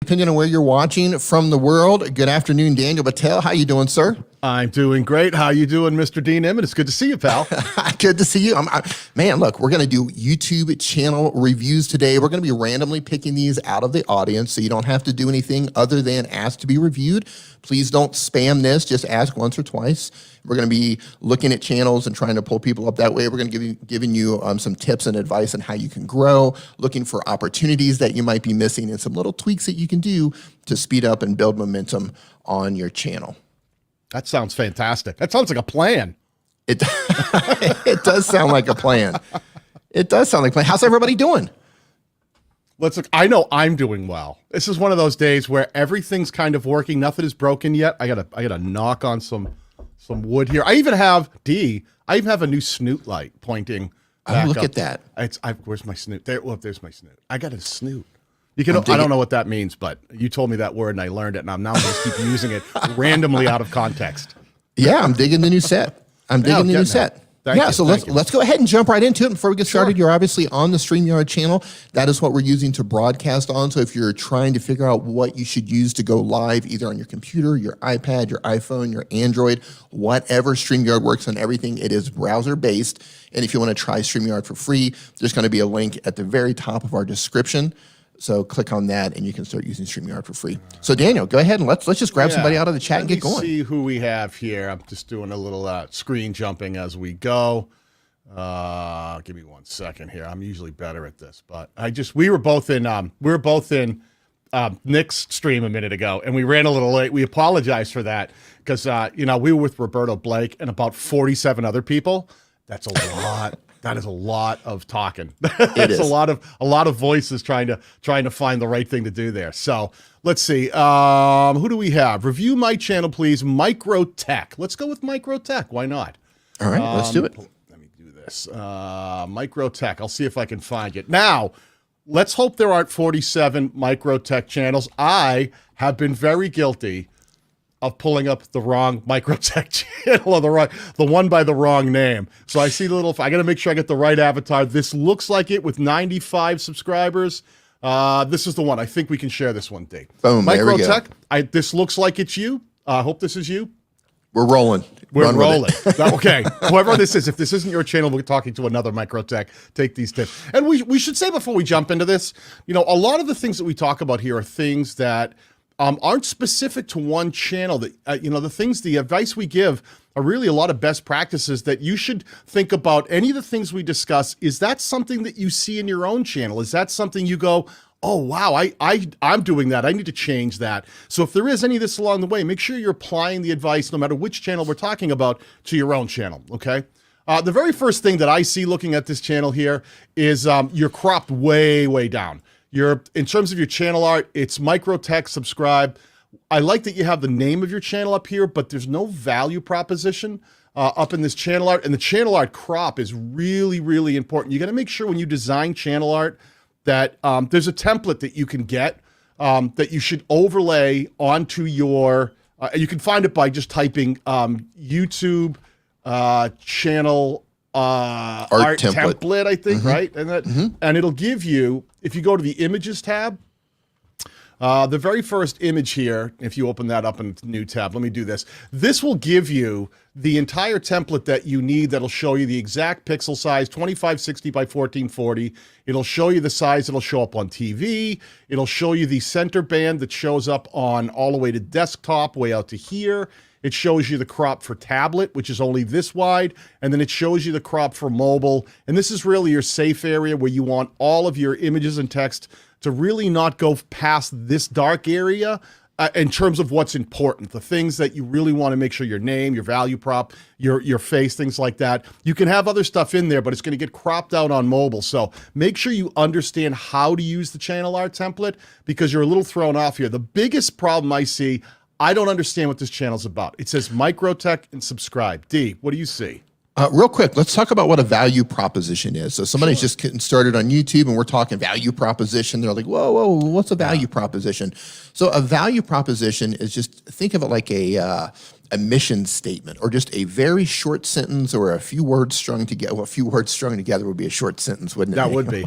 Depending on where you're watching from the world. Good afternoon, Daniel Batal. How you doing, sir? I'm doing great. How you doing, Mr. D. Nimmin? It's good to see you, pal. Good to see you. Man, look, we're going to do YouTube channel reviews today. We're going to be randomly picking these out of the audience, so you don't have to do anything other than ask to be reviewed. Please don't spam this. Just ask once or twice. We're going to be looking at channels and trying to pull people up that way. We're going to giving you some tips and advice on how you can grow, looking for opportunities that you might be missing, and some little tweaks that you can do to speed up and build momentum on your channel. That sounds fantastic. That sounds like a plan. It does sound like a plan. It does sound like a plan. How's everybody doing? Let's look. I know I'm doing well. This is one of those days where everything's kind of working. Nothing is broken yet. I gotta knock on some wood here. I even have a new snoot light pointing back Oh, look up. at that. Where's my snoot? There. Well, there's my snoot. I got a snoot. I don't know what that means, but you told me that word and I learned it, and I'm now going to keep using it randomly out of context. Yeah, I'm digging the new set. I'm digging the new set. So let's go ahead and jump right into it. Before we get started, you're obviously on the StreamYard channel. That is what we're using to broadcast on. So if you're trying to figure out what you should use to go live, either on your computer, your iPad, your iPhone, your Android, whatever, StreamYard works on everything. It is browser-based. And if you want to try StreamYard for free, there's going to be a link at the very top of our description. So click on that and you can start using StreamYard for free. So Daniel, go ahead and let's just grab somebody out of the chat and get going. See who we have here. I'm just doing a little screen jumping as we go. Give me 1 second here. I'm usually better at this, but we were both in Nick's stream a minute ago and we ran a little late. We apologize for that because we were with Roberto Blake and about 47 other people. That's a lot. That is a lot of talking. It's a lot of voices trying to find the right thing to do there. So let's see. Who do we have? Review my channel, please. Microtech. Let's go with Microtech. Why not? All right, let's do it. Let me do this. Microtech. I'll see if I can find it. Now, let's hope there aren't 47 Microtech channels. I have been very guilty of pulling up the wrong Microtech channel or the one by the wrong name. So I see I got to make sure I get the right avatar. This looks like it with 95 subscribers. This is the one. I think we can share this one, Dave. Boom, there we go. This looks like it's you. I hope this is you. We're rolling. We're rolling. Okay. Whoever this is, if this isn't your channel, we're talking to another Microtech. Take these tips. And we should say before we jump into this, a lot of the things that we talk about here are things that aren't specific to one channel. That the advice we give are really a lot of best practices that you should think about. Any of the things we discuss, is that something that you see in your own channel? Is that something you go, oh wow, I'm doing that, I need to change that? So if there is any of this along the way, make sure you're applying the advice, no matter which channel we're talking about, to your own channel. Okay. The very first thing that I see looking at this channel here is you're cropped way down. In terms of your channel art, it's Microtech, subscribe. I like that you have the name of your channel up here, but there's no value proposition up in this channel art. And the channel art crop is really important. You got to make sure when you design channel art that there's a template that you can get that you should overlay onto your, you can find it by just typing YouTube channel art template, I think, right? And and it'll give you, if you go to the images tab, the very first image here, if you open that up in the new tab, let me do this. This will give you the entire template that you need. That'll show you the exact pixel size, 2560 by 1440. It'll show you the size that'll show up on TV. It'll show you the center band that shows up on all the way to desktop, way out to here. It shows you the crop for tablet, which is only this wide, and then it shows you the crop for mobile. And this is really your safe area where you want all of your images and text to really not go past this dark area in terms of what's important, the things that you really want to make sure, your name, your value prop, your face, things like that. You can have other stuff in there, but it's going to get cropped out on mobile. So make sure you understand how to use the channel art template, because you're a little thrown off here. The biggest problem I see, I don't understand what this channel's about. It says Microtech and subscribe. D, what do you see? Real quick, let's talk about what a value proposition is. So somebody's just getting started on YouTube and we're talking value proposition. They're like, whoa, what's a value proposition? So a value proposition is, just think of it like a a mission statement or just a very short sentence or a few words strung together. Well, a few words strung together would be a short sentence, wouldn't it? That would be.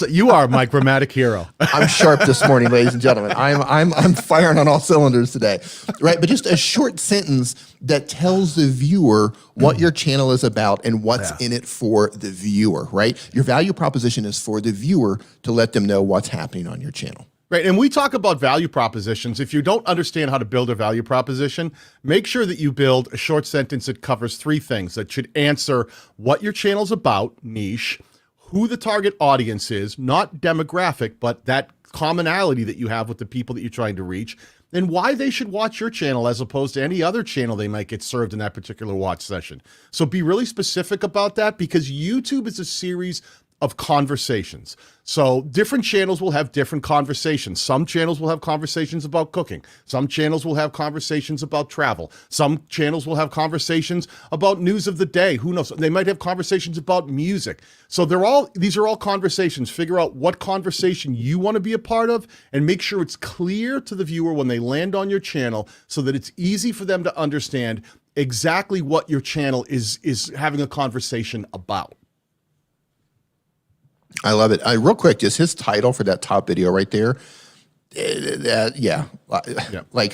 You are my grammatic hero. I'm sharp this morning, ladies and gentlemen. I'm firing on all cylinders today, right? But just a short sentence that tells the viewer what your channel is about and what's in it for the viewer, right? Your value proposition is for the viewer to let them know what's happening on your channel. Right, and we talk about value propositions. If you don't understand how to build a value proposition, make sure that you build a short sentence that covers 3 things that should answer what your channel's about, niche, who the target audience is, not demographic, but that commonality that you have with the people that you're trying to reach, and why they should watch your channel as opposed to any other channel they might get served in that particular watch session. So be really specific about that, because YouTube is a series of conversations. So different channels will have different conversations. Some channels will have conversations about cooking. Some channels will have conversations about travel. Some channels will have conversations about news of the day. Who knows? They might have conversations about music. So these are all conversations. Figure out what conversation you want to be a part of and make sure it's clear to the viewer when they land on your channel so that it's easy for them to understand exactly what your channel is having a conversation about. I love it. Real quick, just his title for that top video right there. Like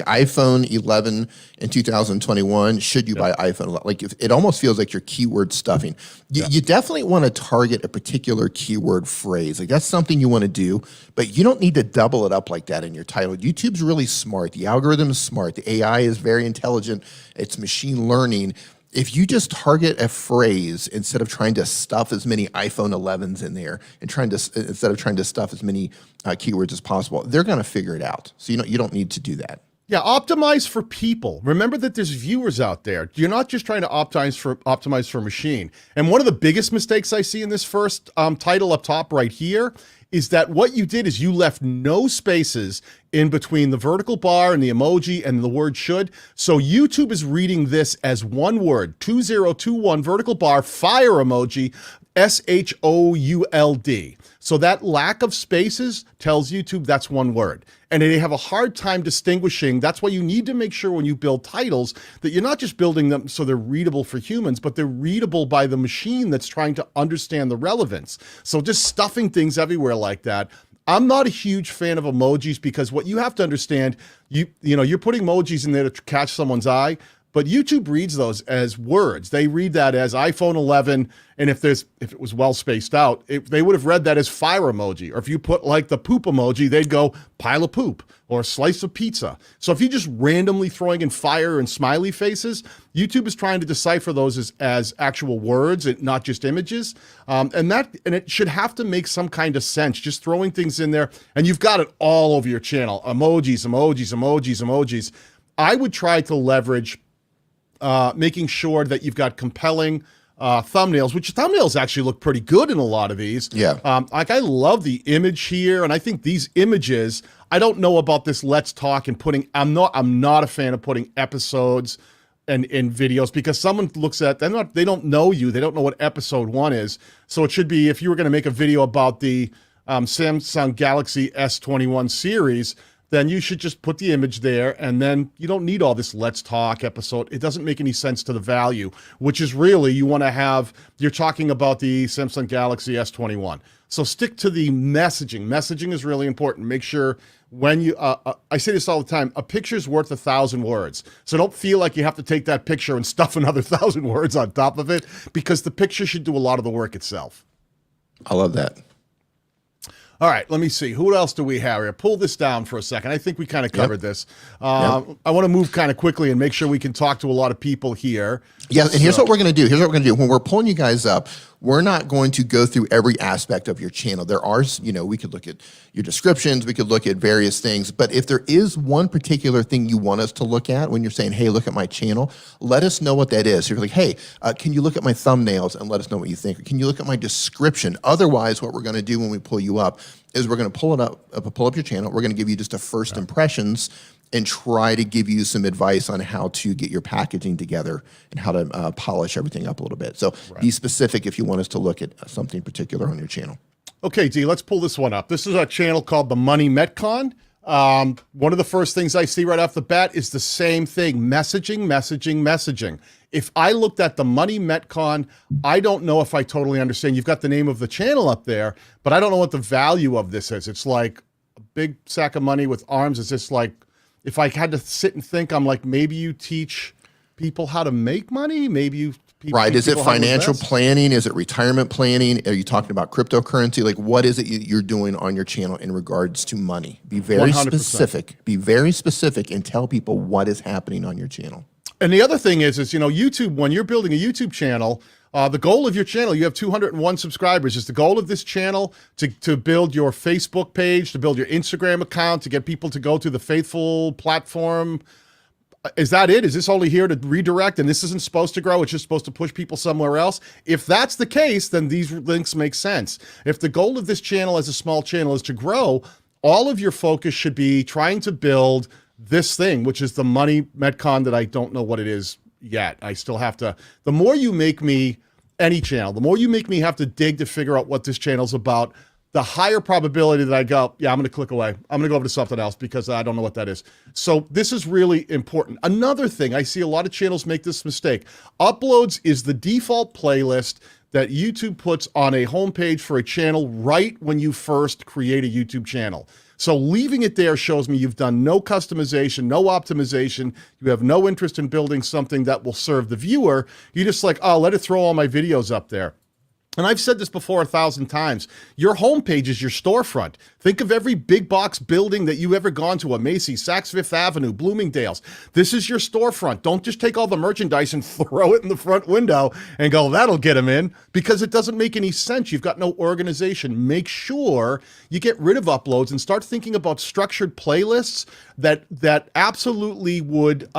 iPhone 11 in 2021. Should you buy iPhone 11? Like it almost feels like you're keyword stuffing. You definitely want to target a particular keyword phrase. Like that's something you want to do, but you don't need to double it up like that in your title. YouTube's really smart. The algorithm is smart. The AI is very intelligent. It's machine learning. If you just target a phrase instead of trying to stuff as many iPhone 11s in there and instead of trying to stuff as many keywords as possible, they're going to figure it out. So you don't need to do that. Yeah, optimize for people. Remember that there's viewers out there. You're not just trying to optimize for machine. And one of the biggest mistakes I see in this first title up top right here is that what you did is you left no spaces in between the vertical bar and the emoji and the word should. So YouTube is reading this as one word, 2021 vertical bar, fire emoji, SHOULD. So that lack of spaces tells YouTube that's one word. And they have a hard time distinguishing. That's why you need to make sure when you build titles that you're not just building them so they're readable for humans, but they're readable by the machine that's trying to understand the relevance. So just stuffing things everywhere like that. I'm not a huge fan of emojis because what you have to understand, you're putting emojis in there to catch someone's eye, but YouTube reads those as words. They read that as iPhone 11, and if it was well spaced out, they would have read that as fire emoji. Or if you put like the poop emoji, they'd go pile of poop or slice of pizza. So if you're just randomly throwing in fire and smiley faces, YouTube is trying to decipher those as actual words and not just images. And it should have to make some kind of sense. Just throwing things in there, and you've got it all over your channel. Emojis, emojis, emojis, emojis. I would try to leverage making sure that you've got compelling thumbnails, which thumbnails actually look pretty good in a lot of these. Yeah. Like I love the image here, and I think these images, I don't know about this let's talk and putting, I'm not a fan of putting episodes and in videos because someone looks at, they don't know you, they don't know what episode 1 is. So it should be, if you were going to make a video about the Samsung Galaxy S21 series, then you should just put the image there, and then you don't need all this let's talk episode. It doesn't make any sense to the value, which is really, you want to have, you're talking about the Samsung Galaxy S21. So stick to the messaging. Messaging is really important. Make sure when you, I say this all the time, a picture's worth 1,000 words. So don't feel like you have to take that picture and stuff another 1,000 words on top of it, because the picture should do a lot of the work itself. I love that. All right, let me see. Who else do we have here? Pull this down for a second. I think we kind of covered this. I want to move kind of quickly and make sure we can talk to a lot of people here. Yeah, and here's what we're going to do. When we're pulling you guys up, we're not going to go through every aspect of your channel. There are, we could look at your descriptions, we could look at various things, but if there is one particular thing you want us to look at when you're saying, hey, look at my channel, let us know what that is. So you're like, hey, can you look at my thumbnails and let us know what you think? Or can you look at my description? Otherwise, what we're going to do when we pull you up is we're going to pull up your channel. We're going to give you just a first impressions and try to give you some advice on how to get your packaging together and how to polish everything up a little bit. So be specific if you want us to look at something particular on your channel. Okay, Dee, let's pull this one up. This is a channel called The Money Metcon. One of the first things I see right off the bat is the same thing, messaging. If I looked at the money Metcon, I don't know if I totally understand. You've got the name of the channel up there, but I don't know what the value of this is. It's like a big sack of money with arms. It's just like, if I had to sit and think, I'm like, maybe you teach people how to make money? Maybe you right. Is it financial planning? Is it retirement planning? Are you talking about cryptocurrency? Like, what is it you're doing on your channel in regards to money? Be very 100%. specific. Be very specific and tell people what is happening on your channel. And the other thing is, you know, YouTube, when you're building a YouTube channel, the goal of your channel, you have 201 subscribers. Is the goal of this channel to build your Facebook page, to build your Instagram account, to get people to go to the Faithful platform? Is that it? Is this only here to redirect and this isn't supposed to grow? It's just supposed to push people somewhere else? If that's the case, then these links make sense. If the goal of this channel as a small channel is to grow, all of your focus should be trying to build this thing, which is the money Metcon that I don't know what it is yet. I still have to, the more you make me, any channel, the more you make me have to dig to figure out what this channel's about, the higher probability that I go, yeah, I'm going to click away. I'm going to go over to something else because I don't know what that is. So this is really important. Another thing, I see a lot of channels make this mistake. Uploads is the default playlist that YouTube puts on a homepage for a channel right when you first create a YouTube channel. So leaving it there shows me you've done no customization, no optimization. You have no interest in building something that will serve the viewer. You're just like, oh, let it throw all my videos up there. And I've said this before 1,000 times. Your homepage is your storefront. Think of every big box building that you've ever gone to, a Macy's, Saks Fifth Avenue, Bloomingdale's. This is your storefront. Don't just take all the merchandise and throw it in the front window and go, that'll get them in, because it doesn't make any sense. You've got no organization. Make sure you get rid of uploads and start thinking about structured playlists that absolutely would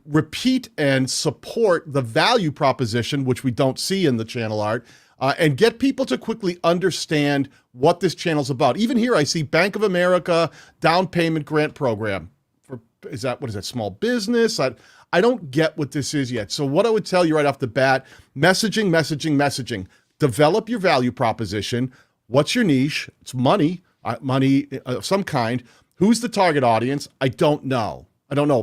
repeat and support the value proposition, which we don't see in the channel art, and get people to quickly understand what this channel's about. Even here, I see Bank of America down payment grant program. What is that, small business? I don't get what this is yet. So what I would tell you right off the bat, messaging. Develop your value proposition. What's your niche? It's money of some kind. Who's the target audience? I don't know.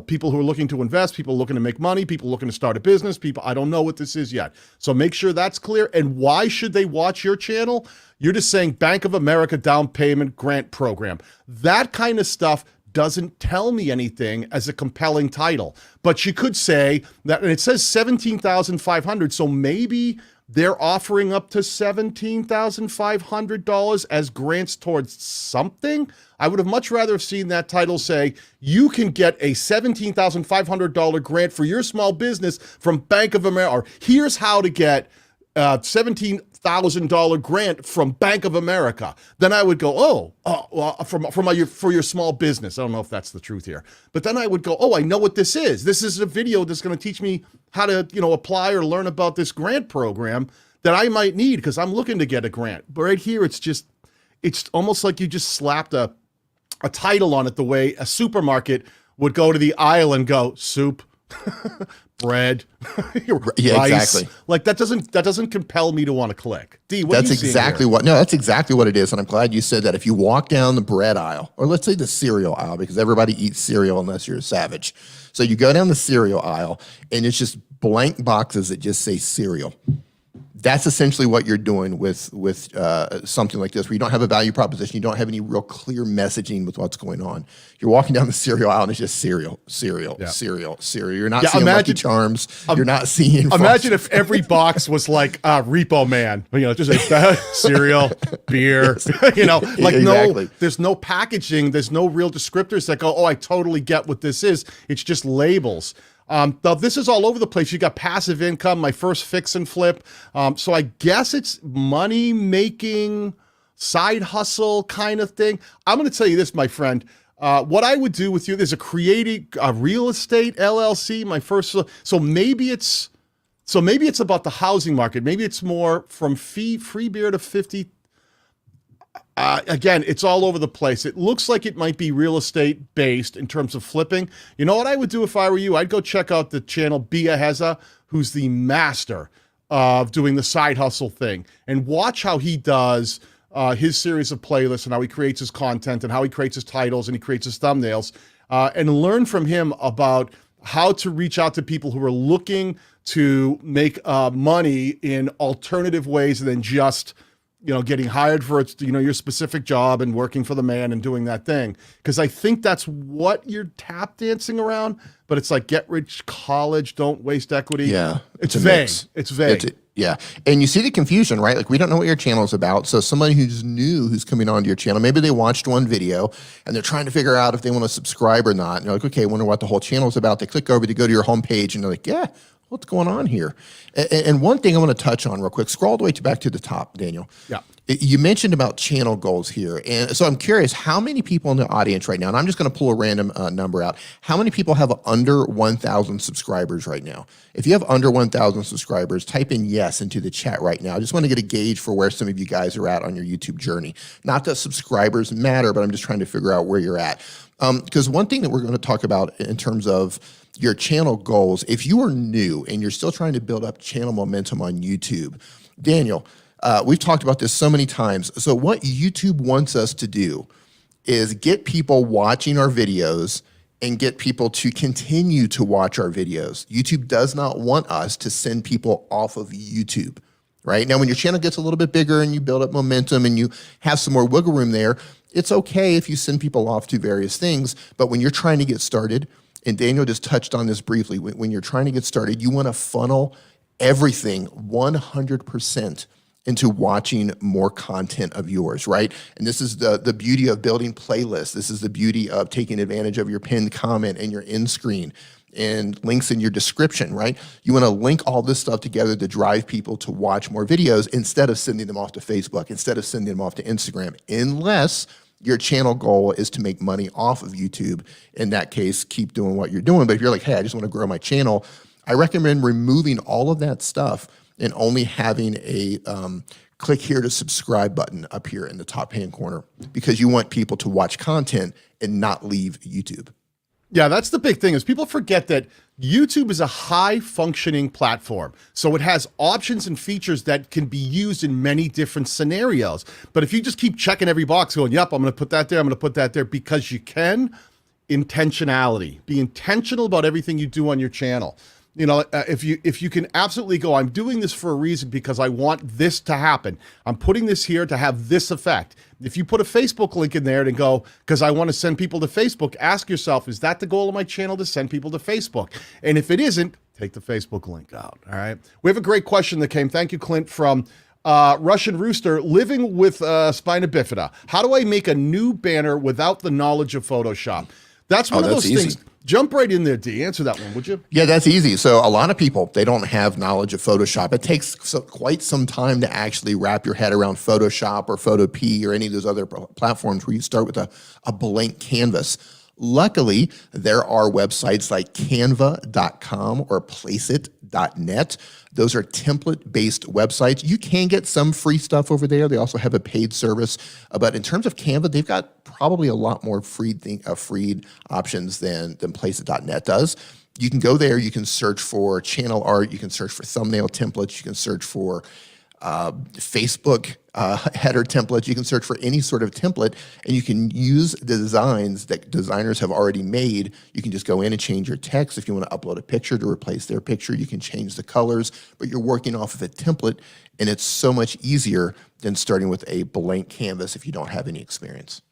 People who are looking to invest, people looking to make money, people looking to start a business, I don't know what this is yet. So make sure that's clear. And why should they watch your channel? You're just saying Bank of America down payment grant program. That kind of stuff doesn't tell me anything as a compelling title. But you could say that, and it says $17,500, so maybe they're offering up to $17,500 as grants towards something. I would have much rather have seen that title say, you can get a $17,500 grant for your small business from Bank of America, or here's how to get a $17,000 grant from Bank of America. Then I would go, for your small business. I don't know if that's the truth here. But then I would go, I know what this is. This is a video that's going to teach me how to, apply or learn about this grant program that I might need because I'm looking to get a grant. But right here, it's almost like you just slapped a title on it, the way a supermarket would go to the aisle and go, soup, bread, yeah, rice. Exactly. Like that doesn't compel me to want to click. Dee, that's exactly what it is. And I'm glad you said that. If you walk down the bread aisle, or let's say the cereal aisle, because everybody eats cereal unless you're a savage. So you go down the cereal aisle and it's just blank boxes that just say cereal. That's essentially what you're doing with something like this, where you don't have a value proposition, you don't have any real clear messaging with what's going on. You're walking down the cereal aisle and it's just cereal. You're not seeing Lucky Charms. You're not seeing. Imagine if every box was like Repo Man, just like cereal, beer. Exactly. There's no packaging, there's no real descriptors that go, I totally get what this is. It's just labels. Now this is all over the place. You got passive income, my first fix and flip. So I guess it's money making, side hustle kind of thing. I'm going to tell you this, my friend. What I would do with you, there's a real estate LLC. My first, so maybe it's about the housing market. Maybe it's more from free beer to 50. Again, it's all over the place. It looks like it might be real estate based in terms of flipping. You know what I would do if I were you? I'd go check out the channel Bia Heza, who's the master of doing the side hustle thing, and watch how he does his series of playlists and how he creates his content and how he creates his titles and he creates his thumbnails, and learn from him about how to reach out to people who are looking to make money in alternative ways than just, getting hired for your specific job and working for the man and doing that thing. Because I think that's what you're tap dancing around, but it's like get rich college, don't waste equity. Yeah. It's vague. It's vague. Yeah. And you see the confusion, right? Like we don't know what your channel is about. So somebody who's new, who's coming onto your channel, maybe they watched one video and they're trying to figure out if they want to subscribe or not. And you're like, okay, I wonder what the whole channel is about. They click over to go to your homepage and they're like, yeah, what's going on here? And one thing I want to touch on real quick, scroll all the way back to the top, Daniel. Yeah. You mentioned about channel goals here. And so I'm curious, how many people in the audience right now, and I'm just going to pull a random number out, how many people have under 1,000 subscribers right now? If you have under 1,000 subscribers, type in yes into the chat right now. I just want to get a gauge for where some of you guys are at on your YouTube journey. Not that subscribers matter, but I'm just trying to figure out where you're at. Because one thing that we're going to talk about in terms of your channel goals, if you are new and you're still trying to build up channel momentum on YouTube, Daniel, we've talked about this so many times. So what YouTube wants us to do is get people watching our videos and get people to continue to watch our videos. YouTube does not want us to send people off of YouTube, right? Now, when your channel gets a little bit bigger and you build up momentum and you have some more wiggle room there, it's okay if you send people off to various things. But when you're trying to get started, and Daniel just touched on this briefly, when you're trying to get started, you want to funnel everything 100% into watching more content of yours, right? And this is the beauty of building playlists. This is the beauty of taking advantage of your pinned comment and your end screen and links in your description, right? You want to link all this stuff together to drive people to watch more videos instead of sending them off to Facebook, instead of sending them off to Instagram, unless your channel goal is to make money off of YouTube. In that case, keep doing what you're doing. But if you're like, hey, I just want to grow my channel, I recommend removing all of that stuff and only having a click here to subscribe button up here in the top hand corner, because you want people to watch content and not leave YouTube. Yeah, that's the big thing is people forget that YouTube is a high functioning platform. So it has options and features that can be used in many different scenarios. But if you just keep checking every box going, yep, I'm going to put that there, I'm going to put that there, because you can, intentionality. Be intentional about everything you do on your channel. If you can absolutely go, I'm doing this for a reason because I want this to happen. I'm putting this here to have this effect. If you put a Facebook link in there and go, because I want to send people to Facebook, ask yourself, is that the goal of my channel, to send people to Facebook? And if it isn't, take the Facebook link out, all right? We have a great question that came, thank you, Clint, from Russian Rooster, living with spina bifida. How do I make a new banner without the knowledge of Photoshop? That's one of those things. Jump right in there, Dee. Answer that one, would you? Yeah, that's easy. So a lot of people, they don't have knowledge of Photoshop. It takes quite some time to actually wrap your head around Photoshop or Photopea or any of those other platforms where you start with a blank canvas. Luckily, there are websites like canva.com or placeit.net. Those are template-based websites. You can get some free stuff over there. They also have a paid service. But in terms of Canva, they've got probably a lot more free options than placeit.net does. You can go there. You can search for channel art. You can search for thumbnail templates. You can search for Facebook header templates. You can search for any sort of template, and you can use the designs that designers have already made. You can just go in and change your text. If you want to upload a picture to replace their picture, you can change the colors, but you're working off of a template, and it's so much easier than starting with a blank canvas if you don't have any experience.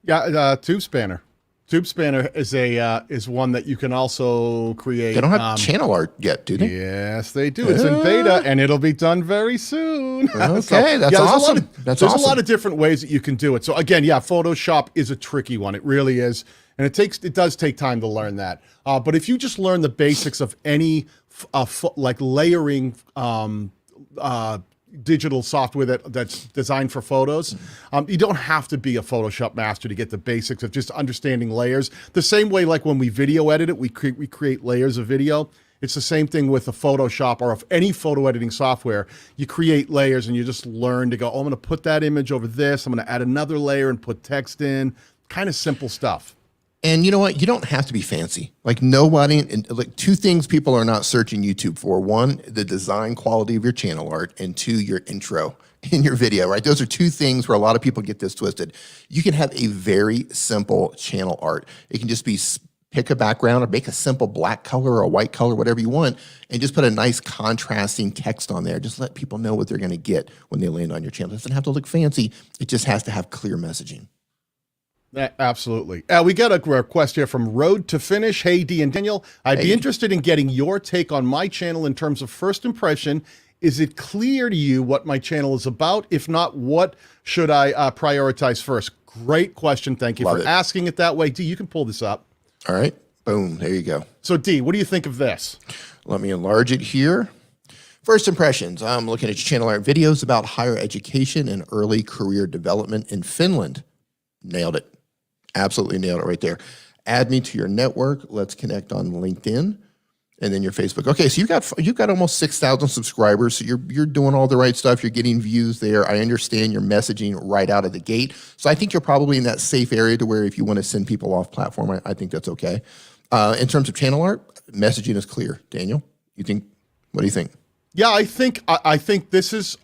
Yeah, Tube Spanner. Tube Spanner is one that you can also create. They don't have channel art yet, do they? Yes, they do. It's in beta, and it'll be done very soon. Okay, that's awesome. There's a lot of different ways that you can do it. So again, yeah, Photoshop is a tricky one. It really is, and it does take time to learn that. But if you just learn the basics of any like layering digital software that's designed for photos, you don't have to be a Photoshop master to get the basics of just understanding layers. The same way, like when we video edit it, we create layers of video. It's the same thing with a Photoshop or any photo editing software. You create layers and you just learn to go, oh, I'm going to put that image over this. I'm going to add another layer and put text in. Kind of simple stuff. And you know what? You don't have to be fancy. Like nobody, like two things people are not searching YouTube for. One, the design quality of your channel art, and two, your intro. in your video, right? Those are two things where a lot of people get this twisted. You can have a very simple channel art. It can just be pick a background or make a simple black color or a white color, whatever you want, and just put a nice contrasting text on there. Just let people know what they're going to get when they land on your channel. It doesn't have to look fancy. It just has to have clear messaging. Absolutely. We got a request here from Road to Finish. Hey, Dee and Daniel, I'd be interested in getting your take on my channel in terms of first impression. Is it clear to you what my channel is about? If not, what should I prioritize first? Great question. Thank you for asking it that way. Dee, you can pull this up. All right. Boom. There you go. So, Dee, what do you think of this? Let me enlarge it here. First impressions. I'm looking at your channel art videos about higher education and early career development in Finland. Nailed it. Absolutely nailed it right there. Add me to your network. Let's connect on LinkedIn and then your Facebook. Okay, so you've got almost 6,000 subscribers. So you're doing all the right stuff. You're getting views there. I understand your messaging right out of the gate. So I think you're probably in that safe area to where if you want to send people off platform, I think that's okay. In terms of channel art, messaging is clear. Daniel, what do you think? Yeah, I think this is,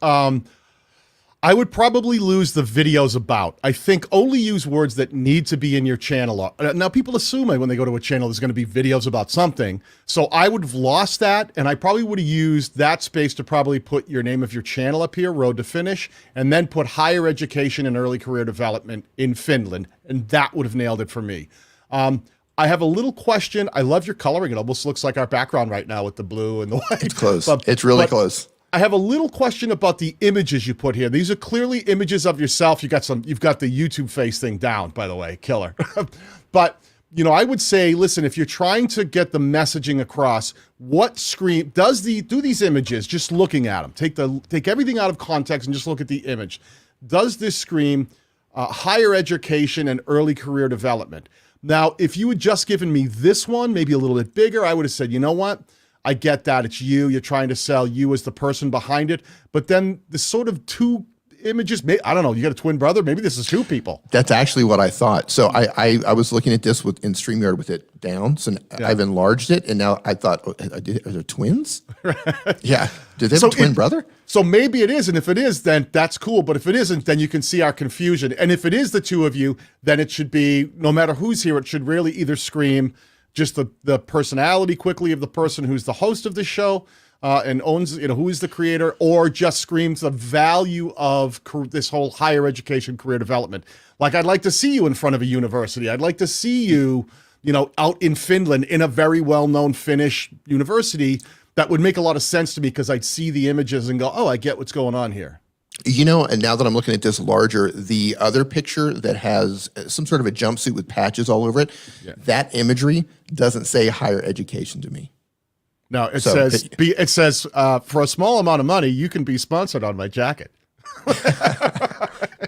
I would probably lose the videos about. I think only use words that need to be in your channel. Now, people assume when they go to a channel, there's going to be videos about something. So I would have lost that, and I probably would have used that space to probably put your name of your channel up here, Road to Finish, and then put higher education and early career development in Finland, and that would have nailed it for me. I have a little question. I love your coloring. It almost looks like our background right now with the blue and the white. It's close. It's really close. I have a little question about the images you put here. These are clearly images of yourself. You've got the YouTube face thing down, by the way, killer. But, you know, I would say, listen, if you're trying to get the messaging across, what screen do these images, just looking at them, take everything out of context and just look at the image. Does this scream higher education and early career development? Now, if you had just given me this one, maybe a little bit bigger, I would have said, you know what? I get that. It's you. You're trying to sell you as the person behind it. But then the sort of two images, I don't know, you got a twin brother? Maybe this is two people. That's actually what I thought. So I was looking at this in StreamYard with it down. So I've enlarged it. And now I thought, are there twins? Yeah. Did they have a twin brother? So maybe it is. And if it is, then that's cool. But if it isn't, then you can see our confusion. And if it is the two of you, then it should be, no matter who's here, it should really either scream just the personality quickly of the person who's the host of the show and owns, who is the creator, or just screams the value of this whole higher education career development. Like, I'd like to see you in front of a university. I'd like to see you, out in Finland in a very well-known Finnish university. That would make a lot of sense to me because I'd see the images and go, oh, I get what's going on here. And now that I'm looking at this larger, the other picture that has some sort of a jumpsuit with patches all over it, that imagery doesn't say higher education to me. No, it says for a small amount of money, you can be sponsored on my jacket.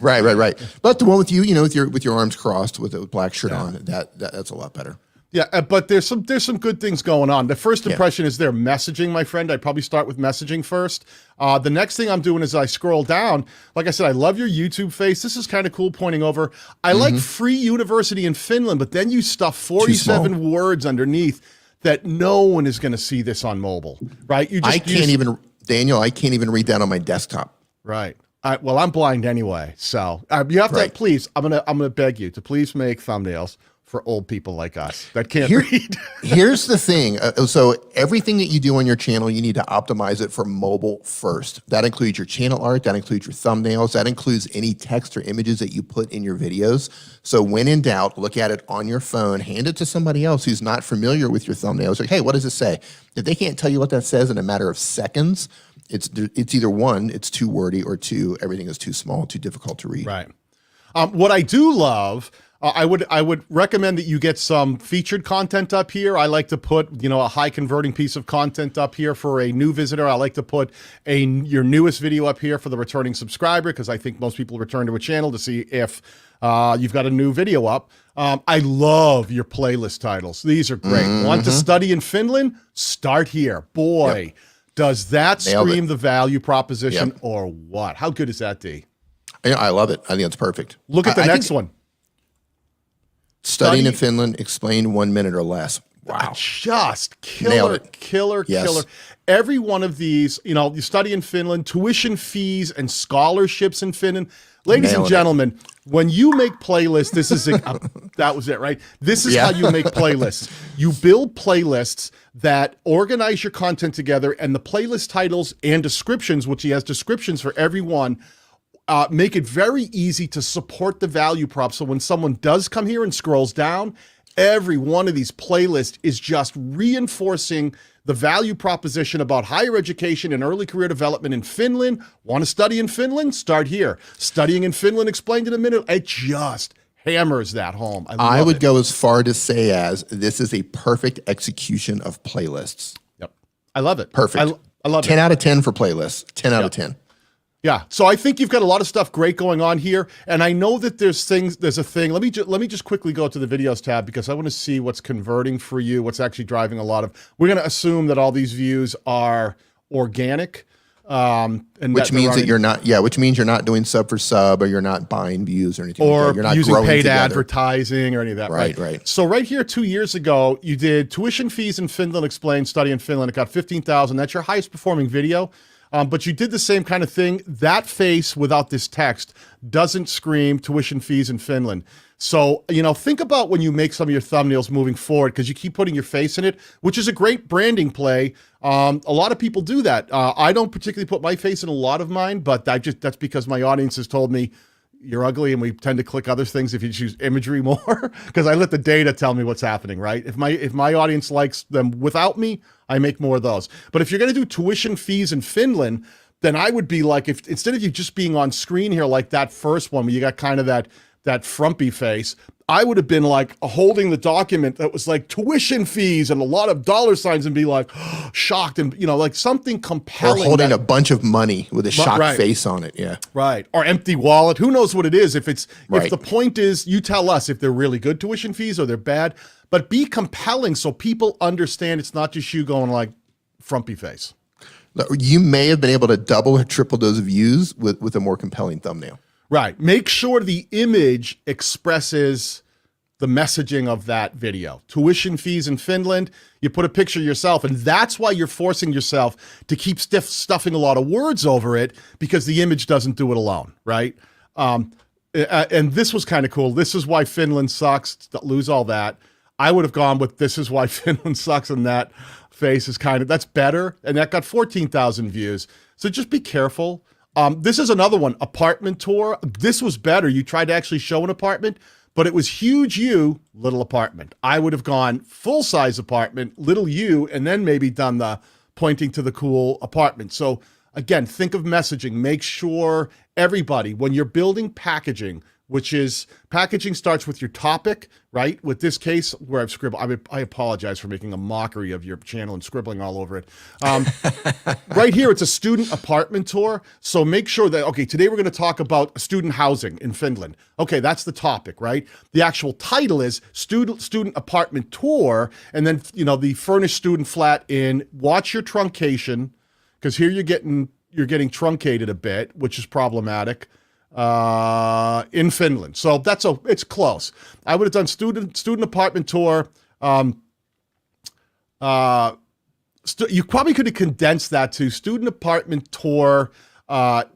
Right. But the one with you, with your arms crossed with a black shirt on, that's a lot better. Yeah, but there's some good things going on. The first impression is their messaging, my friend. I'd probably start with messaging first. The next thing I'm doing is I scroll down. Like I said, I love your YouTube face. This is kind of cool pointing over. I like free university in Finland, but then you stuff 47 words underneath that no one is going to see this on mobile, right? Daniel, I can't even read that on my desktop. Right. Well, I'm blind anyway, so you have to please. I'm gonna beg you to please make thumbnails for old people like us that can't read. Here's the thing. So everything that you do on your channel, you need to optimize it for mobile first. That includes your channel art. That includes your thumbnails. That includes any text or images that you put in your videos. So when in doubt, look at it on your phone, hand it to somebody else who's not familiar with your thumbnails. Like, hey, what does it say? If they can't tell you what that says in a matter of seconds, it's either one, it's too wordy, or two, everything is too small, too difficult to read. Right. What I do love, I would recommend that you get some featured content up here. I like to put, a high converting piece of content up here for a new visitor. I like to put your newest video up here for the returning subscriber, because I think most people return to a channel to see if you've got a new video up. I love your playlist titles. These are great. Want to study in Finland? Start here. Boy, does that scream the value proposition or what? How good is that, Dee? I love it. I think it's perfect. Look at the next one. Studying in Finland, explain 1 minute or less. Wow. Just Nailed killer. Yes. Every one of these, you know, you study in Finland, tuition fees and scholarships in Finland. Ladies and gentlemen, when you make playlists, this is that was it, right? This is how you make playlists. You build playlists that organize your content together, and the playlist titles and descriptions, which he has descriptions for everyone, make it very easy to support the value prop. So when someone does come here and scrolls down, every one of these playlists is just reinforcing the value proposition about higher education and early career development in Finland. Want to study in Finland? Start here. Studying in Finland explained in a minute. It just hammers that home. I would go as far to say as this is a perfect execution of playlists. Yep. I love it. Perfect. I love 10 out of 10 for playlists. 10 out of 10. Yeah, so I think you've got a lot of stuff great going on here, and I know that there's a thing. Let me just quickly go to the videos tab because I want to see what's converting for you, what's actually driving a lot of. We're going to assume that all these views are organic, and which means that you're not. Yeah, which means you're not doing sub for sub, or you're not buying views or anything. Or like that. You're not using growing paid together. advertising or any of that. Right. So right here, 2 years ago, you did tuition fees in Finland explained, study in Finland. It got 15,000. That's your highest performing video. But you did the same kind of thing. That face without this text doesn't scream tuition fees in Finland. So, you know, think about when you make some of your thumbnails moving forward, because you keep putting your face in it, which is a great branding play. A lot of people do that. I don't particularly put my face in a lot of mine, but that's because my audience has told me you're ugly, and we tend to click other things if you choose imagery more, because I let the data tell me what's happening, right? If my audience likes them without me, I make more of those. But if you're going to do tuition fees in Finland, then I would be like, if instead of you just being on screen here like that first one where you got kind of that frumpy face, I would have been like holding the document that was like tuition fees and a lot of dollar signs and be like shocked and, you know, like something compelling. Or holding a bunch of money with a shocked face on it. Yeah. Right. Or empty wallet. Who knows what it is? If the point is, you tell us if they're really good tuition fees or they're bad, but be compelling so people understand it's not just you going like frumpy face. You may have been able to double or triple those views with a more compelling thumbnail. Right. Make sure the image expresses the messaging of that video. Tuition fees in Finland, you put a picture of yourself, and that's why you're forcing yourself to keep stuffing a lot of words over it, because the image doesn't do it alone, right? And this was kind of cool. This is why Finland sucks. Lose all that. I would have gone with this is why Finland sucks, and that face is that's better, and that got 14,000 views. So just be careful. This is another one, apartment tour. This was better. You tried to actually show an apartment, but it was huge U, little apartment. I would have gone full-size apartment, little U, and then maybe done the pointing to the cool apartment. So again, think of messaging. Make sure everybody, when you're building packaging, which is packaging starts with your topic, right? With this case where I've scribbled, I apologize for making a mockery of your channel and scribbling all over it. Right here, it's a student apartment tour. So make sure that, okay, today we're going to talk about student housing in Finland. Okay, that's the topic, right? The actual title is student apartment tour. And then, you know, the furnished student flat in, watch your truncation, because here you're getting truncated a bit, which is problematic. In Finland. So it's close. I would have done student apartment tour. You probably could have condensed that to student apartment tour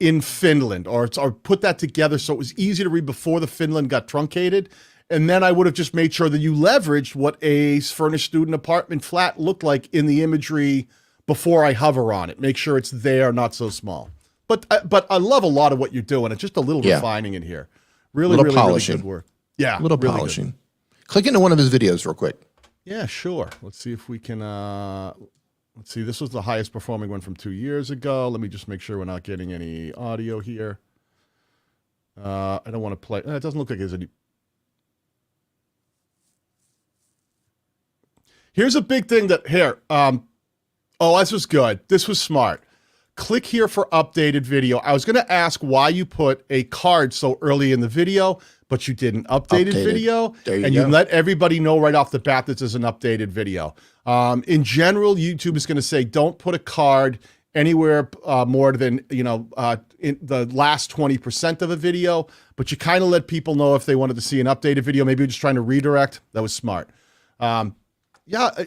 in Finland, or put that together so it was easy to read before the Finland got truncated. And then I would have just made sure that you leveraged what a furnished student apartment flat looked like in the imagery before I hover on it. Make sure it's there, not so small. But I love a lot of what you're doing. It's just a little refining in here. Really polishing. Really good work. Yeah. A little really polishing. Good. Click into one of his videos real quick. Yeah, sure. Let's see if we can, let's see. This was the highest performing one from 2 years ago. Let me just make sure we're not getting any audio here. I don't want to play. It doesn't look like there's any. Here's a big thing oh, this was good. This was smart. Click here for updated video. I was going to ask why you put a card so early in the video, but you did an updated video, and you let everybody know right off the bat that this is an updated video. In general, YouTube is going to say don't put a card anywhere more than in the last 20% of a video, but you kind of let people know if they wanted to see an updated video. Maybe you're just trying to redirect. That was smart. Yeah.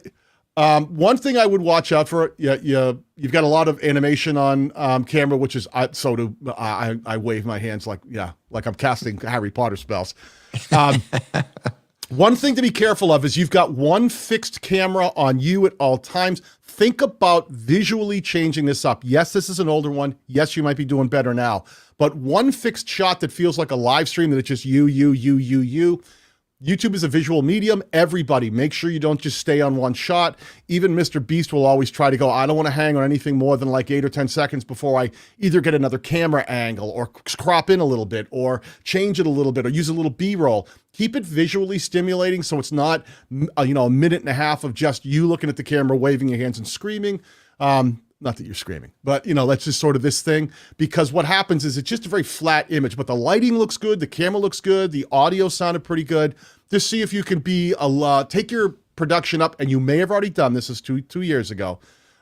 One thing I would watch out for, you've got a lot of animation on camera, which is, so do I wave my hands like I'm casting Harry Potter spells. One thing to be careful of is you've got one fixed camera on you at all times. Think about visually changing this up. Yes, this is an older one. Yes, you might be doing better now. But one fixed shot that feels like a live stream that it's just you. YouTube is a visual medium. Everybody, make sure you don't just stay on one shot. Even Mr. Beast will always try to go, I don't want to hang on anything more than like 8 or 10 seconds before I either get another camera angle or crop in a little bit or change it a little bit or use a little B-roll. Keep it visually stimulating so it's not, a minute and a half of just you looking at the camera, waving your hands and screaming. Not that you're screaming, but that's just sort of this thing, because what happens is it's just a very flat image, but the lighting looks good. The camera looks good. The audio sounded pretty good. Just see if you can take your production up, and you may have already done this. This is two years ago.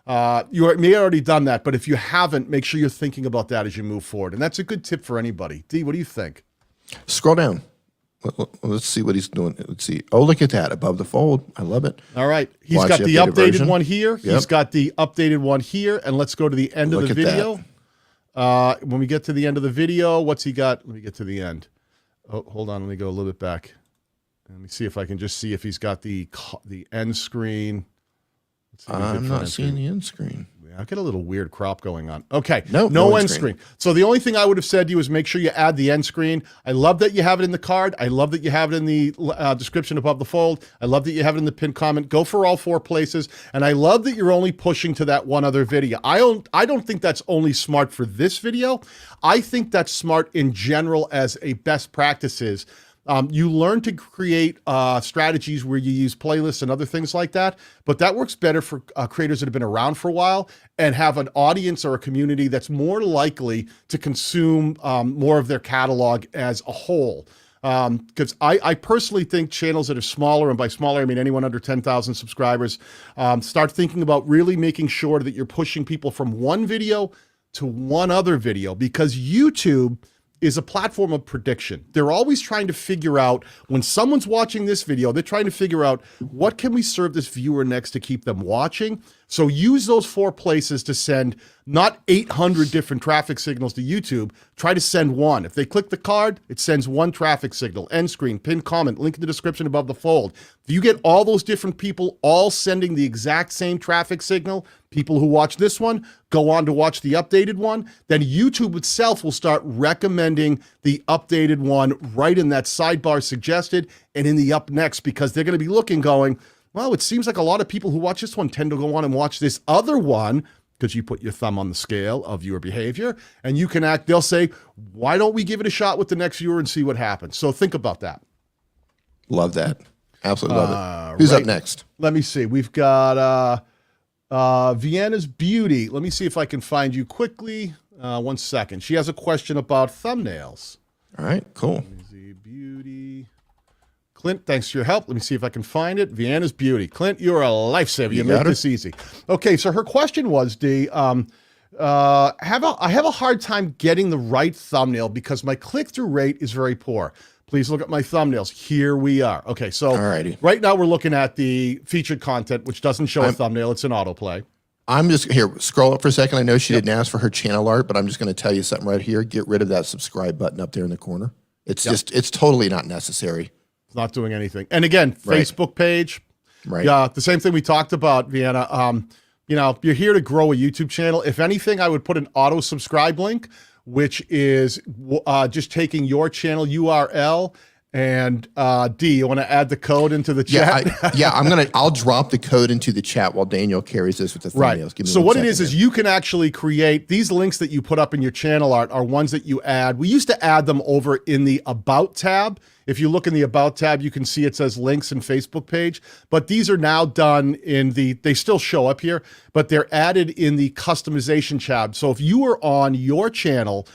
You may have already done that, but if you haven't, make sure you're thinking about that as you move forward. And that's a good tip for anybody. Dee, what do you think? Scroll down. Let's see what he's doing. Let's see. Oh, look at that. Above the fold. I love it. All right. He's got the updated one here. Yep. He's got the updated one here. And let's go to the end of the video. When we get to the end of the video, what's he got? Let me get to the end. Oh, hold on. Let me go a little bit back. Let me see if I can just see if he's got the end screen. I'm not seeing the end screen. I've got a little weird crop going on. Okay, no end screen. So the only thing I would have said to you is make sure you add the end screen. I love that you have it in the card. I love that you have it in the description above the fold. I love that you have it in the pinned comment. Go for all 4 places. And I love that you're only pushing to that one other video. I don't think that's only smart for this video. I think that's smart in general as a best practices. You learn to create strategies where you use playlists and other things like that, but that works better for creators that have been around for a while and have an audience or a community that's more likely to consume more of their catalog as a whole. Because I personally think channels that are smaller, and by smaller I mean anyone under 10,000 subscribers, start thinking about really making sure that you're pushing people from one video to one other video, because YouTube is a platform of prediction. They're always trying to figure out, when someone's watching this video, they're trying to figure out, what can we serve this viewer next to keep them watching? So use those 4 places to send not 800 different traffic signals to YouTube. Try to send one. If they click the card, it sends one traffic signal. End screen, pinned comment, link in the description above the fold. If you get all those different people all sending the exact same traffic signal, people who watch this one go on to watch the updated one, then YouTube itself will start recommending the updated one right in that sidebar suggested and in the up next, because they're going to be looking going, well, it seems like a lot of people who watch this one tend to go on and watch this other one, because you put your thumb on the scale of viewer behavior, and you can they'll say, why don't we give it a shot with the next viewer and see what happens? So think about that. Love that. Absolutely love it. Who's up next? Let me see. We've got Vienna's Beauty. Let me see if I can find you quickly. 1 second. She has a question about thumbnails. All right, cool. Beauty. Clint, thanks for your help. Let me see if I can find it. Vienna's Beauty. Clint, you're a lifesaver. You make this easy. Okay, so her question was, Dee, I have a hard time getting the right thumbnail because my click-through rate is very poor. Please look at my thumbnails. Here we are. Okay, so Alrighty. Right now we're looking at the featured content, which doesn't show a thumbnail. It's an autoplay. I'm just here. Scroll up for a second. I know she didn't ask for her channel art, but I'm just going to tell you something right here. Get rid of that subscribe button up there in the corner. It's it's totally not necessary. It's not doing anything. And again, Facebook page. Right. Yeah, the same thing we talked about, Vienna. You're here to grow a YouTube channel. If anything, I would put an auto subscribe link, which is just taking your channel URL. And Dee, you want to add the code into the chat? I'll drop the code into the chat while Daniel carries this with the thumbnails. Right. Give me so what it is you can actually create these links that you put up in your channel art are ones that you add. We used to add them over in the About tab. If you look in the About tab, you can see it says links and Facebook page, but these are now done in they still show up here, but they're added in the customization tab. So if you were on your channel,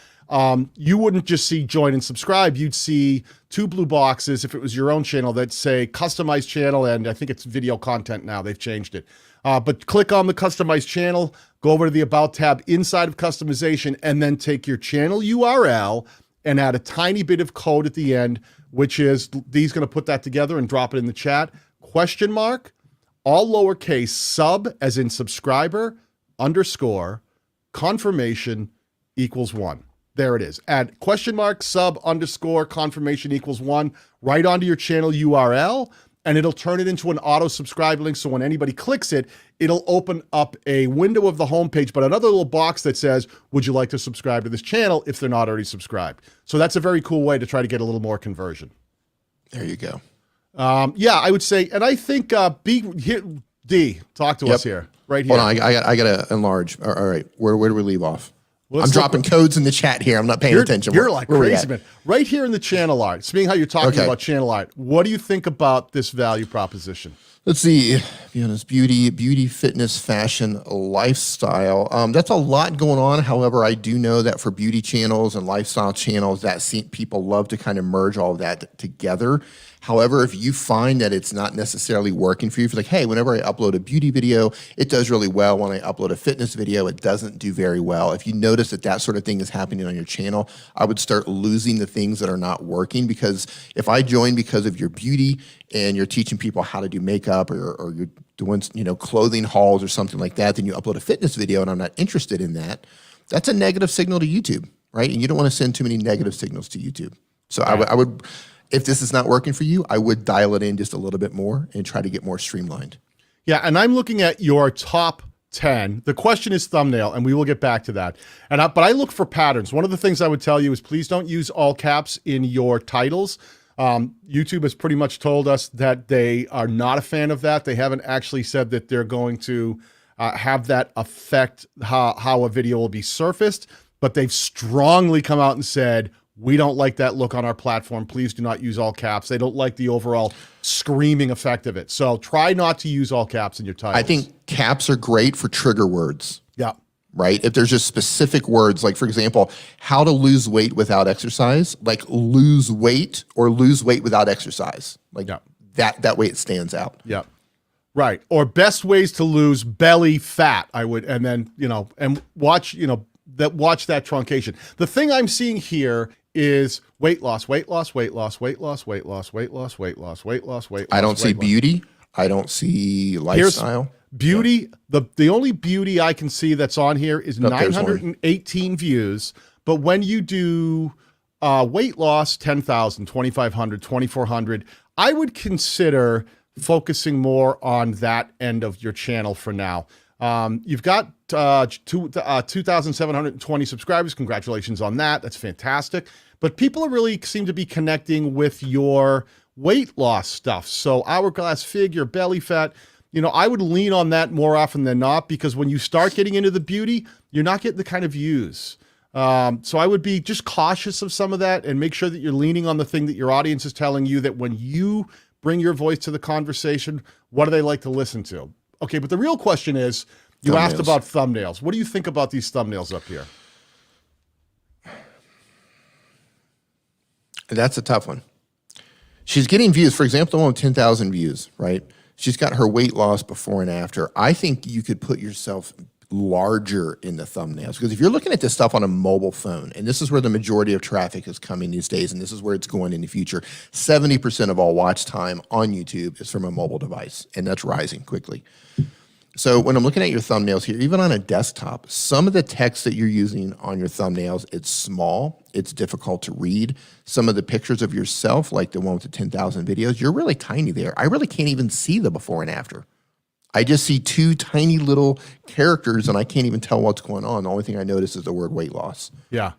you wouldn't just see join and subscribe. You'd see 2 blue boxes if it was your own channel that say customized channel, and I think it's video content now. They've changed it. But click on the customized channel, go over to the About tab inside of customization, and then take your channel URL and add a tiny bit of code at the end, which is Dee's going to put that together and drop it in the chat. !, all lowercase, sub as in subscriber, underscore, confirmation equals 1. There it is. Add sub underscore confirmation equals 1 right onto your channel URL, and it'll turn it into an auto subscribe link. So when anybody clicks it, it'll open up a window of the homepage, but another little box that says, would you like to subscribe to this channel if they're not already subscribed? So that's a very cool way to try to get a little more conversion. There you go. Yeah, I would say, and I think D, talk to us here, right here. Hold on, I got to enlarge. All right, where do we leave off? Well, I'm dropping codes in the chat here. I'm not paying attention. You're like crazy, man. Right here in the channel art, speaking how you're talking about channel art, what do you think about this value proposition? Let's see. Vienna's beauty, fitness, fashion, lifestyle. That's a lot going on. However, I do know that for beauty channels and lifestyle channels, people love to kind of merge all of that together. However, if you find that it's not necessarily working for you, if you're like, hey, whenever I upload a beauty video, it does really well. When I upload a fitness video, it doesn't do very well. If you notice that that sort of thing is happening on your channel, I would start losing the things that are not working, because if I join because of your beauty and you're teaching people how to do makeup, or you're doing, clothing hauls or something like that, then you upload a fitness video and I'm not interested in that, that's a negative signal to YouTube, right? And you don't want to send too many negative signals to YouTube. So I would, if this is not working for you, I would dial it in just a little bit more and try to get more streamlined. Yeah, and I'm looking at your top 10. The question is thumbnail, and we will get back to that. But I look for patterns. One of the things I would tell you is please don't use all caps in your titles. YouTube has pretty much told us that they are not a fan of that. They haven't actually said that they're going to have that affect how a video will be surfaced, but they've strongly come out and said, we don't like that look on our platform. Please do not use all caps. They don't like the overall screaming effect of it. So try not to use all caps in your titles. I think caps are great for trigger words. Yeah. Right? If there's just specific words, like for example, how to lose weight without exercise, like lose weight or lose weight without exercise. Like that way it stands out. Yeah. Right. Or best ways to lose belly fat, I would, and then, and watch that truncation. The thing I'm seeing here is weight loss, weight loss, weight loss, weight loss, weight loss, weight loss, weight loss, weight loss, weight loss. I don't see beauty. I don't see lifestyle. Beauty, the only beauty I can see that's on here is 918 views. But when you do weight loss, 10,000, 2,500, 2,400, I would consider focusing more on that end of your channel for now. You've got 2,720 subscribers. Congratulations on that. That's fantastic. But people really seem to be connecting with your weight loss stuff. So hourglass figure, belly fat, I would lean on that more often than not, because when you start getting into the beauty, you're not getting the kind of views. So I would be just cautious of some of that and make sure that you're leaning on the thing that your audience is telling you, that when you bring your voice to the conversation, what do they like to listen to? Okay, but the real question is, you asked about thumbnails. What do you think about these thumbnails up here? That's a tough one. She's getting views. For example, the one with 10,000 views, right? She's got her weight loss before and after. I think you could put yourself larger in the thumbnails, because if you're looking at this stuff on a mobile phone, and this is where the majority of traffic is coming these days, and this is where it's going in the future, 70% of all watch time on YouTube is from a mobile device, and that's rising quickly. So when I'm looking at your thumbnails here, even on a desktop, some of the text that you're using on your thumbnails, it's small, it's difficult to read. Some of the pictures of yourself, like the one with the 10,000 videos, you're really tiny there. I really can't even see the before and after. I just see two tiny little characters and I can't even tell what's going on. The only thing I notice is the word weight loss. Yeah.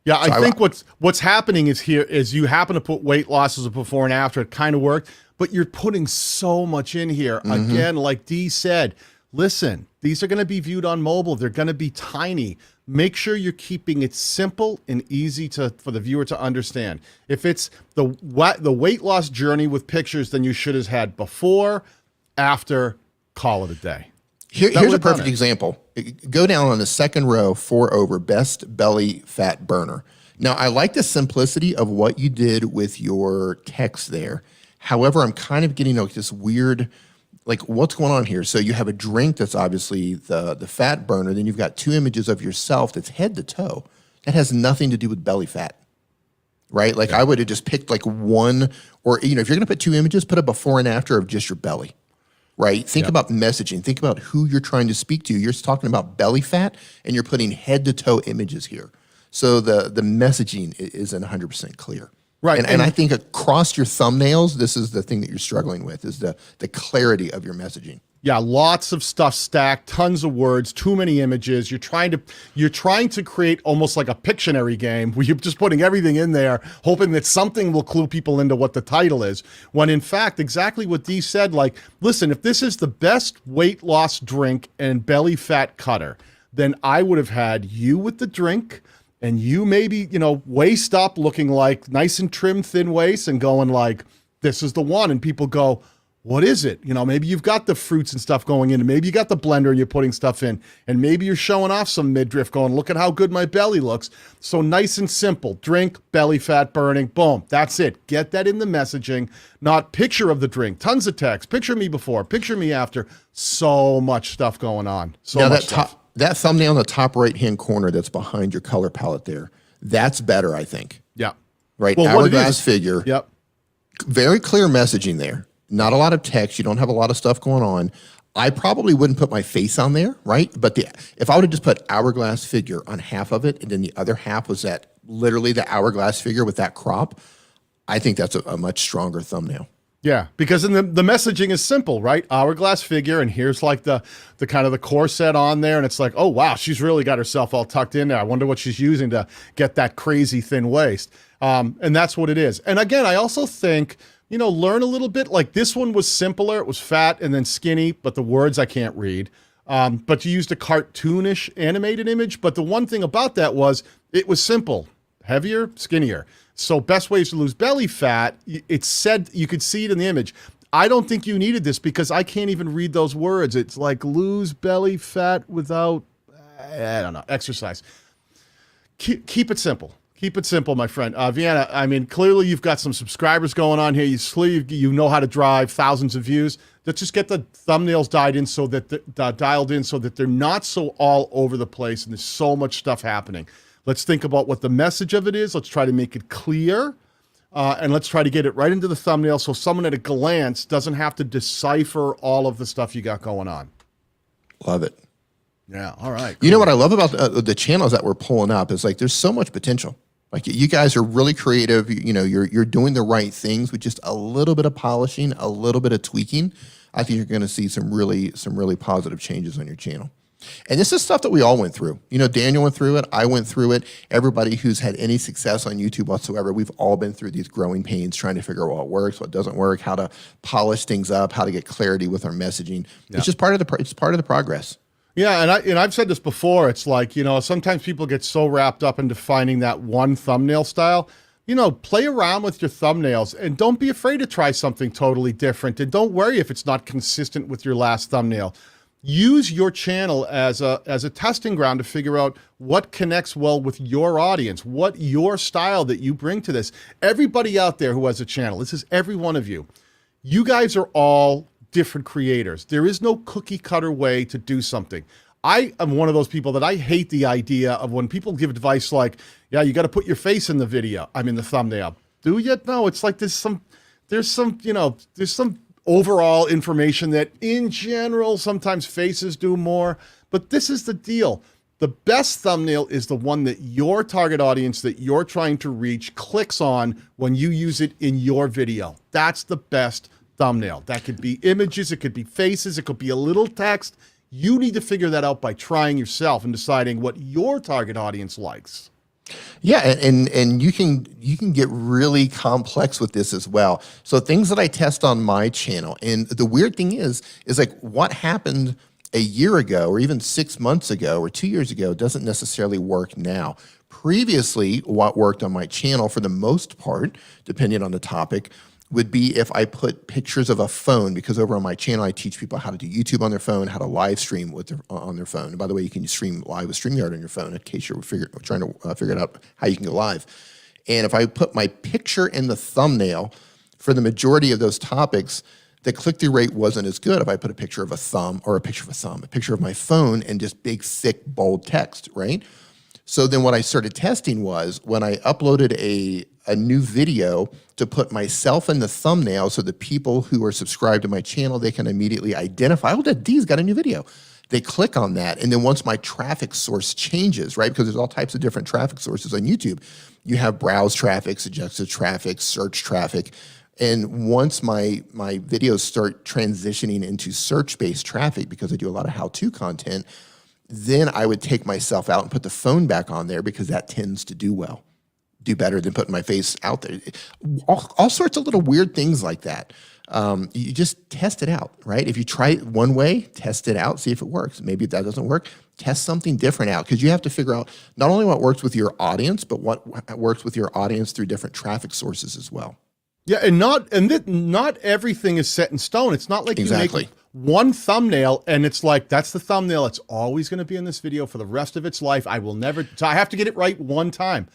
Yeah, so I think what's happening is you happen to put weight loss as a before and after. It kind of worked, but you're putting so much in here. Again, like Dee said, listen, these are going to be viewed on mobile. They're going to be tiny. Make sure you're keeping it simple and easy for the viewer to understand. If it's the weight loss journey with pictures, then you should have had before, after, call it a day. Here's a perfect example. Go down on the second row, 4 over, best belly fat burner. Now, I like the simplicity of what you did with your text there. However, I'm kind of getting this weird, like, what's going on here? So you have a drink that's obviously the fat burner. Then you've got 2 images of yourself that's head to toe. That has nothing to do with belly fat, right? Like, I would have just picked like one, or, if you're going to put 2 images, put a before and after of just your belly. right? Think about messaging. Think about who you're trying to speak to. You're talking about belly fat, and you're putting head-to-toe images here. So the messaging isn't 100% clear. Right. And I think across your thumbnails, this is the thing that you're struggling with, is the clarity of your messaging. Yeah, lots of stuff stacked, tons of words, too many images. You're trying to create almost like a Pictionary game where you're just putting everything in there, hoping that something will clue people into what the title is. When in fact, exactly what Dee said, like, listen, if this is the best weight loss drink and belly fat cutter, then I would have had you with the drink and you maybe, waist up looking like nice and trim, thin waist and going like, this is the one. And people go, what is it? Maybe you've got the fruits and stuff going in, and maybe you got the blender and you're putting stuff in, and maybe you're showing off some midriff going, look at how good my belly looks. So nice and simple, drink, belly fat burning, boom, that's it. Get that in the messaging, not picture of the drink, tons of text, picture me before, picture me after, so much stuff going on. So much stuff. That thumbnail in the top right-hand corner that's behind your color palette there, that's better, I think. Yeah. Right, well, hourglass figure. Yep. Very clear messaging there. Not a lot of text. You don't have a lot of stuff going on. I probably wouldn't put my face on there, right? But if I would have just put hourglass figure on half of it, and then the other half was that literally the hourglass figure with that crop, I think that's a much stronger thumbnail. Yeah, because the messaging is simple, right? Hourglass figure, and here's like the kind of the corset on there, and it's like, oh wow, she's really got herself all tucked in there. I wonder what she's using to get that crazy thin waist. And that's what it is. And again, I also think, learn a little bit. Like this one was simpler. It was fat and then skinny, but the words I can't read. But you used a cartoonish animated image. But the one thing about that was it was simple, heavier, skinnier. So best ways to lose belly fat, it said, you could see it in the image. I don't think you needed this because I can't even read those words. It's like lose belly fat without, exercise. Keep it simple. Keep it simple, my friend. Vienna, I mean, clearly you've got some subscribers going on here. You know how to drive thousands of views. Let's just get the thumbnails dialed in so that they're not so all over the place and there's so much stuff happening. Let's think about what the message of it is. Let's try to make it clear. And let's try to get it right into the thumbnail so someone at a glance doesn't have to decipher all of the stuff you got going on. Love it. Yeah, all right. Cool. You know what I love about the channels that we're pulling up is like there's so much potential. Like you guys are really creative. You're doing the right things with just a little bit of polishing, a little bit of tweaking. I think you're going to see some really positive changes on your channel. And this is stuff that we all went through. Daniel went through it. I went through it. Everybody who's had any success on YouTube whatsoever, we've all been through these growing pains trying to figure out what works, what doesn't work, how to polish things up, how to get clarity with our messaging. Yeah. It's just part of the progress. Yeah, and I've said this before. It's like, sometimes people get so wrapped up in defining that one thumbnail style. Play around with your thumbnails and don't be afraid to try something totally different. And don't worry if it's not consistent with your last thumbnail. Use your channel as a testing ground to figure out what connects well with your audience, what your style that you bring to this. Everybody out there who has a channel, this is every one of you. You guys are all different creators. There is no cookie cutter way to do something. I am one of those people that I hate the idea of when people give advice like, yeah, you got to put your face in the video. I'm in the thumbnail. Do you? No, it's like there's some overall information that in general, sometimes faces do more, but this is the deal. The best thumbnail is the one that your target audience that you're trying to reach clicks on when you use it in your video. That's the best thumbnail. That could be images, it could be faces, it could be a little text. You need to figure that out by trying yourself and deciding what your target audience likes. Yeah, and you can get really complex with this as well. So things that I test on my channel, and the weird thing is like what happened a year ago or even 6 months ago or 2 years ago doesn't necessarily work now. Previously, what worked on my channel for the most part, depending on the topic, would be if I put pictures of a phone, because over on my channel, I teach people how to do YouTube on their phone, how to live stream on their phone. And by the way, you can stream live with StreamYard on your phone in case you're trying to figure out how you can go live. And if I put my picture in the thumbnail for the majority of those topics, the click-through rate wasn't as good if I put a picture of a picture of my phone and just big, thick, bold text, right? So then what I started testing was when I uploaded a new video to put myself in the thumbnail so the people who are subscribed to my channel, they can immediately identify, oh, that Dee's got a new video. They click on that, and then once my traffic source changes, right, because there's all types of different traffic sources on YouTube. You have browse traffic, suggested traffic, search traffic, and once my videos start transitioning into search-based traffic, because I do a lot of how-to content, then I would take myself out and put the phone back on there because that tends to do better than putting my face out there. All sorts of little weird things like that. You just test it out, right? If you try it one way, test it out, see if it works. Maybe if that doesn't work, test something different out, because you have to figure out not only what works with your audience, but what works with your audience through different traffic sources as well. Yeah, and not everything is set in stone. It's not like you make one thumbnail and it's like, that's the thumbnail. It's always going to be in this video for the rest of its life. I have to get it right one time.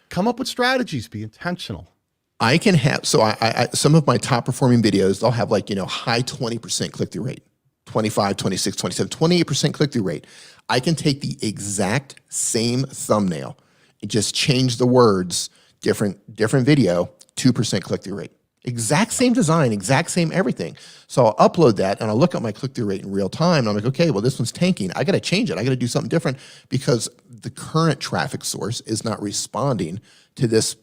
Come up with strategies, be intentional. I can have, so I some of my top performing videos, they'll have like, high 20% click-through rate, 25, 26, 27, 28% click-through rate. I can take the exact same thumbnail and just change the words, different video, 2% click-through rate. Exact same design, exact same everything. So I'll upload that and I'll look at my click-through rate in real time. And I'm like, okay, well, this one's tanking. I got to change it. I got to do something different because the current traffic source is not responding to the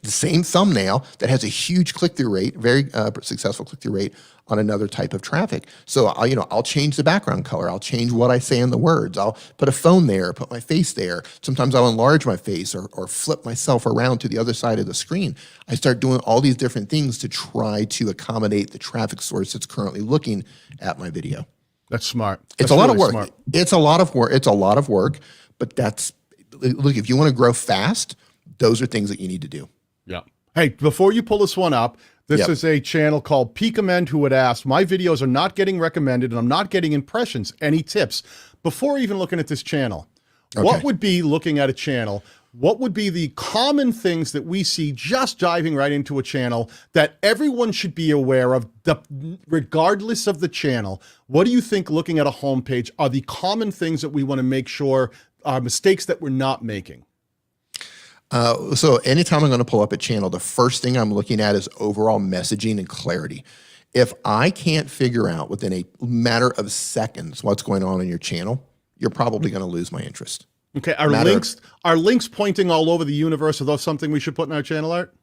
same thumbnail that has a huge click-through rate, very successful click-through rate on another type of traffic. So I'll change the background color. I'll change what I say in the words. I'll put a phone there, put my face there. Sometimes I'll enlarge my face or flip myself around to the other side of the screen. I start doing all these different things to try to accommodate the traffic source that's currently looking at my video. That's smart. It's a lot of work. It's a lot of work. It's a lot of work, but look, if you want to grow fast, those are things that you need to do. Yeah. Hey, before you pull this one up, this is a channel called Peak Amend who had asked, my videos are not getting recommended and I'm not getting impressions. Any tips? Before even looking at this channel, what would be looking at a channel? What would be the common things that we see just diving right into a channel that everyone should be aware of, regardless of the channel? What do you think, looking at a homepage, are the common things that we want to make sure are mistakes that we're not making? So anytime I'm going to pull up a channel, the first thing I'm looking at is overall messaging and clarity. If I can't figure out within a matter of seconds what's going on in your channel, you're probably going to lose my interest. Okay. Are links pointing all over the universe? Are those something we should put in our channel art?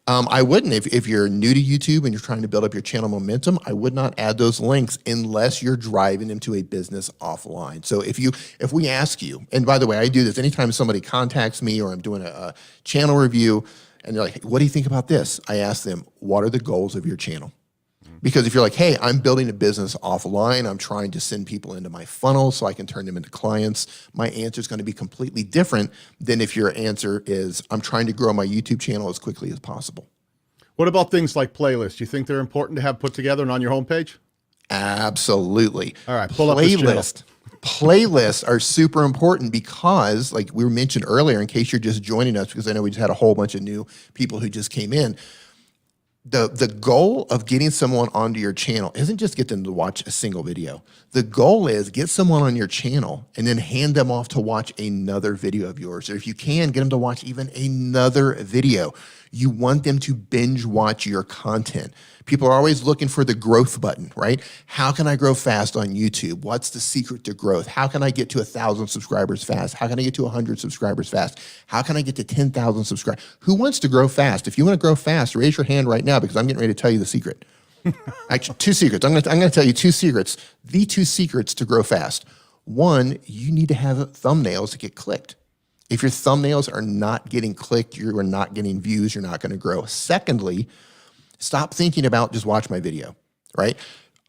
I wouldn't. If you're new to YouTube and you're trying to build up your channel momentum, I would not add those links unless you're driving them to a business offline. So if we ask you, and by the way, I do this anytime somebody contacts me or I'm doing a channel review and they're like, hey, what do you think about this? I ask them, what are the goals of your channel? Because if you're like, hey, I'm building a business offline, I'm trying to send people into my funnel so I can turn them into clients, my answer is going to be completely different than if your answer is, I'm trying to grow my YouTube channel as quickly as possible. What about things like playlists? Do you think they're important to have put together and on your homepage? Absolutely. All right, pull up this channel. Playlists are super important because, like we mentioned earlier, in case you're just joining us, because I know we just had a whole bunch of new people who just came in, the goal of getting someone onto your channel isn't just get them to watch a single video. The goal is get someone on your channel and then hand them off to watch another video of yours. Or if you can, get them to watch even another video. You want them to binge watch your content. People are always looking for the growth button, right? How can I grow fast on YouTube? What's the secret to growth? How can I get to 1,000 subscribers fast? How can I get to 100 subscribers fast? How can I get to 10,000 subscribers? Who wants to grow fast? If you want to grow fast, raise your hand right now because I'm getting ready to tell you the secret. Actually, 2 secrets. I'm going to tell you 2 secrets. The 2 secrets to grow fast. One, you need to have thumbnails that get clicked. If your thumbnails are not getting clicked, you are not getting views, you're not going to grow. Secondly, stop thinking about just watch my video, right?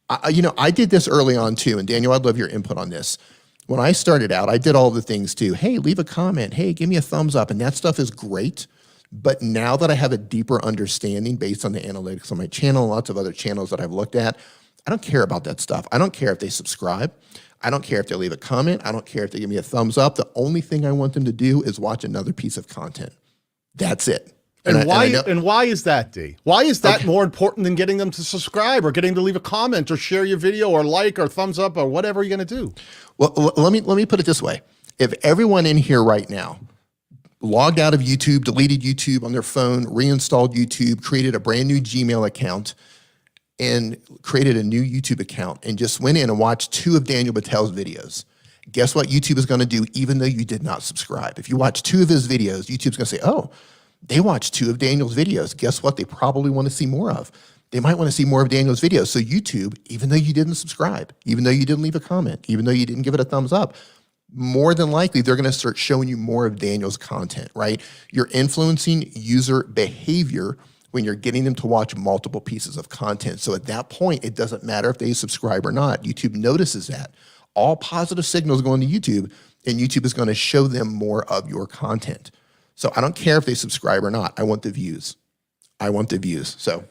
I did this early on too, and Daniel, I'd love your input on this. When I started out, I did all the things too. Hey, leave a comment. Hey, give me a thumbs up. And that stuff is great. But now that I have a deeper understanding based on the analytics on my channel and lots of other channels that I've looked at, I don't care about that stuff. I don't care if they subscribe. I don't care if they leave a comment. I don't care if they give me a thumbs up. The only thing I want them to do is watch another piece of content. That's it. And why is that, Dee? Why is that more important than getting them to subscribe or getting them to leave a comment or share your video or like or thumbs up or whatever you're going to do? Well, let me put it this way. If everyone in here right now logged out of YouTube, deleted YouTube on their phone, reinstalled YouTube, created a brand new Gmail account, and created a new YouTube account, and just went in and watched 2 of Daniel Batal's videos, guess what YouTube is going to do even though you did not subscribe? If you watch 2 of his videos, YouTube's going to say, oh, they watched 2 of Daniel's videos. Guess what? They probably want to see more of. They might want to see more of Daniel's videos. So YouTube, even though you didn't subscribe, even though you didn't leave a comment, even though you didn't give it a thumbs up, more than likely, they're going to start showing you more of Daniel's content, right? You're influencing user behavior when you're getting them to watch multiple pieces of content. So at that point, it doesn't matter if they subscribe or not. YouTube notices that. All positive signals going to YouTube, and YouTube is going to show them more of your content. So I don't care if they subscribe or not. I want the views. I want the views. So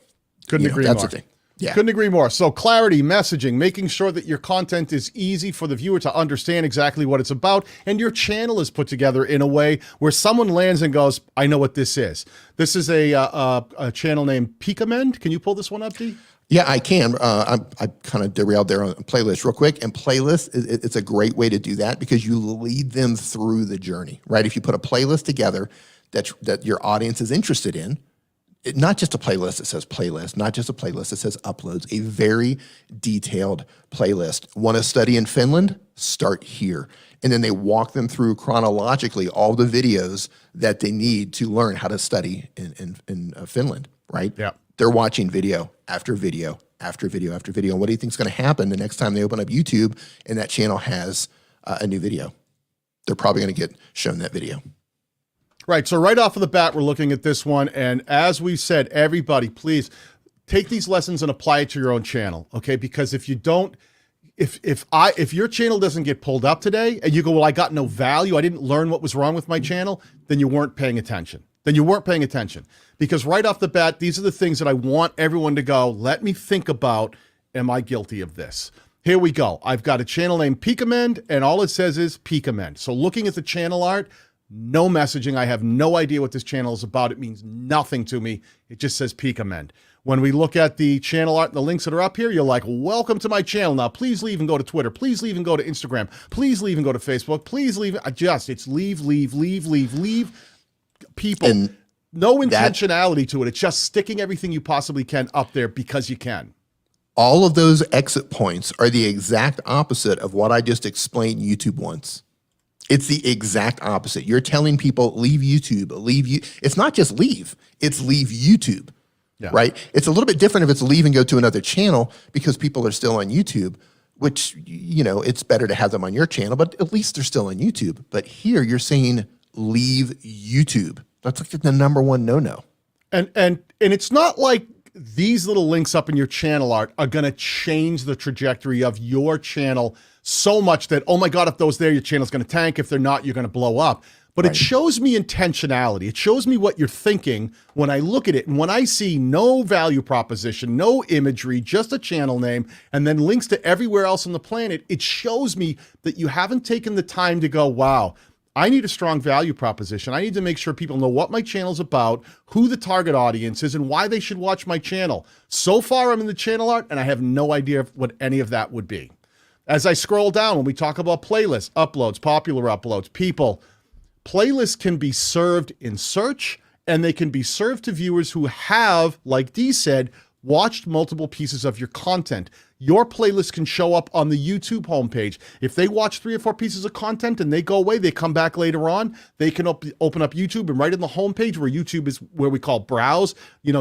couldn't agree more. That's the thing. Yeah. Couldn't agree more. So clarity, messaging, making sure that your content is easy for the viewer to understand exactly what it's about, and your channel is put together in a way where someone lands and goes, I know what this is. This is a channel named Peakamend. Can you pull this one up, Dee? Yeah, I can. I kind of derailed there on playlist real quick. And playlist, it's a great way to do that because you lead them through the journey, right? If you put a playlist together that your audience is interested in, not just a playlist that says playlist, not just a playlist that says uploads, a very detailed playlist. Want to study in Finland? Start here. And then they walk them through chronologically all the videos that they need to learn how to study in Finland, right? Yeah. They're watching video after video after video after video. And what do you think is going to happen the next time they open up YouTube and that channel has a new video? They're probably going to get shown that video. Right, so right off of the bat, we're looking at this one, and as we said, everybody, please take these lessons and apply it to your own channel, okay? Because if you don't, if your channel doesn't get pulled up today, and you go, well, I got no value, I didn't learn what was wrong with my channel, then you weren't paying attention. Because right off the bat, these are the things that I want everyone to go, let me think about, am I guilty of this? Here we go. I've got a channel named Peakamend, and all it says is Peakamend. So looking at the channel art, no messaging. I have no idea what this channel is about. It means nothing to me. It just says Peakamend. When we look at the channel art and the links that are up here, you're like, welcome to my channel. Now, please leave and go to Twitter. Please leave and go to Instagram. Please leave and go to Facebook. Please leave. It's leave. People, and no intentionality to it. It's just sticking everything you possibly can up there because you can. All of those exit points are the exact opposite of what I just explained YouTube wants. It's the exact opposite. You're telling people, leave YouTube, It's not just leave, it's leave YouTube, right? It's a little bit different if it's leave and go to another channel because people are still on YouTube, which, it's better to have them on your channel, but at least they're still on YouTube. But here you're saying leave YouTube. That's like the #1 no-no. And it's not like these little links up in your channel art are going to change the trajectory of your channel so much that, oh my God, if those there, your channel's going to tank. If they're not, you're going to blow up. But It shows me intentionality. It shows me what you're thinking when I look at it. And when I see no value proposition, no imagery, just a channel name, and then links to everywhere else on the planet, it shows me that you haven't taken the time to go, wow, I need a strong value proposition. I need to make sure people know what my channel's about, who the target audience is, and why they should watch my channel. So far, I'm in the channel art, and I have no idea what any of that would be. As I scroll down, when we talk about playlists, uploads, popular uploads, people, playlists can be served in search, and they can be served to viewers who have, like Dee said, watched multiple pieces of your content. Your playlist can show up on the YouTube homepage. If they watch 3 or 4 pieces of content and they go away, they come back later on, they can open up YouTube, and right in the homepage where YouTube is where we call browse,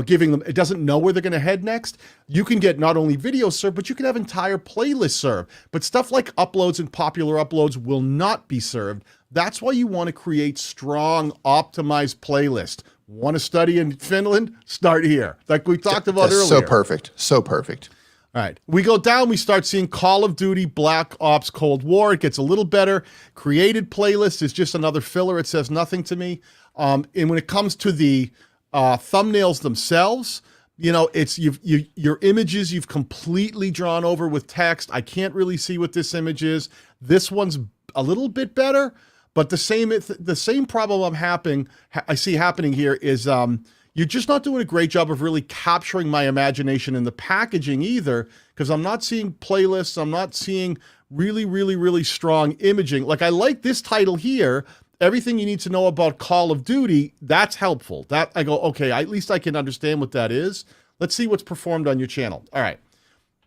giving them, it doesn't know where they're going to head next. You can get not only video served, but you can have entire playlists served. But stuff like uploads and popular uploads will not be served. That's why you want to create strong, optimized playlists. Want to study in Finland? Start here. Like we talked about earlier. So perfect. So perfect. All right. We go down, we start seeing Call of Duty, Black Ops, Cold War. It gets a little better. Created playlist is just another filler. It says nothing to me. And when it comes to the thumbnails themselves, it's your images you've completely drawn over with text. I can't really see what this image is. This one's a little bit better, but the same problem I see happening here is You're just not doing a great job of really capturing my imagination in the packaging either, because I'm not seeing playlists. I'm not seeing really, really, really strong imaging. Like, I like this title here, everything you need to know about Call of Duty. That's helpful. That I go, okay, at least I can understand what that is. Let's see what's performed on your channel. All right,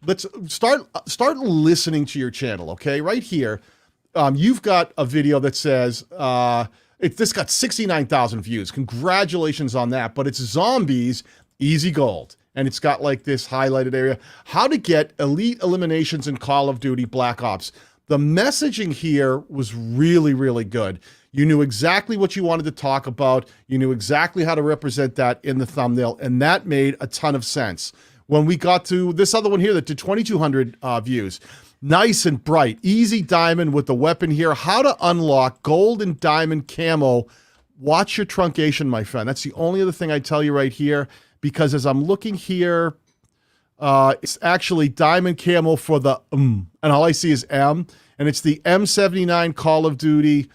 let's start listening to your channel. Okay, right here, you've got a video that says this got 69,000 views. Congratulations on that. But it's zombies, easy gold. And it's got like this highlighted area. How to get elite eliminations in Call of Duty Black Ops. The messaging here was really, really good. You knew exactly what you wanted to talk about. You knew exactly how to represent that in the thumbnail. And that made a ton of sense. When we got to this other one here that did 2,200 views, nice and bright, easy diamond with the weapon here. How to unlock gold and diamond camo. Watch your truncation, my friend. That's the only other thing I tell you right here. Because as I'm looking here, it's actually diamond camo for the and all I see is M, and it's the M79 Call of Duty.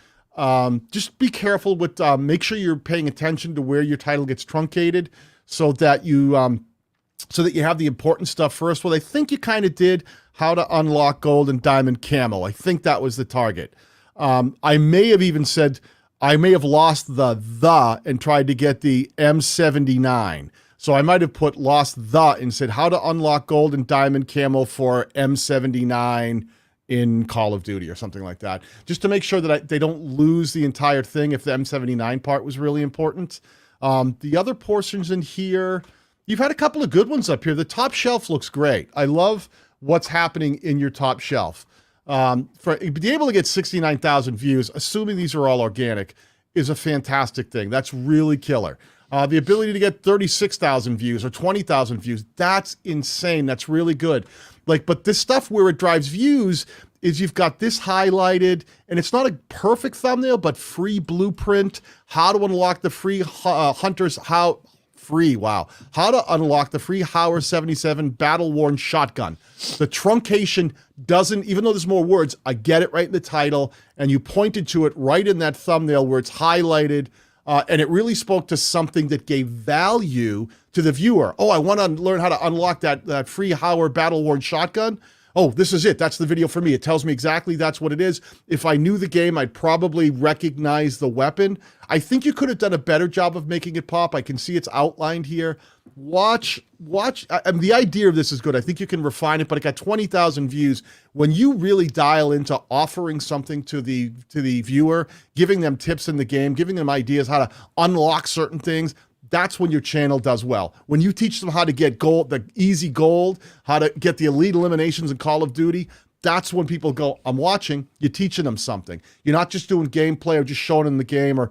Just be careful with, make sure you're paying attention to where your title gets truncated, so that you have the important stuff first. Well, I think you kind of did how to unlock gold and diamond camo. I think that was the target. I may have even said, I may have lost the and tried to get the M79. So I might have put lost the and said how to unlock gold and diamond camo for M79 in Call of Duty or something like that. Just to make sure that they don't lose the entire thing if the M79 part was really important. The other portions in here, you've had a couple of good ones up here. The top shelf looks great. I love what's happening in your top shelf. For be able to get 69,000 views, assuming these are all organic, is a fantastic thing. That's really killer. The ability to get 36,000 views or 20,000 views, that's insane. That's really good. But this stuff where it drives views is you've got this highlighted, and it's not a perfect thumbnail, but free blueprint, how to unlock the free hunters, how to unlock the free Hauer 77 battle-worn shotgun. The truncation doesn't, even though there's more words, I get it right in the title, and you pointed to it right in that thumbnail where it's highlighted. And it really spoke to something that gave value to the viewer. Oh, I want to learn how to unlock that free Hauer battle-worn shotgun. Oh, this is it. That's the video for me. It tells me exactly that's what it is. If I knew the game, I'd probably recognize the weapon. I think you could have done a better job of making it pop. I can see it's outlined here. Watch. The idea of this is good. I think you can refine it, but it got 20,000 views. When you really dial into offering something to the viewer, giving them tips in the game, giving them ideas how to unlock certain things, that's when your channel does well. When you teach them how to get gold, the easy gold, how to get the elite eliminations in Call of Duty, that's when people go, I'm watching. You're teaching them something. You're not just doing gameplay or just showing them the game or,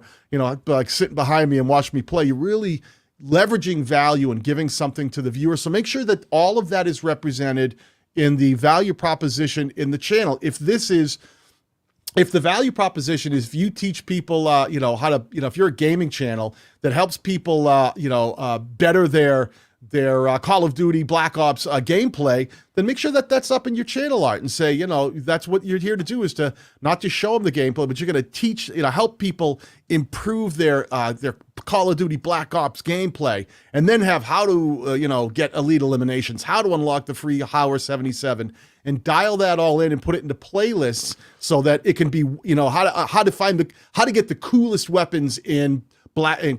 like sitting behind me and watch me play. You're really leveraging value and giving something to the viewer. So make sure that all of that is represented in the value proposition in the channel. If the value proposition is if you teach people, how to, if you're a gaming channel that helps people, better their Call of Duty Black Ops gameplay, then make sure that that's up in your channel art and say, that's what you're here to do, is to not just show them the gameplay, but you're going to teach, help people improve their Call of Duty Black Ops gameplay, and then have how to, get elite eliminations, how to unlock the free Hauer 77, and dial that all in and put it into playlists so that it can be, how to get the coolest weapons in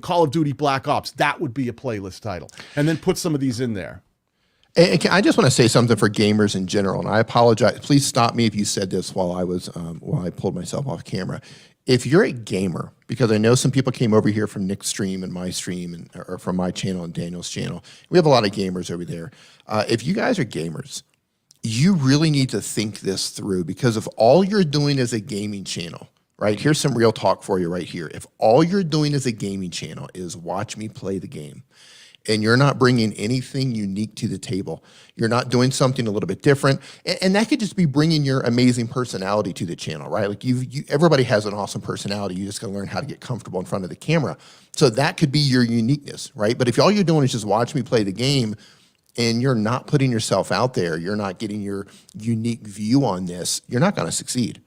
Call of Duty Black Ops. That would be a playlist title, and then put some of these in there. And I just want to say something for gamers in general, and I apologize. Please stop me if you said this while I pulled myself off camera. If you're a gamer, because I know some people came over here from Nick's stream and my stream, or from my channel and Daniel's channel. We have a lot of gamers over there. If you guys are gamers, you really need to think this through, because if all you're doing is a gaming channel, right? Here's some real talk for you right here. If all you're doing as a gaming channel is watch me play the game, and you're not bringing anything unique to the table, you're not doing something a little bit different, and that could just be bringing your amazing personality to the channel, right? Like everybody has an awesome personality. You just gotta learn how to get comfortable in front of the camera. So that could be your uniqueness, right? But if all you're doing is just watch me play the game, and you're not putting yourself out there, you're not getting your unique view on this, you're not gonna succeed.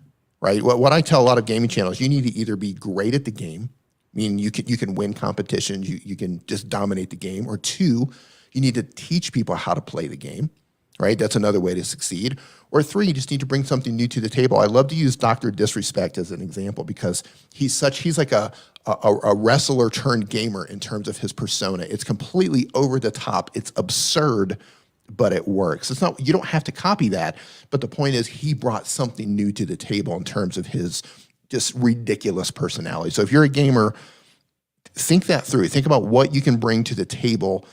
Right? What I tell a lot of gaming channels, you need to either be great at the game, I mean, you can win competitions, you can just dominate the game. Or two, you need to teach people how to play the game, right? That's another way to succeed. Or three, you just need to bring something new to the table. I love to use Dr. Disrespect as an example because he's like a wrestler turned gamer in terms of his persona. It's completely over the top. It's absurd, but it works. It's not, you don't have to copy that, but the point is he brought something new to the table in terms of his just ridiculous personality. So if you're a gamer, think that through. Think about what you can bring to the table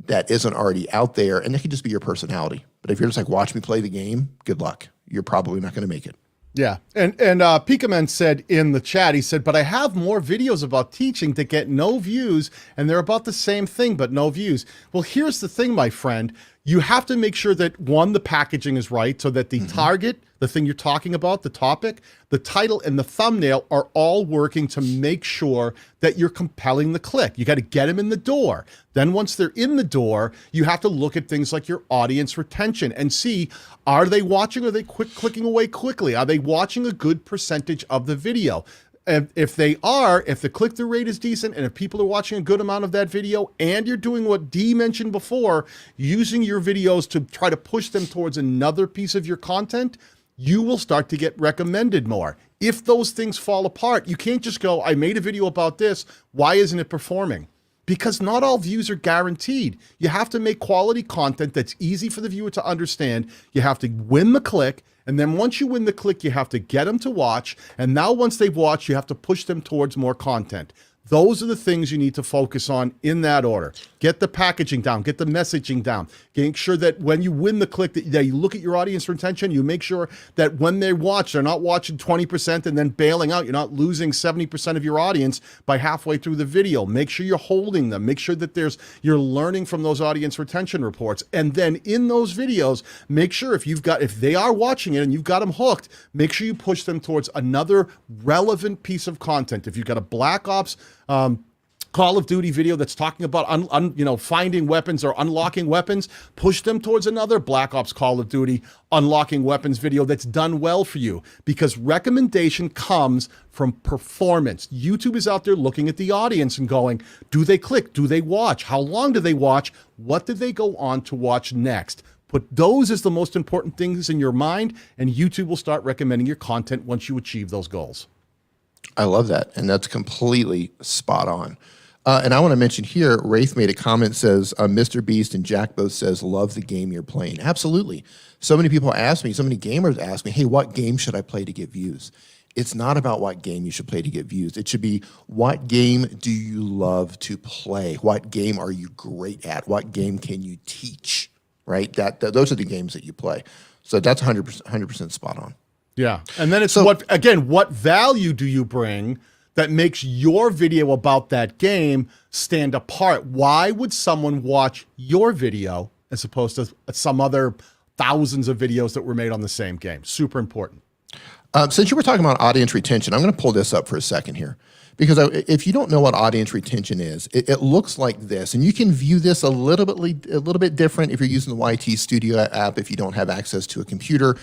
that isn't already out there, and it could just be your personality. But if you're just like, watch me play the game, good luck. You're probably not going to make it. Yeah, and Pikaman said in the chat, he said, but I have more videos about teaching that get no views, and they're about the same thing, but no views. Well, here's the thing, my friend. You have to make sure that, one, the packaging is right so that the target, the thing you're talking about, the topic, the title, and the thumbnail are all working to make sure that you're compelling the click. You got to get them in the door. Then once they're in the door, you have to look at things like your audience retention and see, are they watching or are they clicking away quickly? Are they watching a good percentage of the video? And if they are, if the click-through rate is decent, and if people are watching a good amount of that video, and you're doing what Dee mentioned before, using your videos to try to push them towards another piece of your content, you will start to get recommended more. If those things fall apart, you can't just go, I made a video about this, why isn't it performing? Because not all views are guaranteed. You have to make quality content that's easy for the viewer to understand. You have to win the click. And then once you win the click, you have to get them to watch. And now once they've watched, you have to push them towards more content. Those are the things you need to focus on in that order. Get the packaging down, get the messaging down. Make sure that when you win the click, that you look at your audience retention, you make sure that when they watch, they're not watching 20% and then bailing out. You're not losing 70% of your audience by halfway through the video. Make sure you're holding them. Make sure that you're learning from those audience retention reports. And then in those videos, make sure if they are watching it and you've got them hooked, make sure you push them towards another relevant piece of content. If you've got a Black Ops Call of Duty video that's talking about finding weapons or unlocking weapons, push them towards another Black Ops Call of Duty unlocking weapons video that's done well for you, because recommendation comes from performance. YouTube is out there looking at the audience and going, do they click? Do they watch? How long do they watch? What did they go on to watch next? Put those as the most important things in your mind, and YouTube will start recommending your content once you achieve those goals. I love that, and that's completely spot on. And I want to mention here, Rafe made a comment, says, Mr. Beast and Jack both says, love the game you're playing. Absolutely. So many people ask me, so many gamers ask me, hey, what game should I play to get views? It's not about what game you should play to get views. It should be, what game do you love to play? What game are you great at? What game can you teach, right? Those are the games that you play. So that's 100% spot on. Yeah. And then it's what value do you bring that makes your video about that game stand apart? Why would someone watch your video as opposed to some other thousands of videos that were made on the same game? Super important. Since you were talking about audience retention, I'm going to pull this up for a second here. Because if you don't know what audience retention is, it looks like this. And you can view this a little bit different if you're using the YT Studio app, if you don't have access to a computer.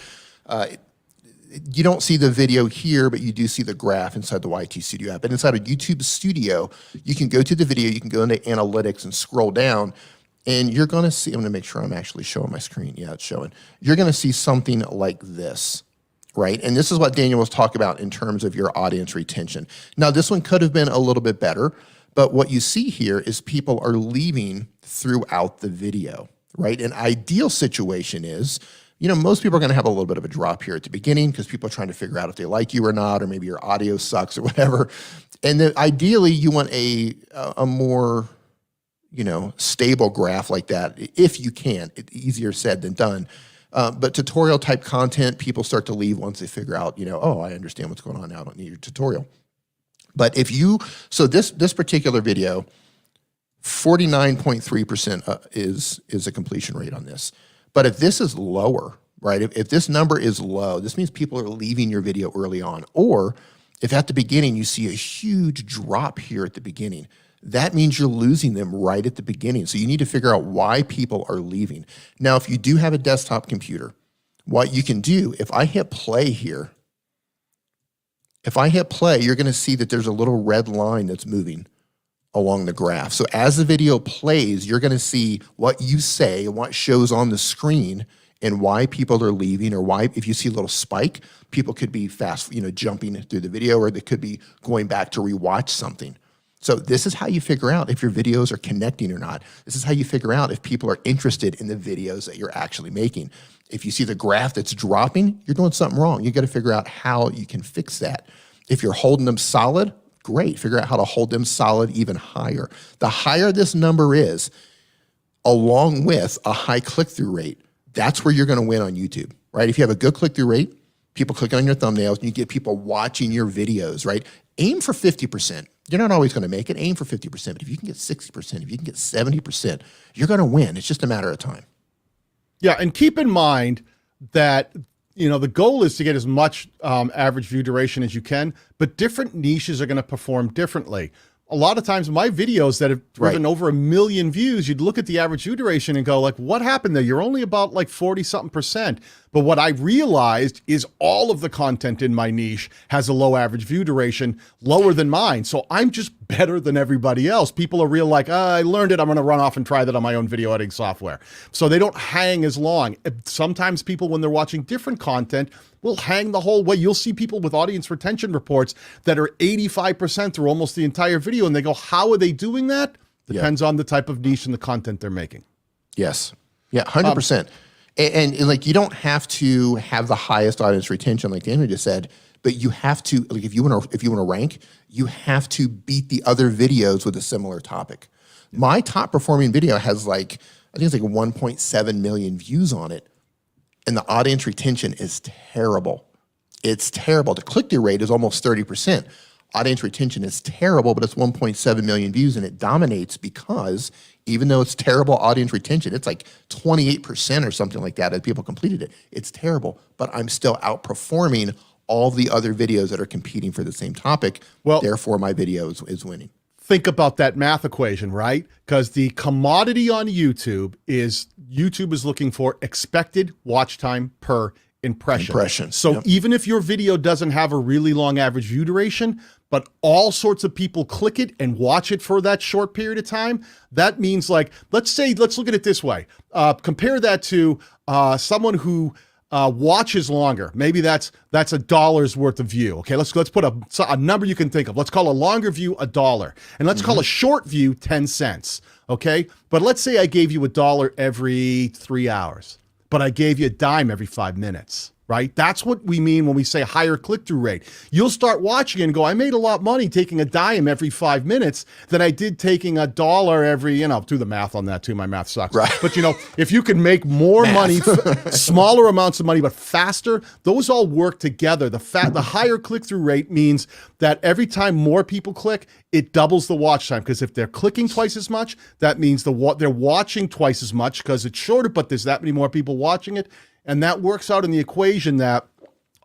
You don't see the video here, but you do see the graph inside the YT Studio app. And inside of YouTube Studio, you can go to the video, you can go into analytics and scroll down, and you're going to see, I'm going to make sure I'm actually showing my screen. Yeah, it's showing. You're going to see something like this, right? And this is what Daniel was talking about in terms of your audience retention. Now, this one could have been a little bit better, but what you see here is people are leaving throughout the video, right? An ideal situation is, most people are going to have a little bit of a drop here at the beginning because people are trying to figure out if they like you or not, or maybe your audio sucks or whatever. And then ideally you want a more, stable graph like that, if you can. It's easier said than done. But tutorial type content, people start to leave once they figure out, oh, I understand what's going on now. I don't need your tutorial. But so this particular video, 49.3% is a completion rate on this. But if this is lower, right, if this number is low, this means people are leaving your video early on. Or if at the beginning you see a huge drop here at the beginning, that means you're losing them right at the beginning. So you need to figure out why people are leaving. Now, if you do have a desktop computer, what you can do, if I hit play here, If I hit play, you're going to see that there's a little red line that's moving along the graph. So as the video plays, you're going to see what you say and what shows on the screen and why people are leaving, or why, if you see a little spike, people could be fast, jumping through the video, or they could be going back to rewatch something. So this is how you figure out if your videos are connecting or not. This is how you figure out if people are interested in the videos that you're actually making. If you see the graph that's dropping, you're doing something wrong. You got to figure out how you can fix that. If you're holding them solid, great. Figure out how to hold them solid even higher. The higher this number is, along with a high click-through rate, that's where you're going to win on YouTube, right? If you have a good click-through rate, people clicking on your thumbnails, and you get people watching your videos, right? Aim for 50%. You're not always going to make it. Aim for 50%. But if you can get 60%, if you can get 70%, you're going to win. It's just a matter of time. Yeah, and keep in mind that the goal is to get as much average view duration as you can, but different niches are going to perform differently. A lot of times my videos that have driven over 1 million views, you'd look at the average view duration and go like, what happened there? You're only about like 40-something%. But what I realized is all of the content in my niche has a low average view duration, lower than mine. So I'm just better than everybody else. People are real like, I learned it. I'm going to run off and try that on my own video editing software. So they don't hang as long. Sometimes people, when they're watching different content, will hang the whole way. You'll see people with audience retention reports that are 85% through almost the entire video, and they go, how are they doing that? Depends on the type of niche and the content they're making. Yes. Yeah, 100%. And like, you don't have to have the highest audience retention, like Daniel just said, but you have to, like, if you want to rank, you have to beat the other videos with a similar topic. My top performing video has I think it's like 1.7 million views on it. And the audience retention is terrible. It's terrible. The click-through rate is almost 30%. Audience retention is terrible, but it's 1.7 million views, and it dominates because even though it's terrible audience retention, it's like 28% or something like that of people completed it. It's terrible, but I'm still outperforming all the other videos that are competing for the same topic. Well, therefore, my video is winning. Think about that math equation, right? Because the commodity on YouTube is looking for expected watch time per impression. So even if your video doesn't have a really long average view duration, but all sorts of people click it and watch it for that short period of time, that means, like, let's look at it this way. Compare that to someone who watches longer. Maybe that's $1 worth of view. Okay, let's put a number you can think of. Let's call a longer view $1, and let's call a short view 10 cents. Okay, but let's say I gave you $1 every 3 hours, but I gave you a dime every 5 minutes. Right? That's what we mean when we say higher click-through rate. You'll start watching and go, I made a lot of money taking a dime every 5 minutes than I did taking $1 every, do the math on that too. My math sucks. Right. But if you can make more money, smaller amounts of money, but faster, those all work together. The higher click-through rate means that every time more people click, it doubles the watch time, because if they're clicking twice as much, that means they're watching twice as much because it's shorter, but there's that many more people watching it. And that works out in the equation that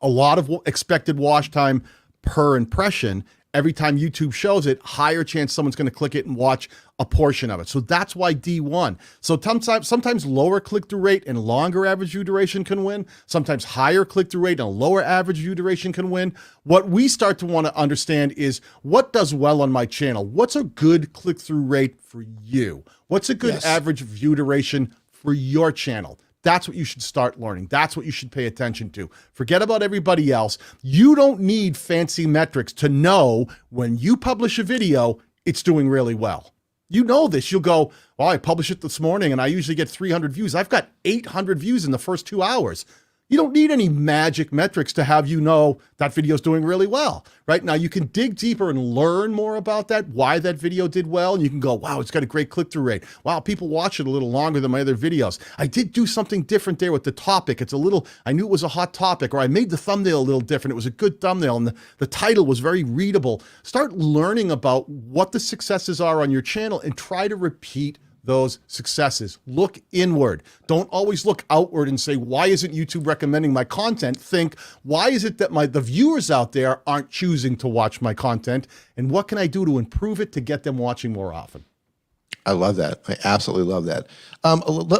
a lot of expected watch time per impression, every time YouTube shows it, higher chance someone's going to click it and watch a portion of it. So that's why D won. So sometimes lower click-through rate and longer average view duration can win. Sometimes higher click-through rate and lower average view duration can win. What we start to want to understand is what does well on my channel? What's a good click-through rate for you? What's a good average view duration for your channel? That's what you should start learning. That's what you should pay attention to. Forget about everybody else. You don't need fancy metrics to know when you publish a video, it's doing really well. You know this. You'll go, well, I published it this morning and I usually get 300 views. I've got 800 views in the first 2 hours. You don't need any magic metrics to have that video is doing really well. Right now, you can dig deeper and learn more about that, why that video did well, and you can go, wow, it's got a great click-through rate. Wow, people watch it a little longer than my other videos. I did do something different there with the topic. I knew it was a hot topic, or I made the thumbnail a little different. It was a good thumbnail, and the title was very readable. Start learning about what the successes are on your channel and try to repeat those successes. Look inward. Don't always look outward and say, why isn't YouTube recommending my content? Think, why is it that the viewers out there aren't choosing to watch my content? And what can I do to improve it to get them watching more often? I love that. I absolutely love that.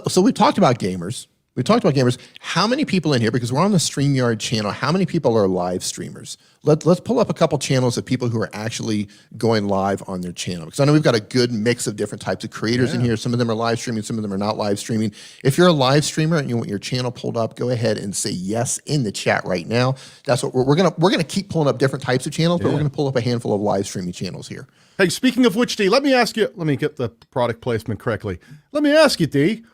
So we talked about gamers. We talked about gamers. How many people in here, because we're on the StreamYard channel, how many people are live streamers? Let's pull up a couple channels of people who are actually going live on their channel. Because I know we've got a good mix of different types of creators in here. Some of them are live streaming, some of them are not live streaming. If you're a live streamer and you want your channel pulled up, go ahead and say yes in the chat right now. That's what we're gonna keep pulling up different types of channels, but we're gonna pull up a handful of live streaming channels here. Hey, speaking of which, Dee, let me ask you, let me get the product placement correctly. Let me ask you, Dee.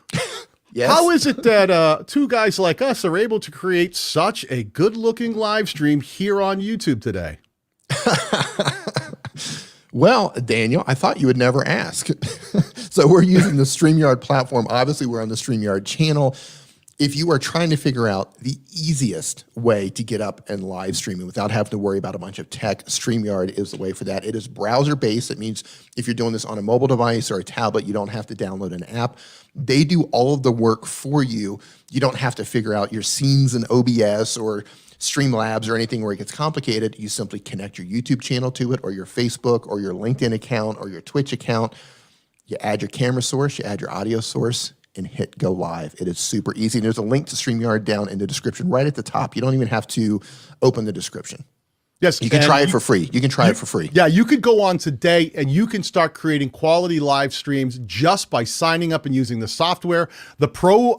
Yes? How is it that two guys like us are able to create such a good-looking live stream here on YouTube today? Well, Daniel, I thought you would never ask. So we're using the StreamYard platform. Obviously, we're on the StreamYard channel. If you are trying to figure out the easiest way to get up and live streaming without having to worry about a bunch of tech, StreamYard is the way for that. It is browser-based. It means if you're doing this on a mobile device or a tablet, you don't have to download an app. They do all of the work for you. You don't have to figure out your scenes in OBS or Streamlabs or anything where it gets complicated. You simply connect your YouTube channel to it, or your Facebook or your LinkedIn account or your Twitch account. You add your camera source, you add your audio source, and hit go live. It is super easy. There's a link to StreamYard down in the description right at the top. You don't even have to open the description. Yes, you can try it for free. You can try it for free. Yeah, you could go on today and you can start creating quality live streams just by signing up and using the software. The pro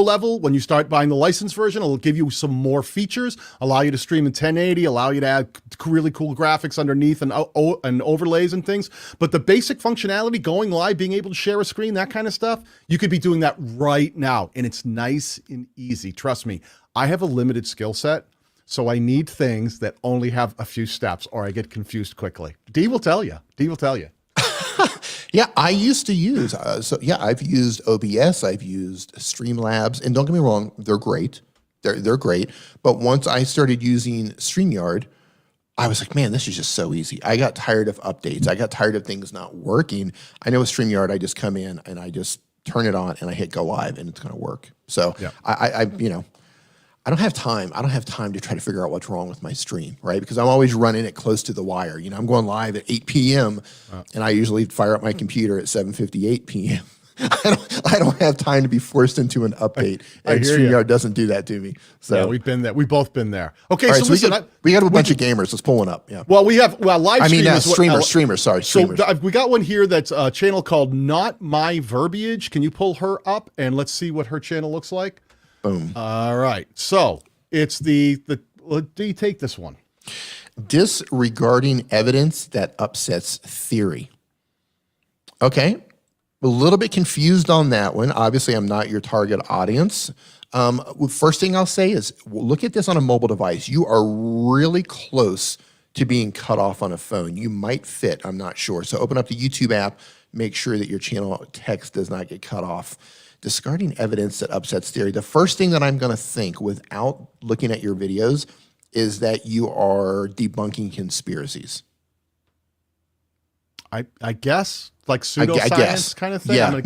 level, when you start buying the licensed version, it'll give you some more features, allow you to stream in 1080, allow you to add really cool graphics underneath and overlays and things. But the basic functionality, going live, being able to share a screen, that kind of stuff, you could be doing that right now. And it's nice and easy. Trust me, I have a limited skill set. So I need things that only have a few steps or I get confused quickly. Dee will tell you. Dee will tell you. Yeah, I used to use, I've used OBS, I've used Streamlabs, and don't get me wrong, they're great. They're great. But once I started using StreamYard, I was like, man, this is just so easy. I got tired of updates. I got tired of things not working. I know with StreamYard, I just come in and I just turn it on and I hit go live and it's going to work. So yeah. I don't have time. I don't have time to try to figure out what's wrong with my stream, right? Because I'm always running it close to the wire. You know, I'm going live at 8 p.m. And I usually fire up my computer at 7:58 p.m. I don't have time to be forced into an update. And StreamYard doesn't do that to me. So yeah, we've been there. We've both been there. Okay, right, so listen, we got a bunch of gamers. Let's pull one up. Yeah. Well, we have live stream. Streamers. Sorry, streamers. So we got one here that's a channel called Not My Verbiage. Can you pull her up and let's see what her channel looks like? Boom. All right. So it's do you take this one? Disregarding evidence that upsets theory. Okay. A little bit confused on that one. Obviously, I'm not your target audience. First thing I'll say is look at this on a mobile device. You are really close to being cut off on a phone. You might fit. I'm not sure. So open up the YouTube app. Make sure that your channel text does not get cut off. Discarding evidence that upsets theory. The first thing that I'm going to think without looking at your videos is that you are debunking conspiracies. I guess like pseudoscience kind of thing. Yeah,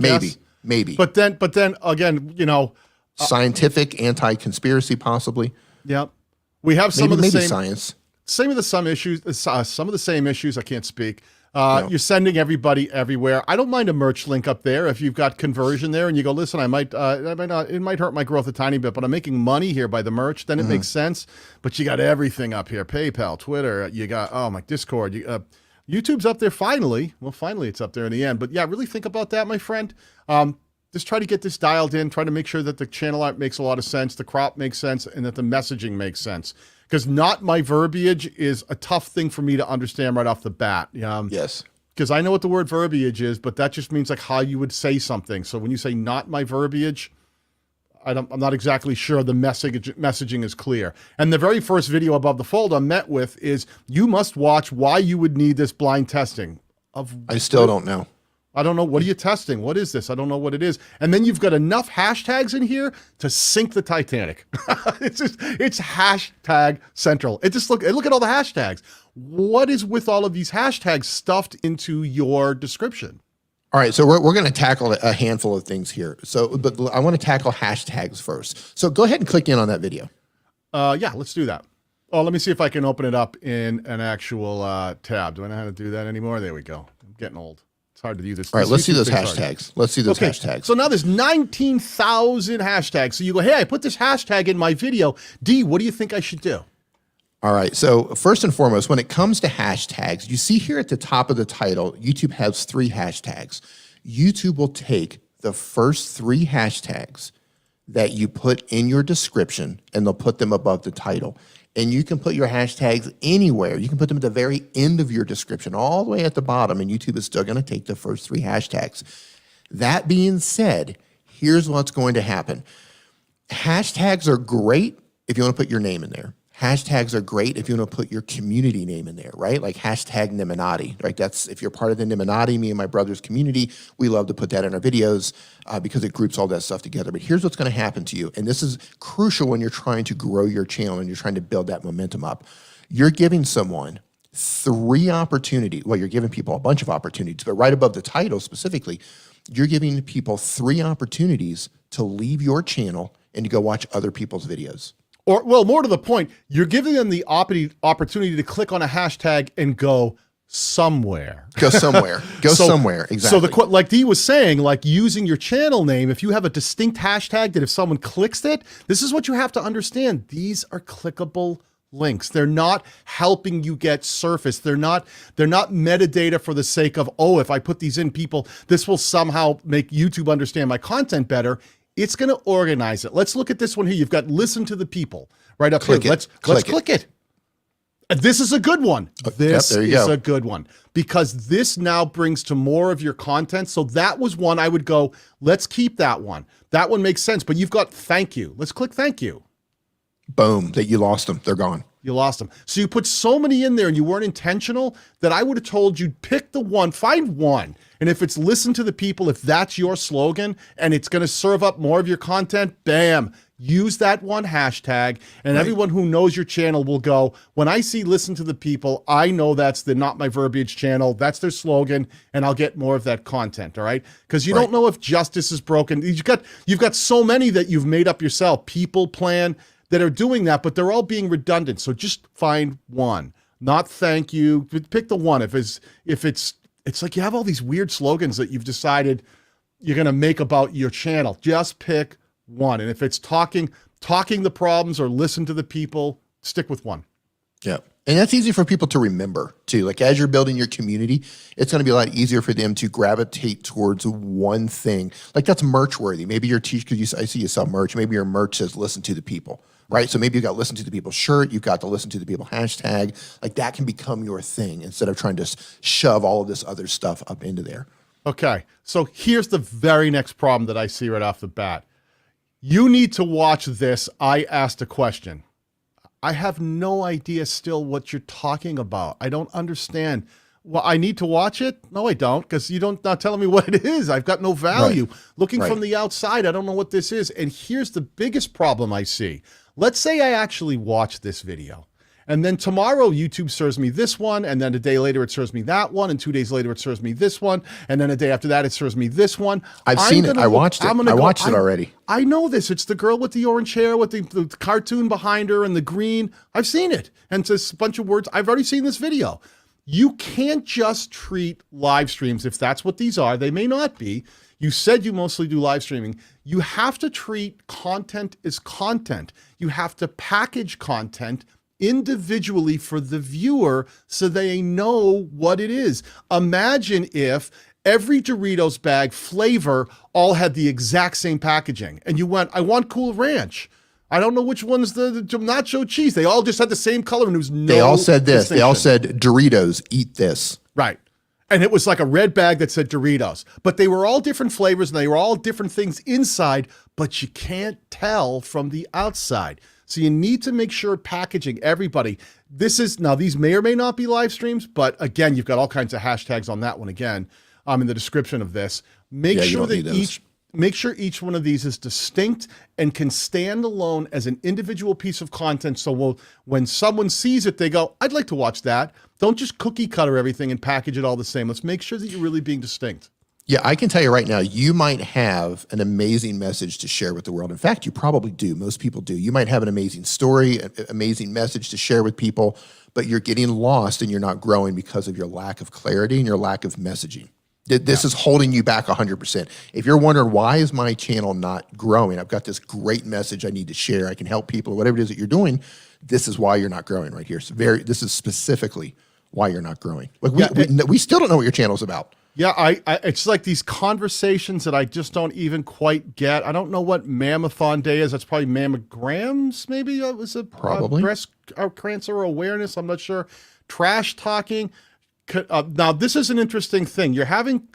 maybe. But then again, you know, scientific anti-conspiracy possibly. Yeah, we have some of the same science. Some of the same issues. I can't speak. No. You're sending everybody everywhere. I don't mind a merch link up there if you've got conversion there and you go, listen, it might hurt my growth a tiny bit, but I'm making money here by the merch. Then it makes sense. But you got everything up here: PayPal, Twitter. You got my Discord. YouTube's up there finally. Well, finally it's up there in the end. But yeah, really think about that, my friend. Just try to get this dialed in. Try to make sure that the channel art makes a lot of sense, the crop makes sense, and that the messaging makes sense. Because Not My Verbiage is a tough thing for me to understand right off the bat. Yes. Because I know what the word verbiage is, but that just means like how you would say something. So when you say Not My Verbiage, I'm not exactly sure the messaging is clear. And the very first video above the fold I'm met with is, you must watch why you would need this blind testing. I still don't know. I don't know. What are you testing? What is this? I don't know what it is. And then you've got enough hashtags in here to sink the Titanic. It's hashtag central. Look at all the hashtags. What is with all of these hashtags stuffed into your description? All right, so we're going to tackle a handful of things here. But I want to tackle hashtags first. So go ahead and click in on that video. Yeah, let's do that. Oh, let me see if I can open it up in an actual tab. Do I know how to do that anymore? There we go. I'm getting old. It's hard to do this. All right, let's see those hashtags. Let's see those hashtags. So now there's 19,000 hashtags. So you go, hey, I put this hashtag in my video. Dee, what do you think I should do? All right, so first and foremost, when it comes to hashtags, you see here at the top of the title, YouTube has 3 hashtags. YouTube will take the first 3 hashtags that you put in your description and they'll put them above the title. And you can put your hashtags anywhere. You can put them at the very end of your description, all the way at the bottom, and YouTube is still going to take the first 3 hashtags. That being said, here's what's going to happen. Hashtags are great if you want to put your name in there. Hashtags are great if you want to put your community name in there, right? Like hashtag Nimminati, right? That's if you're part of the Nimminati, me and my brother's community, we love to put that in our videos because it groups all that stuff together. But here's what's going to happen to you. And this is crucial when you're trying to grow your channel and you're trying to build that momentum up. You're giving someone 3 opportunities. Well, you're giving people a bunch of opportunities, but right above the title specifically, you're giving people 3 opportunities to leave your channel and to go watch other people's videos. Or, well, more to the point, you're giving them the opportunity to click on a hashtag and go somewhere. Go somewhere. Go somewhere. Exactly. So like Dee was saying, like using your channel name, if you have a distinct hashtag that if someone clicks it, this is what you have to understand. These are clickable links. They're not helping you get surface. They're not metadata for the sake of, oh, if I put these in, people, this will somehow make YouTube understand my content better. It's going to organize it. Let's look at this one here. You've got listen to the people right up here. Let's click it. This is a good one. This is a good one because this now brings to more of your content. So that was one I would go, let's keep that one. That one makes sense, but you've got thank you. Let's click thank you. Boom, that you lost them. They're gone. You lost them. So you put so many in there and you weren't intentional that I would have told you pick the one, find one. And if it's listen to the people, if that's your slogan and it's going to serve up more of your content, bam, use that one hashtag. And everyone who knows your channel will go, when I see listen to the people, I know that's the Not My Verbiage channel. That's their slogan. And I'll get more of that content. All right. Because you don't know if justice is broken. You've got so many that you've made up yourself. People plan that are doing that, but they're all being redundant. So just find one. Not thank you. Pick the one. If it's like you have all these weird slogans that you've decided you're going to make about your channel. Just pick one. And if it's talking the problems or listen to the people, stick with one. Yeah. And that's easy for people to remember too. Like as you're building your community, it's going to be a lot easier for them to gravitate towards one thing. Like that's merch worthy. Maybe your because I see you sell merch. Maybe your merch says listen to the people, right? So maybe you got listen to the people shirt. You've got the listen to the people hashtag. Like that can become your thing instead of trying to shove all of this other stuff up into there. Okay. So here's the very next problem that I see right off the bat. You need to watch this. I asked a question. I have no idea still what you're talking about. I don't understand. Well, I need to watch it? No, I don't, because you're not telling me what it is. I've got no value. Right. Looking from the outside, I don't know what this is. And here's the biggest problem I see. Let's say I actually watch this video. And then tomorrow, YouTube serves me this one, and then a day later, it serves me that one, and 2 days later, it serves me this one, and then a day after that, it serves me this one. I've seen it. I watched it. I watched it already. I know this. It's the girl with the orange hair with the cartoon behind her and the green. I've seen it. And it's just a bunch of words. I've already seen this video. You can't just treat live streams, if that's what these are. They may not be. You said you mostly do live streaming. You have to treat content as content. You have to package content individually for the viewer so they know what it is. Imagine if every Doritos bag flavor all had the exact same packaging and you went, I want Cool Ranch. I don't know which one's the nacho cheese. They all just had the same color and there was no They all said this. distinction. They all said Doritos, eat this. Right. And it was like a red bag that said Doritos, but they were all different flavors and they were all different things inside, but you can't tell from the outside. So you need to make sure packaging, everybody, now these may or may not be live streams, but again, you've got all kinds of hashtags on that one again, in the description of this. Make sure each one of these is distinct and can stand alone as an individual piece of content. So when someone sees it, they go, I'd like to watch that. Don't just cookie cutter everything and package it all the same. Let's make sure that you're really being distinct. Yeah, I can tell you right now, you might have an amazing message to share with the world. In fact, you probably do. Most people do. You might have an amazing story, an amazing message to share with people, but you're getting lost and you're not growing because of your lack of clarity and your lack of messaging. This is holding you back 100%. If you're wondering, why is my channel not growing? I've got this great message I need to share. I can help people, or whatever it is that you're doing. This is why you're not growing right here. So this is specifically why you're not growing. Like we still don't know what your channel's about. Yeah, it's like these conversations that I just don't even quite get. I don't know what Mammothon Day is. That's probably mammograms, maybe? Was it probably breast cancer awareness? I'm not sure. Trash talking. Now, this is an interesting thing. You're having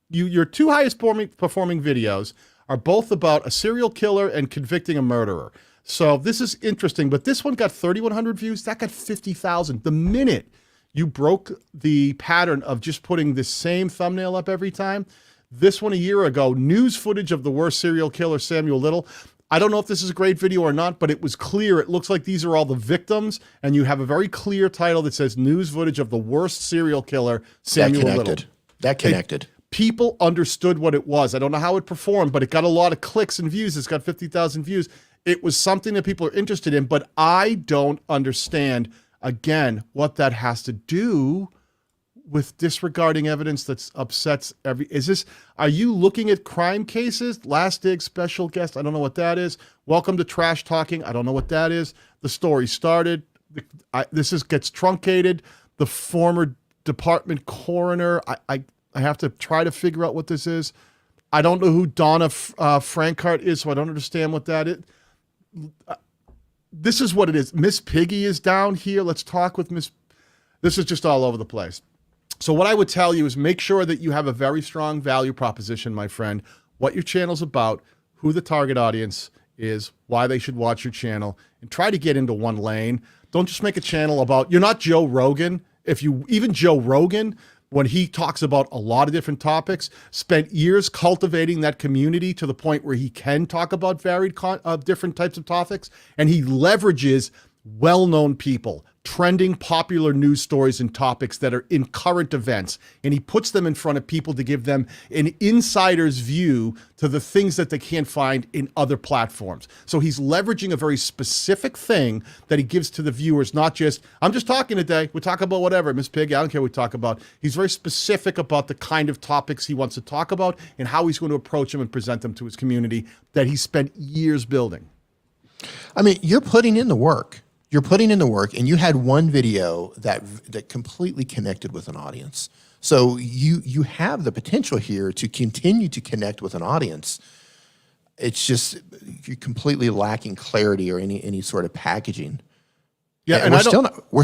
your two highest performing videos are both about a serial killer and convicting a murderer. So this is interesting, but this one got 3,100 views. That got 50,000. The minute you broke the pattern of just putting the same thumbnail up every time, this one a year ago, news footage of the worst serial killer, Samuel Little. I don't know if this is a great video or not, but it was clear. It looks like these are all the victims, and you have a very clear title that says news footage of the worst serial killer, Samuel Little. That connected. People understood what it was. I don't know how it performed, but it got a lot of clicks and views. It's got 50,000 views. It was something that people are interested in, but I don't understand, again, what that has to do with disregarding evidence that upsets are you looking at crime cases? Last Dig special guest, I don't know what that is. Welcome to Trash Talking, I don't know what that is. The story started. Gets truncated. The former department coroner, I have to try to figure out what this is. I don't know who Donna Frankart is, so I don't understand what that is. This is what it is. Miss Piggy is down here. Let's talk with Miss. This is just all over the place. So what I would tell you is make sure that you have a very strong value proposition, my friend, what your channel's about, who the target audience is, why they should watch your channel, and try to get into one lane. Don't just make a channel about, you're not Joe Rogan. Even Joe Rogan, when he talks about a lot of different topics, spent years cultivating that community to the point where he can talk about varied different types of topics, and he leverages well-known people, trending popular news stories and topics that are in current events, and he puts them in front of people to give them an insider's view to the things that they can't find in other platforms. So he's leveraging a very specific thing that he gives to the viewers, not just, I'm just talking today, we talk about whatever, Miss Piggy, I don't care what we talk about. He's very specific about the kind of topics he wants to talk about and how he's going to approach them and present them to his community that he spent years building. I mean, you're putting in the work. You're putting in the work, and you had one video that completely connected with an audience. So you have the potential here to continue to connect with an audience. It's just you're completely lacking clarity or any sort of packaging. Yeah, and we're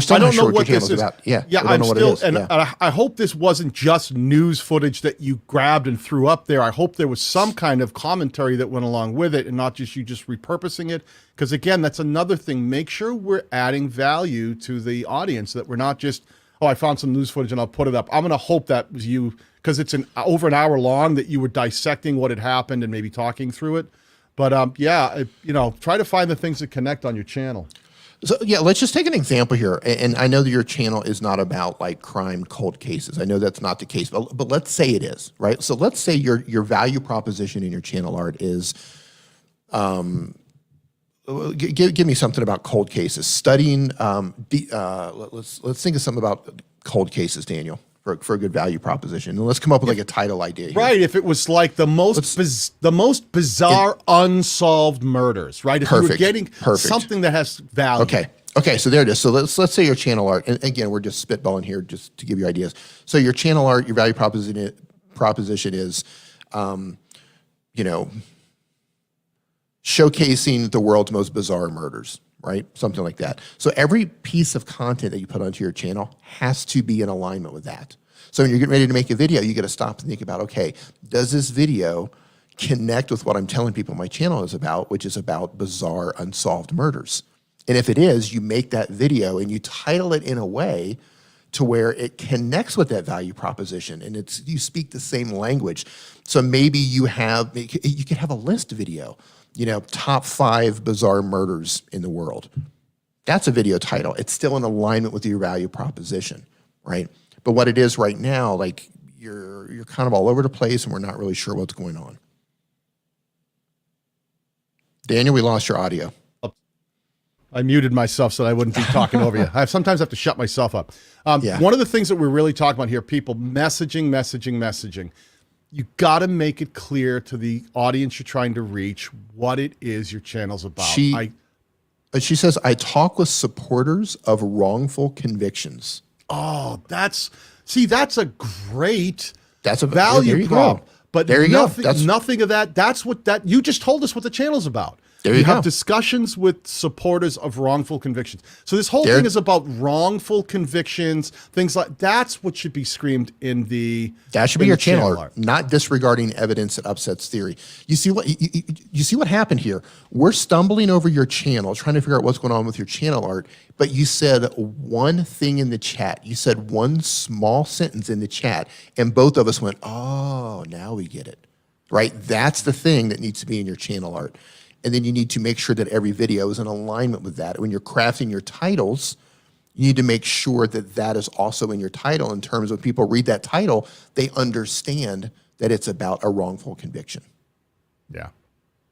still not sure what your channel's about. Yeah, I'm still, and I hope this wasn't just news footage that you grabbed and threw up there. I hope there was some kind of commentary that went along with it, and not just you just repurposing it. Because again, that's another thing. Make sure we're adding value to the audience. That we're not just, oh, I found some news footage and I'll put it up. I'm going to hope that was you, because it's over an hour long, that you were dissecting what had happened and maybe talking through it. But try to find the things that connect on your channel. So yeah, let's just take an example here. And I know that your channel is not about like crime cold cases. I know that's not the case, but let's say it is, right? So let's say your value proposition in your channel art is, give me something about cold cases. Studying, let's think of something about cold cases, Daniel, for a good value proposition. And let's come up with like a title idea here. Right, if it was like the most bizarre unsolved murders, right? If you were getting something that has value. Okay, so there it is. So let's say your channel art, and again, we're just spitballing here just to give you ideas. So your channel art, your value proposition is, showcasing the world's most bizarre murders, right? Something like that. So every piece of content that you put onto your channel has to be in alignment with that. So when you're getting ready to make a video, you got to stop and think about, okay, does this video connect with what I'm telling people my channel is about, which is about bizarre unsolved murders? And if it is, you make that video and you title it in a way to where it connects with that value proposition, and you speak the same language. So maybe you could have a list video, top 5 bizarre murders in the world. That's a video title. It's still in alignment with your value proposition, right? But what it is right now, like you're kind of all over the place and we're not really sure what's going on. Daniel, we lost your audio. I muted myself so that I wouldn't be talking over you. I sometimes have to shut myself up. One of the things that we're really talking about here, people, messaging. You got to make it clear to the audience you're trying to reach what it is your channel's about. She says, I talk with supporters of wrongful convictions. Oh, that's a great That's a value prop. But there you nothing, go. Nothing of that. That's what you just told us what the channel's about. There you go. have discussions with supporters of wrongful convictions. So this whole thing is about wrongful convictions, things like that's what should be screamed in the. That should be your channel art, not disregarding evidence that upsets theory. You see what happened here? We're stumbling over your channel, trying to figure out what's going on with your channel art. But you said one thing in the chat. You said one small sentence in the chat, and both of us went, "Oh, now we get it." Right? That's the thing that needs to be in your channel art. And then you need to make sure that every video is in alignment with that. When you're crafting your titles, you need to make sure that that is also in your title in terms of people read that title, they understand that it's about a wrongful conviction. Yeah.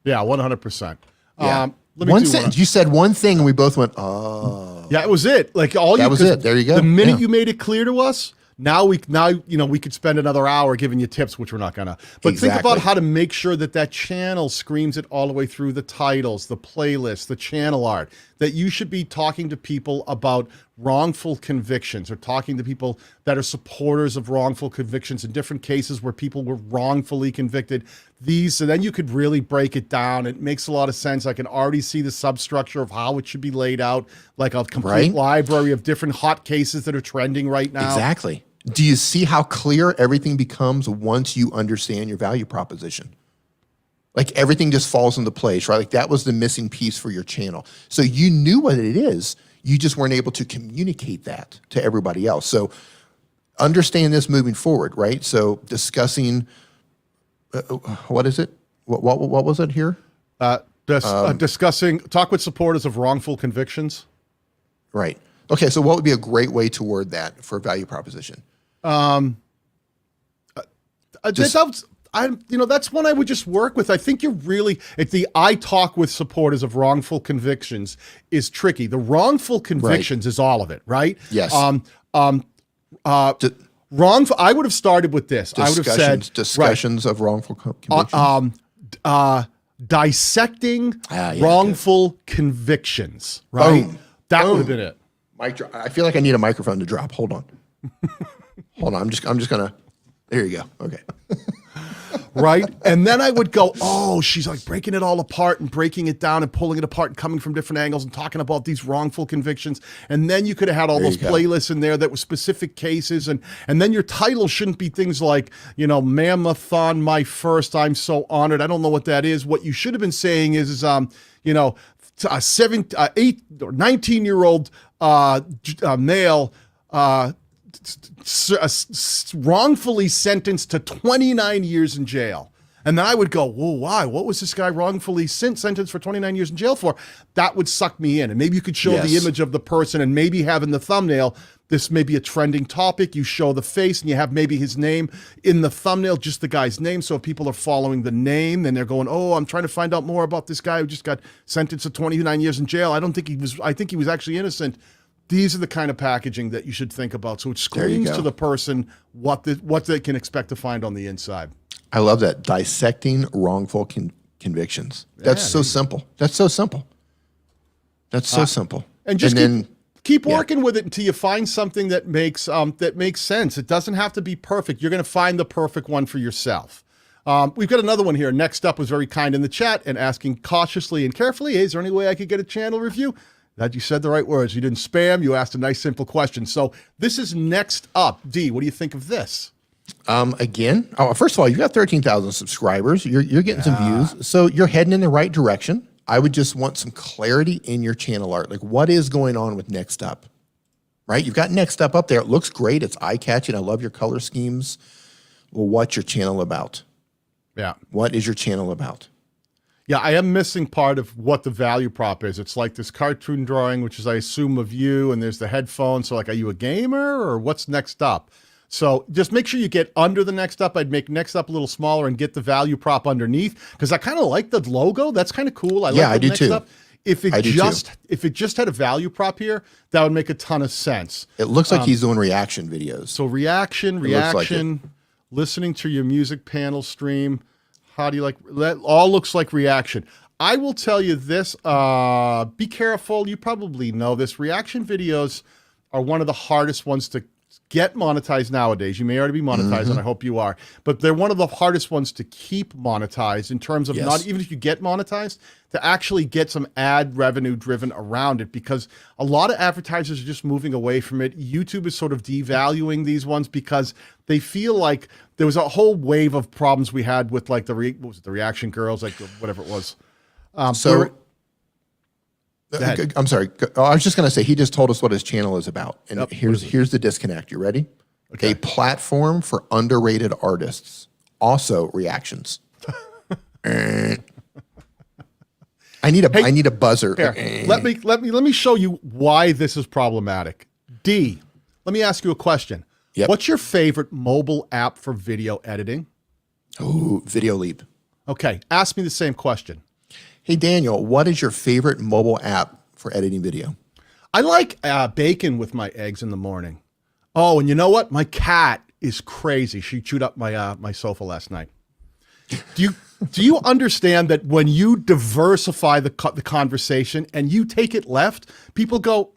Yeah, 100%. Yeah. One sentence, you said one thing and we both went, oh. Yeah, it was it. That was it. There you go. The minute you made it clear to us, now we could spend another hour giving you tips, which we're not gonna. But think about how to make sure that channel screams it all the way through the titles, the playlist, the channel art. That you should be talking to people about wrongful convictions, or talking to people that are supporters of wrongful convictions in different cases where people were wrongfully convicted. So then you could really break it down. It makes a lot of sense. I can already see the substructure of how it should be laid out, like a complete library of different hot cases that are trending right now. Exactly. Do you see how clear everything becomes once you understand your value proposition? Like everything just falls into place, right? Like that was the missing piece for your channel. So you knew what it is, you just weren't able to communicate that to everybody else. So understand this moving forward, right? So discussing, what is it? What was it here? Discussing, talk with supporters of wrongful convictions. Right. Okay, so what would be a great way to word that for a value proposition? That's one I would just work with. I think I talk with supporters of wrongful convictions is tricky. The wrongful convictions is all of it, right? Yes. Wrongful. I would have started with this. I would have said discussions of wrongful convictions. Dissecting wrongful convictions, right? Boom. That would have been it. I feel like I need a microphone to drop. Hold on. Hold on. I'm just gonna. There you go. Okay. Right? And then I would go, oh, she's like breaking it all apart and breaking it down and pulling it apart and coming from different angles and talking about these wrongful convictions. And then you could have had all those playlists in there that were specific cases. And then your title shouldn't be things like, Mammothon, my first, I'm so honored. I don't know what that is. What you should have been saying is a 8 or 19-year-old male wrongfully sentenced to 29 years in jail. And then I would go, whoa, why? What was this guy wrongfully sentenced for 29 years in jail for? That would suck me in. And maybe you could show the image of the person and maybe have in the thumbnail, this may be a trending topic. You show the face and you have maybe his name in the thumbnail, just the guy's name. So if people are following the name, then they're going, oh, I'm trying to find out more about this guy who just got sentenced to 29 years in jail. I think he was actually innocent. These are the kind of packaging that you should think about. So it screams to the person what they can expect to find on the inside. I love that. Dissecting wrongful convictions. That's so simple. That's so simple. That's so simple. And just keep working with it until you find something that makes sense. It doesn't have to be perfect. You're going to find the perfect one for yourself. We've got another one here. Next up was very kind in the chat and asking cautiously and carefully, hey, is there any way I could get a channel review? That you said the right words. You didn't spam. You asked a nice, simple question. So this is next up. Dee, what do you think of this? First of all, you've got 13,000 subscribers. You're getting some views. So you're heading in the right direction. I would just want some clarity in your channel art. Like what is going on with next up, right? You've got next up there. It looks great. It's eye-catching. I love your color schemes. Well, what's your channel about? Yeah. What is your channel about? Yeah, I am missing part of what the value prop is. It's like this cartoon drawing, which is, I assume, of you, and there's the headphones. So like, are you a gamer or what's next up? So just make sure you get under the next up. I'd make next up a little smaller and get the value prop underneath because I kind of like the logo. That's kind of cool. I do too. if it just had a value prop here, that would make a ton of sense. It looks like he's doing reaction videos. So reaction, listening to your music panel stream. How do you like that? All looks like reaction. I will tell you this, be careful. You probably know this. Reaction videos are one of the hardest ones to get monetized nowadays. You may already be monetized, and I hope you are, but they're one of the hardest ones to keep monetized in terms of not even if you get monetized, to actually get some ad revenue driven around it, because a lot of advertisers are just moving away from it. YouTube is sort of devaluing these ones because they feel like there was a whole wave of problems we had with like the reaction girls, like whatever it was. I'm sorry. I was just going to say, he just told us what his channel is about. And here's the disconnect. You ready? Okay. A platform for underrated artists. Also reactions. I need a buzzer. Here, let me show you why this is problematic. D, let me ask you a question. Yep. What's your favorite mobile app for video editing? Oh, Video Leap. Okay. Ask me the same question. Hey, Daniel, what is your favorite mobile app for editing video? I like bacon with my eggs in the morning. Oh, and you know what? My cat is crazy. She chewed up my my sofa last night. Do you understand that when you diversify the conversation and you take it left, people go,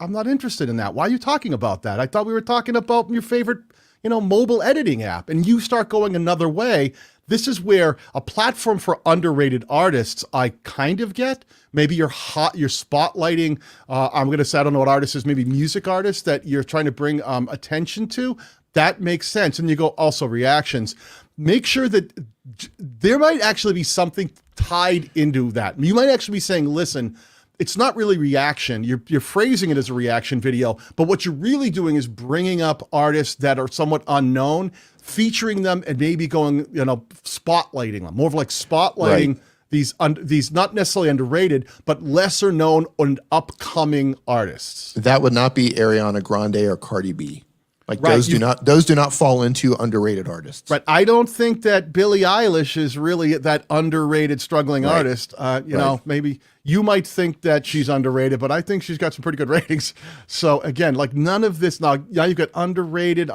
I'm not interested in that. Why are you talking about that? I thought we were talking about your favorite, mobile editing app, and you start going another way. This is where a platform for underrated artists, I kind of get. Maybe you're spotlighting, I'm going to say, I don't know what artist is, maybe music artists that you're trying to bring attention to. That makes sense. And you go, also reactions. Make sure that there might actually be something tied into that. You might actually be saying, listen, it's not really reaction. You're phrasing it as a reaction video, but what you're really doing is bringing up artists that are somewhat unknown, featuring them, and maybe going, spotlighting them. More of like spotlighting these not necessarily underrated, but lesser known and upcoming artists. That would not be Ariana Grande or Cardi B. Like those do not fall into underrated artists. Right. I don't think that Billie Eilish is really that underrated struggling artist. Maybe you might think that she's underrated, but I think she's got some pretty good ratings. So again, like none of this now you've got underrated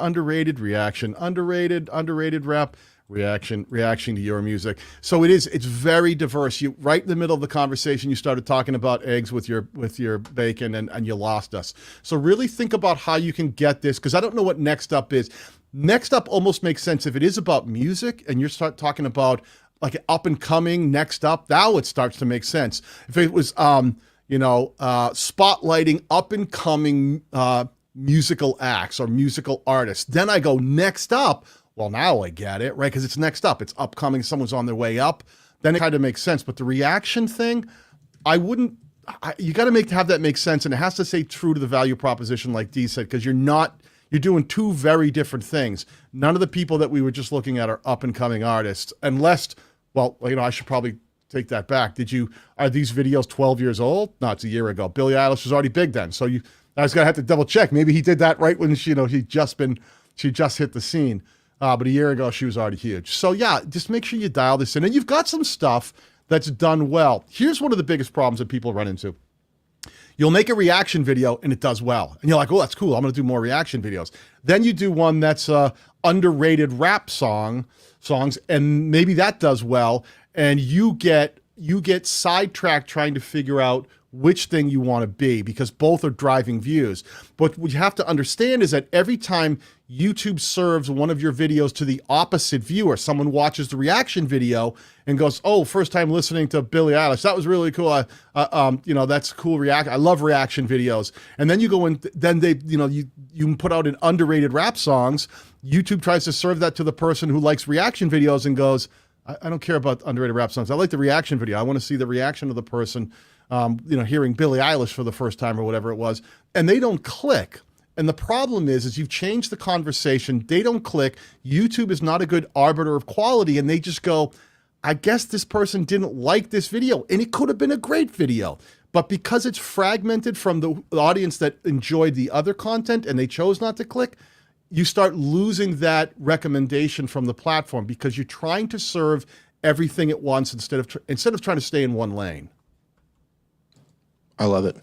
reaction, underrated rap, reaction to your music. So it's very diverse. You right in the middle of the conversation, you started talking about eggs with your bacon and you lost us. So really think about how you can get this, because I don't know what next up is. Next up almost makes sense if it is about music and you start talking about like up and coming next up. Now it starts to make sense. If it was spotlighting up and coming musical acts or musical artists, then I go next up. Well, now I get it, right? Because it's next up. It's upcoming. Someone's on their way up. Then it kind of makes sense. But the reaction thing, you got to have that make sense. And it has to stay true to the value proposition, like Dee said, because you're doing two very different things. None of the people that we were just looking at are up and coming artists, unless, I should probably take that back. Are these videos 12 years old? No, it's a year ago. Billie Eilish was already big then. So I was going to have to double check. Maybe he did that right when she just hit the scene. But a year ago, she was already huge. So yeah, just make sure you dial this in. And you've got some stuff that's done well. Here's one of the biggest problems that people run into. You'll make a reaction video and it does well. And you're like, oh, that's cool. I'm going to do more reaction videos. Then you do one that's underrated rap songs, and maybe that does well. And you get sidetracked trying to figure out which thing you want to be, because both are driving views. But what you have to understand is that every time YouTube serves one of your videos to the opposite viewer, someone watches the reaction video and goes, oh, first time listening to Billie Eilish, that was really cool. That's a cool reaction. I love reaction videos. And then you go in, then you put out an underrated rap songs. YouTube tries to serve that to the person who likes reaction videos and goes, I don't care about underrated rap songs. I like the reaction video. I want to see the reaction of the person hearing Billie Eilish for the first time or whatever it was, and they don't click. And the problem is you've changed the conversation. They don't click. YouTube is not a good arbiter of quality, and they just go, I guess this person didn't like this video, and it could have been a great video. But because it's fragmented from the audience that enjoyed the other content and they chose not to click, you start losing that recommendation from the platform because you're trying to serve everything at once instead of trying to stay in one lane. I love it.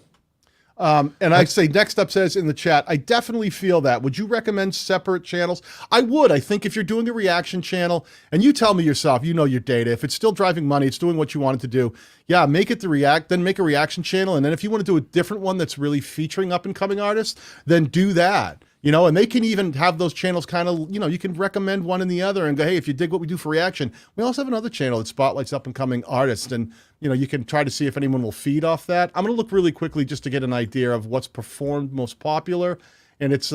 And I say next up says in the chat, I definitely feel that. Would you recommend separate channels? I would. I think if you're doing a reaction channel, and you tell me yourself, you know your data, if it's still driving money, it's doing what you want it to do, yeah, make it the react, then make a reaction channel. And then if you want to do a different one that's really featuring up and coming artists, then do that. You know, and they can even have those channels kind of, you know, you can recommend one and the other and go, hey, if you dig what we do for reaction, we also have another channel that spotlights up and coming artists. And, you know, you can try to see if anyone will feed off that. I'm going to look really quickly just to get an idea of what's performed most popular. And it's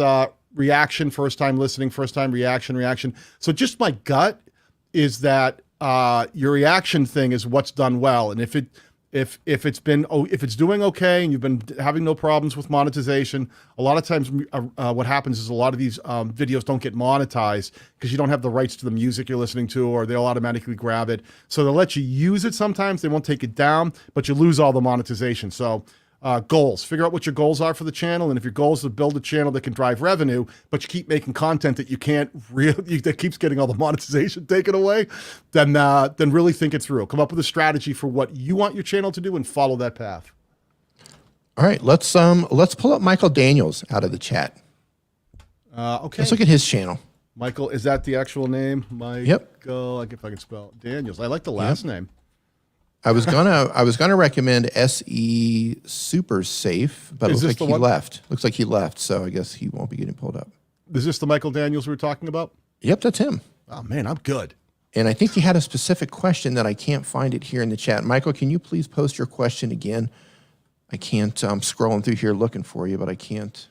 reaction, first time listening, first time reaction. So just my gut is that your reaction thing is what's done well. And if it's doing okay and you've been having no problems with monetization, a lot of times what happens is a lot of these videos don't get monetized because you don't have the rights to the music you're listening to, or they'll automatically grab it. So they'll let you use it sometimes. They won't take it down, but you lose all the monetization. So goals, figure out what your goals are for the channel. And if your goal is to build a channel that can drive revenue, but you keep making content that you can't really, that keeps getting all the monetization taken away, then really think it through. Come up with a strategy for what you want your channel to do and follow that path. All right, let's pull up Michael Daniels out of the chat. Okay. Let's look at his channel. Michael, is that the actual name? Michael, yep. If I can spell Daniels. I like the last name. I was gonna recommend SE Super Safe, but it looks like he left. Looks like he left, so I guess he won't be getting pulled up. Is this the Michael Daniels we were talking about? Yep, that's him. Oh man, I'm good. And I think he had a specific question that I can't find it here in the chat. Michael, can you please post your question again? I can't. I'm scrolling through here looking for you, but I can't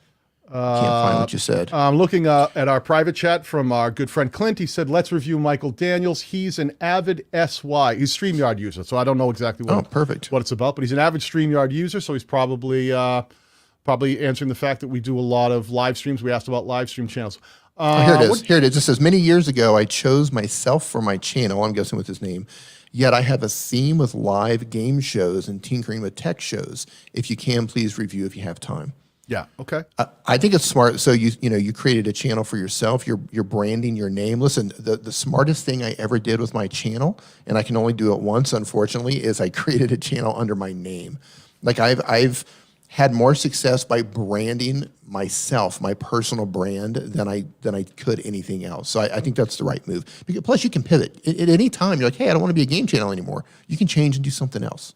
find what you said. I'm looking at our private chat from our good friend Clint. He said, let's review Michael Daniels. He's an avid SY. He's a StreamYard user, so I don't know exactly what it's about, but he's an avid StreamYard user, so he's probably answering the fact that we do a lot of live streams. We asked about live stream channels. Here it is. Here it is. It says, many years ago, I chose myself for my channel. I'm guessing with his name. Yet I have a theme with live game shows and tinkering with tech shows. If you can, please review if you have time. Yeah. Okay. I think it's smart. So you created a channel for yourself. You're branding your name. Listen, the smartest thing I ever did with my channel, and I can only do it once, unfortunately, is I created a channel under my name. Like I've had more success by branding myself, my personal brand, than I could anything else. So I think that's the right move. Because plus, you can pivot at any time. You're like, hey, I don't want to be a game channel anymore. You can change and do something else.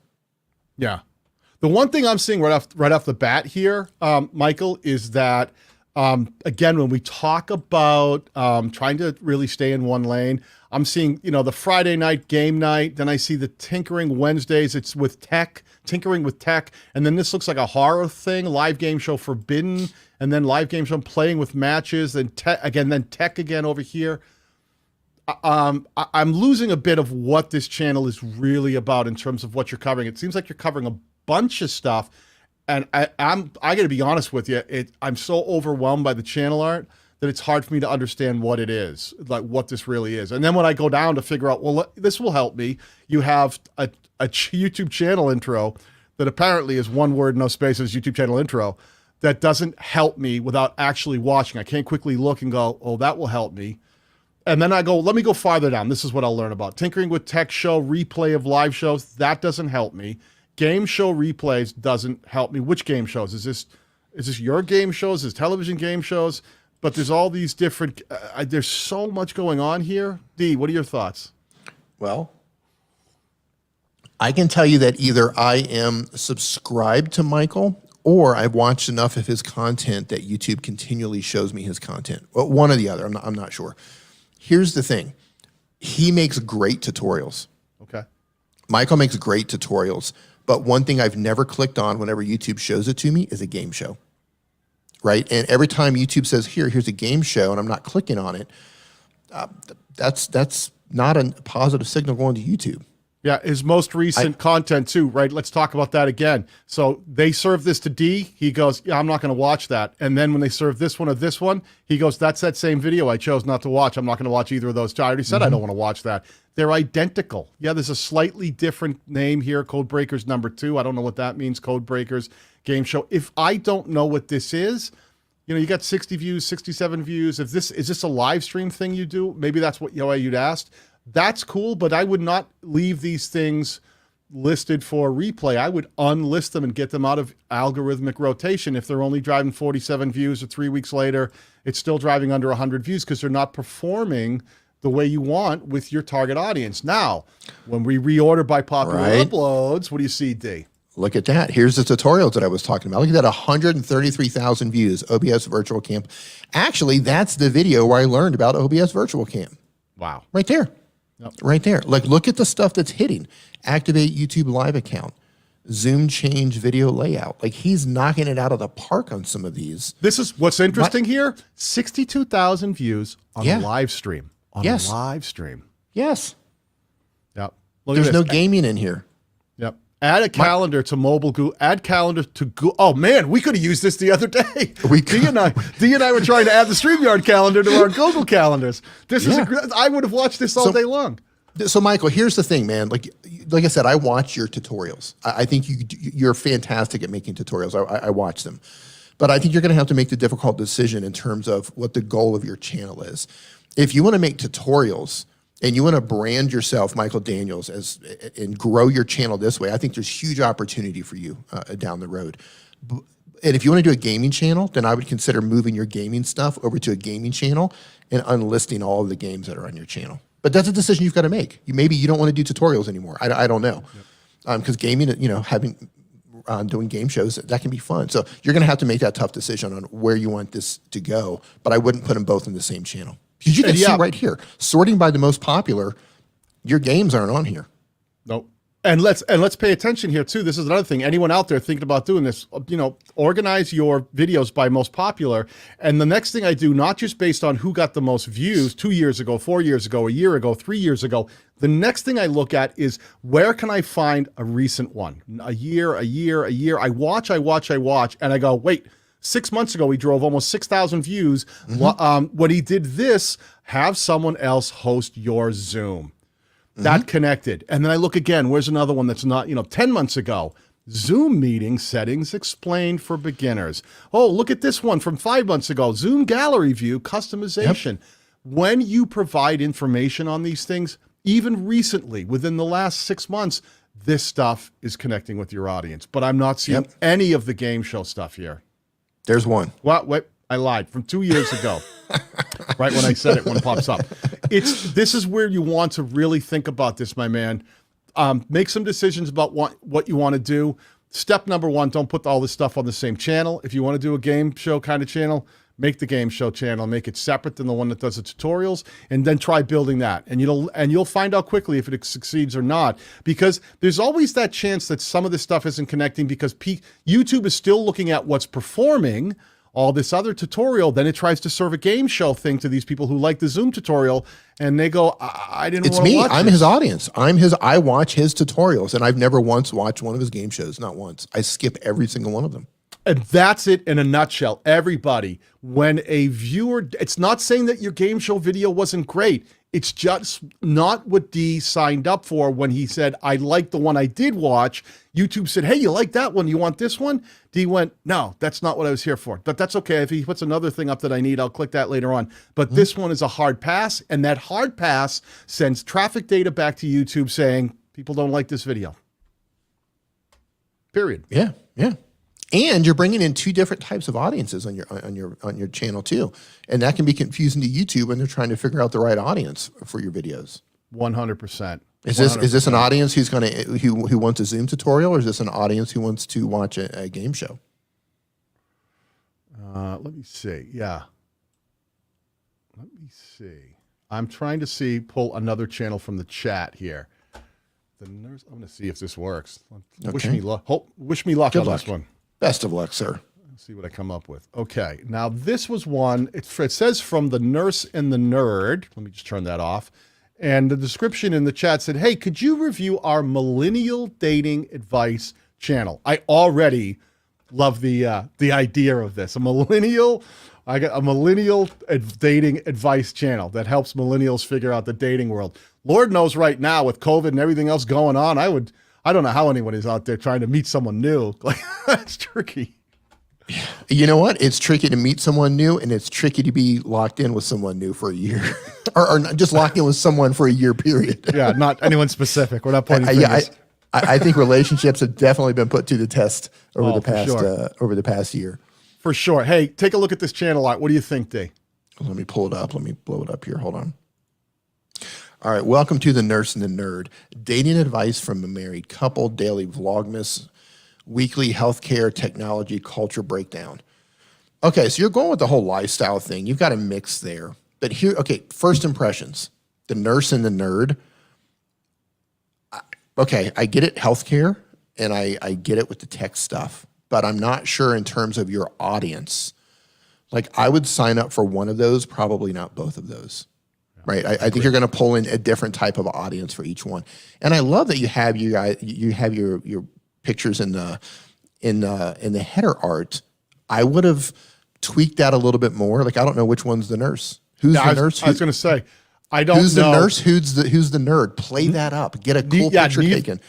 Yeah. The one thing I'm seeing right off the bat here, Michael, is that, again, when we talk about trying to really stay in one lane, I'm seeing, the Friday night game night, then I see the Tinkering Wednesdays, it's with tech, tinkering with tech, and then this looks like a horror thing, live game show Forbidden, and then live game show playing with matches, then tech again over here. I'm losing a bit of what this channel is really about in terms of what you're covering. It seems like you're covering a bunch of stuff, and I got to be honest with you, I'm so overwhelmed by the channel art that it's hard for me to understand what it is, like what this really is. And then when I go down to figure out, well, this will help me, you have a YouTube channel intro that apparently is one word, no spaces, YouTube channel intro, that doesn't help me without actually watching. I can't quickly look and go, oh, that will help me. And then I go, let me go farther down. This is what I'll learn about. Tinkering with tech show, replay of live shows, that doesn't help me. Game show replays doesn't help me. Which game shows? Is this your game shows? Is television game shows? But there's all these different, there's so much going on here. Dee, what are your thoughts? Well, I can tell you that either I am subscribed to Michael or I've watched enough of his content that YouTube continually shows me his content. Well, one or the other, I'm not sure. Here's the thing. He makes great tutorials. Okay. Michael makes great tutorials. But one thing I've never clicked on whenever YouTube shows it to me is a game show, right? And every time YouTube says, here's a game show, and I'm not clicking on it, that's not a positive signal going to YouTube. Yeah, his most recent content too, right? Let's talk about that again. So they serve this to D. He goes, yeah, I'm not going to watch that. And then when they serve this one or this one, he goes, that's that same video I chose not to watch. I'm not going to watch either of those two. I already said I don't want to watch that. They're identical. Yeah, there's a slightly different name here, Codebreakers #2. I don't know what that means, Codebreakers game show. If I don't know what this is, you got 60 views, 67 views. Is this a live stream thing you do? Maybe that's what you'd asked. That's cool, but I would not leave these things listed for replay, I would unlist them and get them out of algorithmic rotation. If they're only driving 47 views or 3 weeks later, it's still driving under 100 views because they're not performing the way you want with your target audience. Now, when we reorder by popular uploads, what do you see, D? Look at that. Here's the tutorials that I was talking about. Look at that, 133,000 views, OBS Virtual Cam. Actually, that's the video where I learned about OBS Virtual Cam. Wow. Right there. Yep. Right there. Like, look at the stuff that's hitting. Activate YouTube live account. Zoom change video layout. Like, he's knocking it out of the park on some of these. This is what's interesting here. 62,000 views on a live stream. On a live stream. Yes. Yep. There's no gaming in here. Yep. Add a calendar to mobile Google. Add calendar to Google. Oh man, we could have used this the other day. Dee and I were trying to add the StreamYard calendar to our Google calendars. This is I would have watched this all day long. So Michael, here's the thing, man. Like I said, I watch your tutorials. I think you're fantastic at making tutorials. I watch them, but I think you're going to have to make the difficult decision in terms of what the goal of your channel is. If you want to make tutorials and you want to brand yourself, Michael Daniels, and grow your channel this way, I think there's huge opportunity for you down the road. And if you want to do a gaming channel, then I would consider moving your gaming stuff over to a gaming channel and unlisting all of the games that are on your channel. But that's a decision you've got to make. Maybe you don't want to do tutorials anymore. I don't know, because gaming, doing game shows, that can be fun. So you're going to have to make that tough decision on where you want this to go. But I wouldn't put them both in the same channel. Because you can see right here, sorting by the most popular, your games aren't on here. Nope. And let's pay attention here too. This is another thing. Anyone out there thinking about doing this, organize your videos by most popular. And the next thing I do, not just based on who got the most views 2 years ago, 4 years ago, a year ago, 3 years ago. The next thing I look at is where can I find a recent one? A year. I watch, and I go, wait. 6 months ago, he drove almost 6,000 views. When he did this, have someone else host your Zoom. That connected. And then I look again, where's another one that's not, 10 months ago. Zoom meeting settings explained for beginners. Oh, look at this one from 5 months ago. Zoom gallery view customization. Yep. When you provide information on these things, even recently, within the last 6 months, this stuff is connecting with your audience. But I'm not seeing any of the game show stuff here. There's one. What? Wait, I lied. From 2 years ago. Right when I said it, when it pops up. This is where you want to really think about this, my man. Make some decisions about what you want to do. Step number one, don't put all this stuff on the same channel. If you want to do a game show kind of channel, make the game show channel, make it separate than the one that does the tutorials, and then try building that. And you'll find out quickly if it succeeds or not, because there's always that chance that some of this stuff isn't connecting because YouTube is still looking at what's performing, all this other tutorial, then it tries to serve a game show thing to these people who like the Zoom tutorial, and they go, I didn't want to watch I'm his audience. I watch his tutorials, and I've never once watched one of his game shows, not once. I skip every single one of them. And that's it in a nutshell. Everybody, when a viewer, it's not saying that your game show video wasn't great. It's just not what Dee signed up for when he said, I like the one I did watch. YouTube said, hey, you like that one? You want this one? Dee went, no, that's not what I was here for. But that's okay. If he puts another thing up that I need, I'll click that later on. But this one is a hard pass. And that hard pass sends traffic data back to YouTube saying, people don't like this video. Period. Yeah, yeah. And you're bringing in two different types of audiences on your channel too, and that can be confusing to YouTube when they're trying to figure out the right audience for your videos. 100%. Is this an audience who wants a Zoom tutorial, or is this an audience who wants to watch a game show? Let me see. Yeah. Let me see. I'm trying to pull another channel from the chat here. The nurse. I'm going to see if this works. Okay. Wish me luck. Wish me luck on this one. Best of luck, sir. Let's see what I come up with. Okay, now this was one, it says from the Nurse and the Nerd. Let me just turn that off. And the description in the chat said, hey, could you review our millennial dating advice channel? I already love the idea of this. I got a millennial dating advice channel that helps millennials figure out the dating world. Lord knows right now with COVID and everything else going on, I don't know how anyone is out there trying to meet someone new. Like, that's tricky. You know what? It's tricky to meet someone new, and it's tricky to be locked in with someone new for a year. or not just locked in with someone for a year period. Yeah, not anyone specific. We're not pointing fingers. I think relationships have definitely been put to the test over for the past year. For sure. Hey, take a look at this channel art. What do you think, Dee? Let me pull it up. Let me blow it up here. Hold on. All right. Welcome to The Nurse and the Nerd. Dating advice from a married couple, daily vlogmas, weekly healthcare, technology, culture breakdown. Okay, so you're going with the whole lifestyle thing. You've got a mix there. But here, okay, first impressions. The Nurse and the Nerd. Okay, I get it, healthcare, and I get it with the tech stuff. But I'm not sure in terms of your audience. Like, I would sign up for one of those, probably not both of those. Right? I think you're going to pull in a different type of audience for each one. And I love that you have your pictures in the header art. I would have tweaked that a little bit more. Like, I don't know which one's the nurse. Who's the nurse? I was going to say, I don't know. Who's the nurse? Who's the nerd? Play that up. Get a cool picture taken.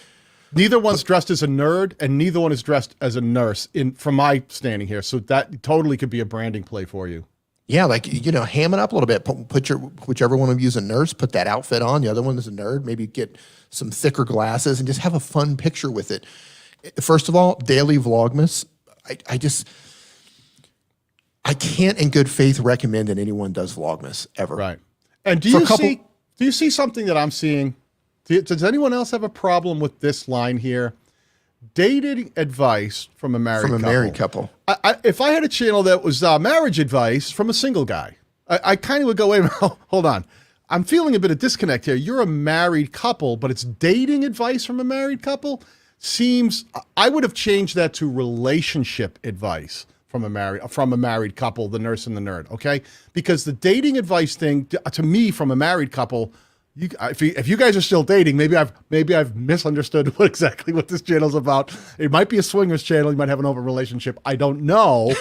Neither one's dressed as a nerd, and neither one is dressed as a nurse. From my standing here, so that totally could be a branding play for you. Yeah, like, ham it up a little bit. Put whichever one of you is a nurse, put that outfit on. The other one is a nerd. Maybe get some thicker glasses and just have a fun picture with it. First of all, daily vlogmas. I can't in good faith recommend that anyone does vlogmas ever. Right. And do you see something that I'm seeing? Does anyone else have a problem with this line here? Dating advice from a married couple. If I had a channel that was marriage advice from a single guy, I kind of would go, wait a minute, hold on. I'm feeling a bit of disconnect here. You're a married couple, but it's dating advice from a married couple? I would have changed that to relationship advice from a married couple, the nurse and the nerd, okay? Because the dating advice thing, to me, from a married couple, if you guys are still dating, maybe I've misunderstood exactly what this channel's about. It might be a swingers channel. You might have an open relationship. I don't know.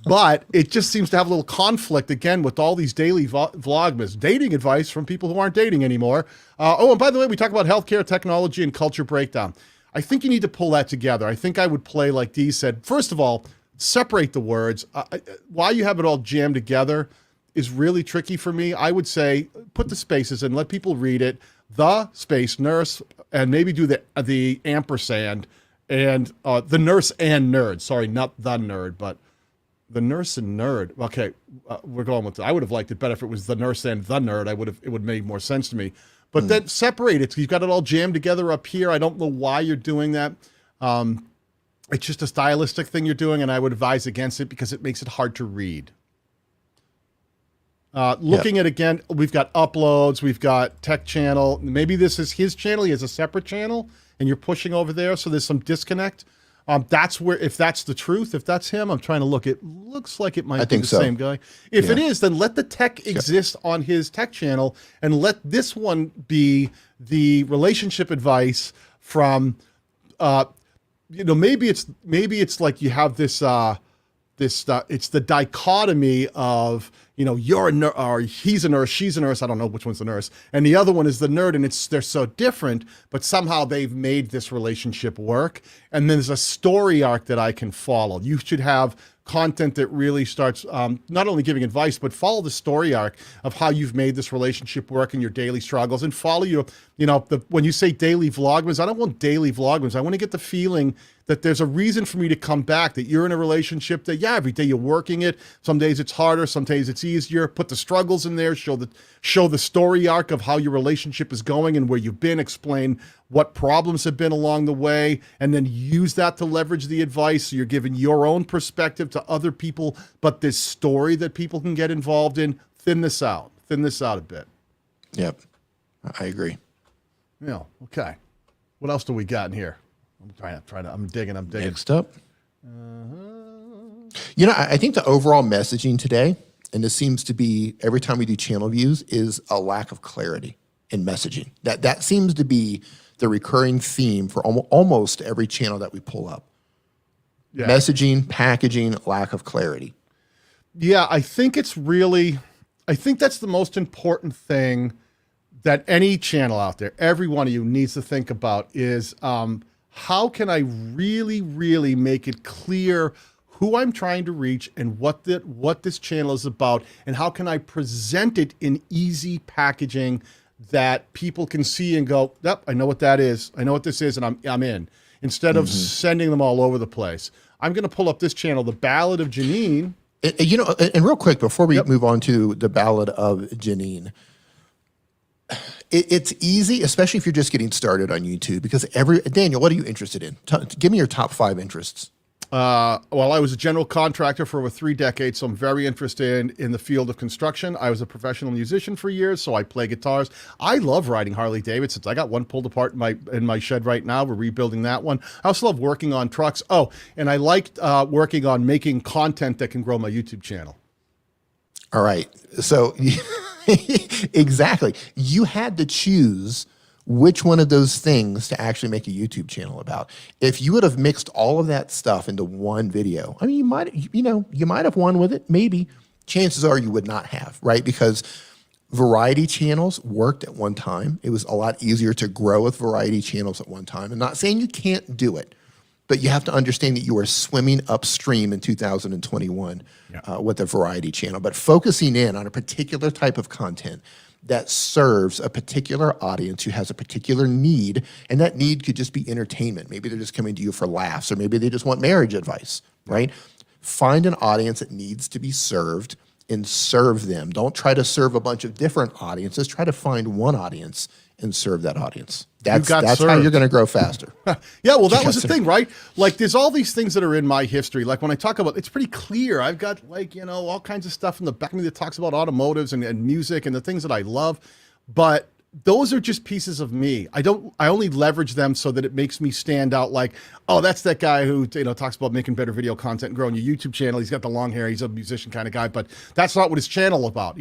But it just seems to have a little conflict, again, with all these daily vlogmas, dating advice from people who aren't dating anymore. And by the way, we talk about healthcare, technology, and culture breakdown. I think you need to pull that together. I think I would play like Dee said. First of all, separate the words. Why you have it all jammed together is really tricky for me. I would say put the spaces and let people read it. The space nurse, and maybe do the ampersand and the nurse and nerd. Sorry, not the nerd, but the nurse and nerd. Okay, we're going with that. I would have liked it better if it was the nurse and the nerd. It would make more sense to me. But then separate it. You've got it all jammed together up here. I don't know why you're doing that. It's just a stylistic thing you're doing, and I would advise against it because it makes it hard to read. Looking at, again, we've got uploads, we've got tech channel. Maybe this is his channel. He has a separate channel, and you're pushing over there, so there's some disconnect. That's where, if that's the truth, if that's him, I'm trying to look. It looks like it might be the same guy. If it is, then let the tech exist on his tech channel, and let this one be the relationship advice from, maybe it's like you have this, it's the dichotomy of, you're a nurse, or he's a nurse, she's a nurse. I don't know which one's the nurse. And the other one is the nerd, and they're so different, but somehow they've made this relationship work. And then there's a story arc that I can follow. You should have content that really starts not only giving advice, but follow the story arc of how you've made this relationship work in your daily struggles, and follow when you say daily vlogmas, I don't want daily vlogmas. I want to get the feeling that there's a reason for me to come back, that you're in a relationship that, every day you're working it. Some days it's harder, some days it's easier. Put the struggles in there, show the story arc of how your relationship is going and where you've been, explain what problems have been along the way, and then use that to leverage the advice. So you're giving your own perspective to other people, but this story that people can get involved in, thin this out a bit. Yep, I agree. Okay. What else do we got in here? I'm digging. Next up. I think the overall messaging today, and this seems to be every time we do channel views, is a lack of clarity in messaging. That seems to be the recurring theme for almost every channel that we pull up. Yeah. Messaging, packaging, lack of clarity. Yeah, I think that's the most important thing that any channel out there, every one of you, needs to think about is how can I really, really make it clear who I'm trying to reach and what this channel is about, and how can I present it in easy packaging that people can see and go, yep, I know what that is. I know what this is, and I'm in. Instead of sending them all over the place. I'm going to pull up this channel, The Ballad of Janine. And real quick, before we move on to The Ballad of Janine, it's easy, especially if you're just getting started on YouTube, because Daniel, what are you interested in? Give me your top 5 interests. Well, I was a general contractor for over 3 decades, so I'm very interested in the field of construction. I was a professional musician for years, so I play guitars. I love riding Harley Davidsons. I got one pulled apart in my shed right now. We're rebuilding that one. I also love working on trucks. Oh, and I liked working on making content that can grow my YouTube channel. All right. So exactly. You had to choose which one of those things to actually make a YouTube channel about. If you would have mixed all of that stuff into one video, I mean, you might have won with it, maybe. Chances are you would not have, right? Because variety channels worked at one time. It was a lot easier to grow with variety channels at one time. I'm not saying you can't do it, but you have to understand that you are swimming upstream in 2021 with a variety channel. But focusing in on a particular type of content that serves a particular audience who has a particular need, and that need could just be entertainment. Maybe they're just coming to you for laughs, or maybe they just want marriage advice, right? Find an audience that needs to be served and serve them. Don't try to serve a bunch of different audiences. Try to find one audience and serve that audience. That's how you're going to grow faster. Yeah, well, that was the thing, right? Like, there's all these things that are in my history. Like, when I talk about, it's pretty clear. I've got, like, all kinds of stuff in the back of me that talks about automotives and music and the things that I love. But those are just pieces of me. I only leverage them so that it makes me stand out, like, oh, that's that guy who, talks about making better video content and growing your YouTube channel. He's got the long hair. He's a musician kind of guy, but that's not what his channel about.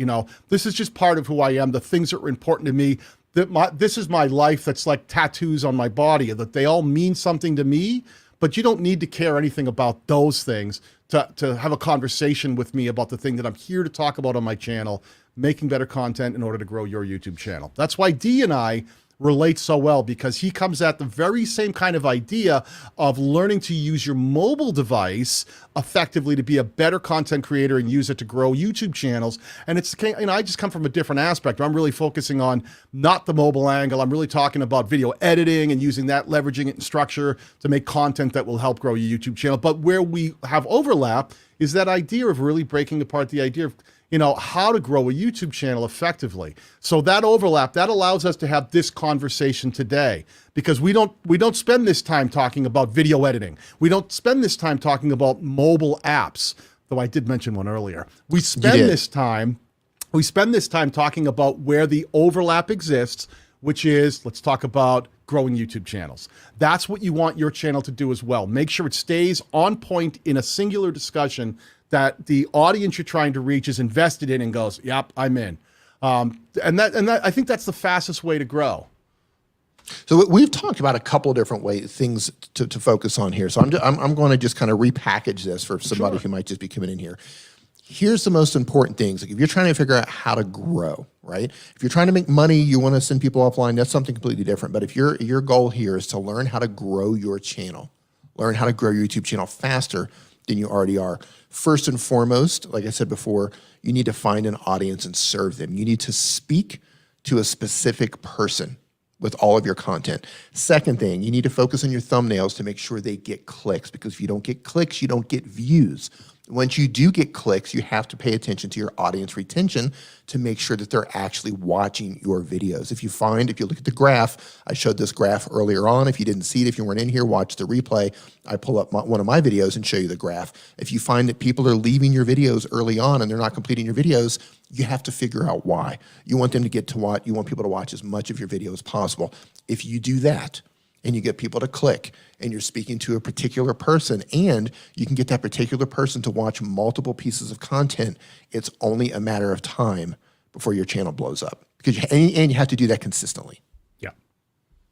This is just part of who I am. The things that are important to me, this is my life. That's like tattoos on my body, that they all mean something to me, but you don't need to care anything about those things to have a conversation with me about the thing that I'm here to talk about on my channel, making better content in order to grow your YouTube channel. That's why Dee and I relate so well, because he comes at the very same kind of idea of learning to use your mobile device effectively to be a better content creator and use it to grow YouTube channels. And it's, I just come from a different aspect. I'm really focusing on not the mobile angle. I'm really talking about video editing and using that, leveraging it in structure to make content that will help grow your YouTube channel. But where we have overlap is that idea of really breaking apart the idea of how to grow a YouTube channel effectively. So that overlap, that allows us to have this conversation today, because we don't spend this time talking about video editing. We don't spend this time talking about mobile apps, though I did mention one earlier. We spend this time talking about where the overlap exists, which is, let's talk about growing YouTube channels. That's what you want your channel to do as well. Make sure it stays on point in a singular discussion that the audience you're trying to reach is invested in and goes, yep, I'm in. And that I think that's the fastest way to grow. So we've talked about a couple of different things to focus on here. So I'm going to just kind of repackage this for somebody who might just be coming in here. Here's the most important things. Like, if you're trying to figure out how to grow, right? If you're trying to make money, you want to send people offline, that's something completely different. But if your goal here is to learn how to grow your channel, learn how to grow your YouTube channel faster than you already are, first and foremost, like I said before, you need to find an audience and serve them. You need to speak to a specific person with all of your content. Second thing, you need to focus on your thumbnails to make sure they get clicks, because if you don't get clicks, you don't get views. Once you do get clicks, you have to pay attention to your audience retention to make sure that they're actually watching your videos. If you look at the graph, I showed this graph earlier on. If you didn't see it, if you weren't in here, watch the replay. I pull up one of my videos and show you the graph. If you find that people are leaving your videos early on and they're not completing your videos, you have to figure out why. You want them to get to watch, you want people to watch as much of your video as possible. If you do that, and you get people to click, and you're speaking to a particular person, and you can get that particular person to watch multiple pieces of content, it's only a matter of time before your channel blows up. And you have to do that consistently.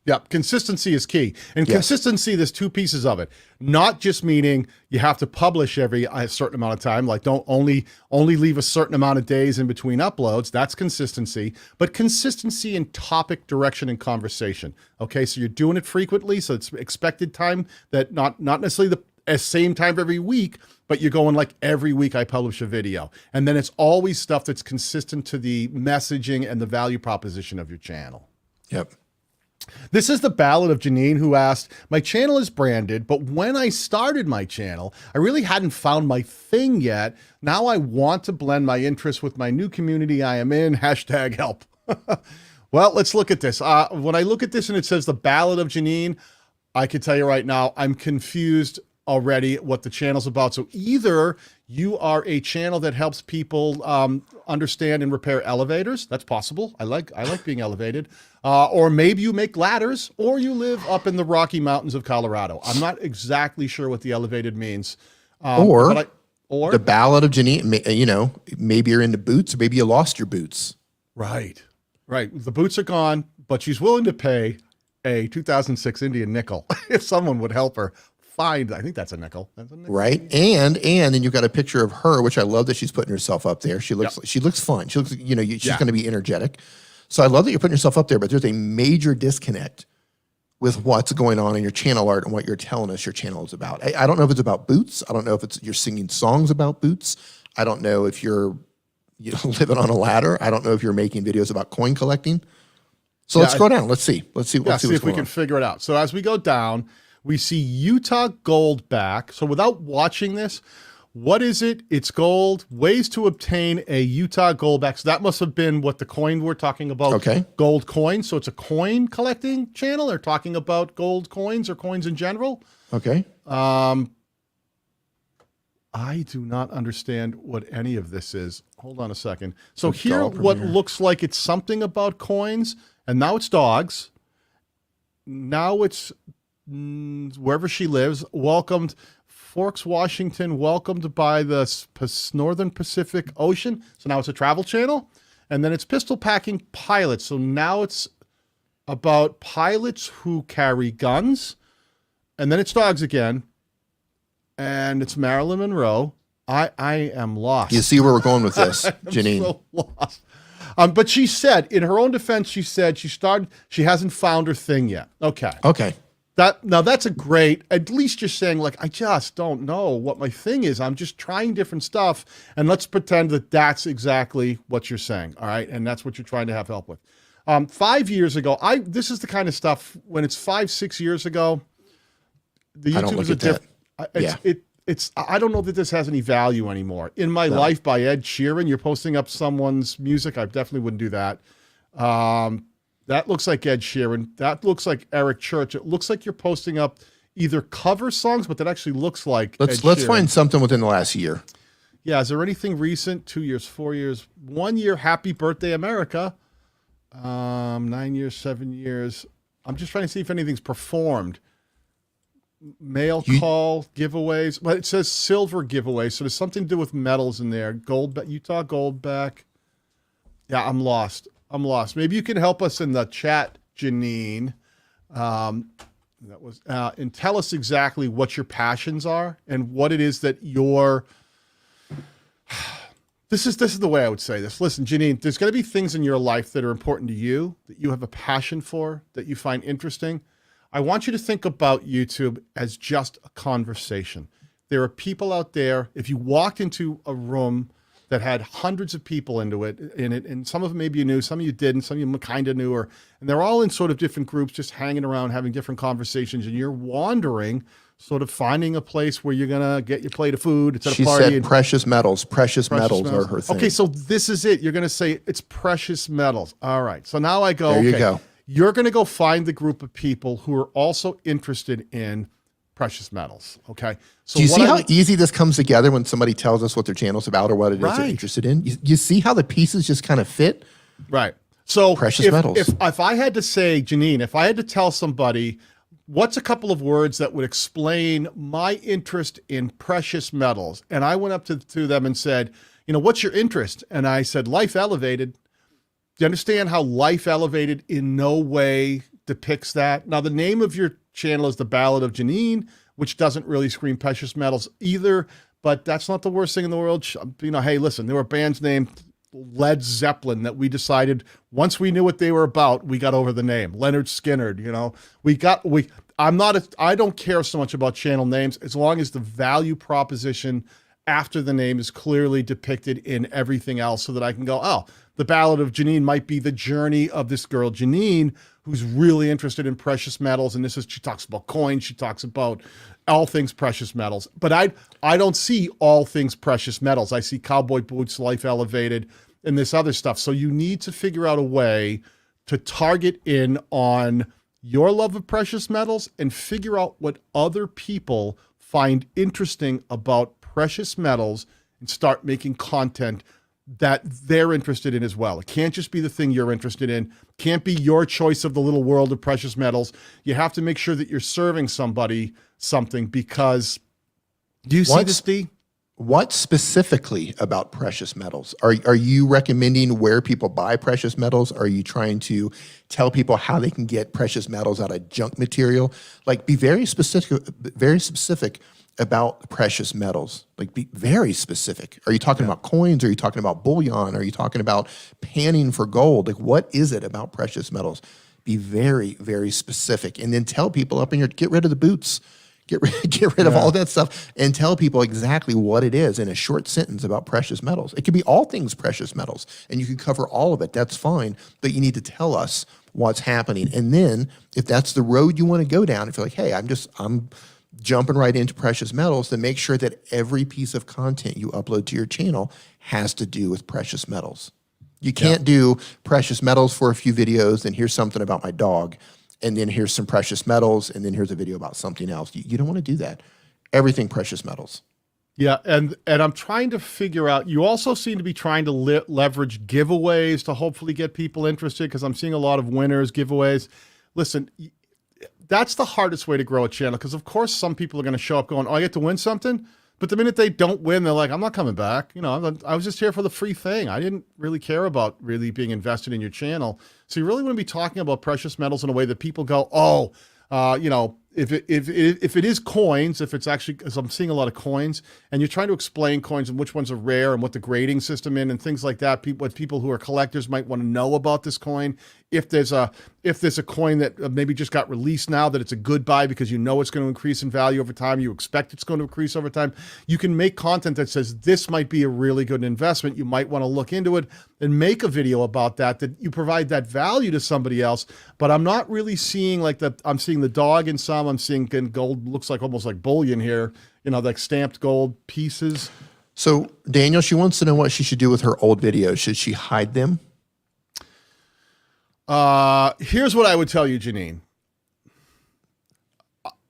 Yeah, consistency is key. And consistency, there's two pieces of it. Not just meaning you have to publish every a certain amount of time, like don't only leave a certain amount of days in between uploads. That's consistency. But consistency in topic, direction, and conversation. Okay, so you're doing it frequently, so it's expected time, that not necessarily the same time every week, but you're going like every week I publish a video. And then it's always stuff that's consistent to the messaging and the value proposition of your channel. Yep. This is the Ballad of Janine, who asked, my channel is branded, but when I started my channel, I really hadn't found my thing yet. Now I want to blend my interests with my new community I am in, #help. Well, let's look at this. When I look at this and it says the Ballad of Janine, I can tell you right now, I'm confused already what the channel's about. So either you are a channel that helps people understand and repair elevators. That's possible. I like being elevated. Or maybe you make ladders, or you live up in the Rocky Mountains of Colorado. I'm not exactly sure what the elevated means. Or the Ballad of Janine, you know, maybe you're into boots, or maybe you lost your boots. Right. The boots are gone, but she's willing to pay a 2006 Indian nickel if someone would help her find. I think that's a nickel. Right. And then you've got a picture of her, which I love that she's putting herself up there. She looks she looks fun. She looks, you know, she's going to be energetic. So I love that you're putting yourself up there, but there's a major disconnect with what's going on in your channel art and what you're telling us your channel is about. I don't know if it's about boots. I don't know if it's you're singing songs about boots. I don't know if you're living on a ladder. I don't know if you're making videos about coin collecting. So let's go down. Let's see if we can figure it out. So as we go down, we see Utah gold back. So without watching this, what is it? It's gold. Ways to obtain a Utah gold back. So that must have been what the coin we're talking about. Okay. Gold coins. So it's a coin collecting channel. They're talking about gold coins or coins in general. Okay. I do not understand what any of this is. Hold on a second. So here, what looks like it's something about coins, and now it's dogs. Now it's wherever she lives. Welcomed Forks, Washington, welcomed by the Northern Pacific Ocean. So now it's a travel channel. And then it's pistol packing pilots. So now it's about pilots who carry guns. And then it's dogs again. And it's Marilyn Monroe. I am lost. You see where we're going with this, Janine. So lost. But she said, in her own defense, she said she hasn't found her thing yet. Okay. Now that's a great, at least you're saying like, I just don't know what my thing is. I'm just trying different stuff. And let's pretend that that's exactly what you're saying. All right. And that's what you're trying to have help with. 5 years ago, this is the kind of stuff when it's 5-6 years ago, the YouTube is a different. I don't know that this has any value anymore. In My Life by Ed Sheeran, you're posting up someone's music. I definitely wouldn't do that. That looks like Ed Sheeran. That looks like Eric Church. It looks like you're posting up either cover songs, but that actually looks like let's find something within the last year. Yeah, is there anything recent? 2 years, 4 years, 1 year, Happy Birthday America. 9 years, 7 years. I'm just trying to see if anything's performed. Mail call giveaways. Well, it says silver giveaway, so there's something to do with metals in there. Utah gold back. Yeah, I'm lost. Maybe you can help us in the chat, Janine. And tell us exactly what your passions are and what it is that you're. This is the way I would say this. Listen, Janine, there's going to be things in your life that are important to you, that you have a passion for, that you find interesting. I want you to think about YouTube as just a conversation. There are people out there. If you walked into a room that had hundreds of people in it, and some of them maybe you knew, some of you didn't, some of you kind of knew, and they're all in sort of different groups, just hanging around, having different conversations, and you're wandering, sort of finding a place where you're gonna get your plate of food. It's at a party. She said precious metals. Precious metals are her thing. Okay, so this is it. You're gonna say it's precious metals. All right. So now I go. There you go. You're going to go find the group of people who are also interested in precious metals. Okay. So do you see how easy this comes together when somebody tells us what their channel's about or what it is they're interested in? You see how the pieces just kind of fit? Right. So precious metals. If I had to say, Janine, if I had to tell somebody what's a couple of words that would explain my interest in precious metals, and I went up to them and said, what's your interest? And I said, life elevated. Do you understand how Life Elevated in no way depicts that? Now, the name of your channel is The Ballad of Janine, which doesn't really scream precious metals either, but that's not the worst thing in the world. Hey, listen, there were bands named Led Zeppelin that we decided once we knew what they were about, we got over the name. Leonard Skinner, I don't care so much about channel names as long as the value proposition after the name is clearly depicted in everything else, so that I can go, oh, the Ballad of Janine might be the journey of this girl, Janine, who's really interested in precious metals. And she talks about coins. She talks about all things precious metals, but I don't see all things precious metals. I see cowboy boots, life elevated, and this other stuff. So you need to figure out a way to target in on your love of precious metals and figure out what other people find interesting about precious metals and start making content that they're interested in as well. It can't just be the thing you're interested in. Can't be your choice of the little world of precious metals. You have to make sure that you're serving somebody something, because do you see this, Dee? What specifically about precious metals? Are you recommending where people buy precious metals? Are you trying to tell people how they can get precious metals out of junk material? Like, be very specific about precious metals. Like, be very specific. Are you talking about coins? Are you talking about bullion? Are you talking about panning for gold? Like, what is it about precious metals? Be very, very specific, and then tell people get rid of the boots. Get rid of all that stuff and tell people exactly what it is in a short sentence about precious metals. It could be all things precious metals, and you can cover all of it. That's fine, but you need to tell us what's happening. And then if that's the road you want to go down, if you're like, hey, I'm jumping right into precious metals, then make sure that every piece of content you upload to your channel has to do with precious metals. You can't do precious metals for a few videos, and here's something about my dog, and then here's some precious metals, and then here's a video about something else. You don't want to do that. Everything precious metals. Yeah, and I'm trying to figure out, you also seem to be trying to leverage giveaways to hopefully get people interested, because I'm seeing a lot of winners, giveaways. Listen, that's the hardest way to grow a channel, because of course some people are going to show up going, oh, I get to win something? But the minute they don't win, they're like, I'm not coming back. You know, I was just here for the free thing. I didn't really care about really being invested in your channel. So you really want to be talking about precious metals in a way that people go, oh, you know, if it is coins, if it's actually, because I'm seeing a lot of coins, and you're trying to explain coins and which ones are rare and what the grading system in and things like that, what people who are collectors might want to know about this coin. If there's a coin that maybe just got released now, that it's a good buy because you know it's going to increase in value over time, you expect it's going to increase over time, you can make content that says this might be a really good investment. You might want to look into it and make a video about that you provide that value to somebody else. But I'm not really seeing I'm seeing the dog in some, I'm seeing gold, looks like almost like bullion here, you know, like stamped gold pieces. So Daniel, she wants to know what she should do with her old videos. Should she hide them? Here's what I would tell you, Janine.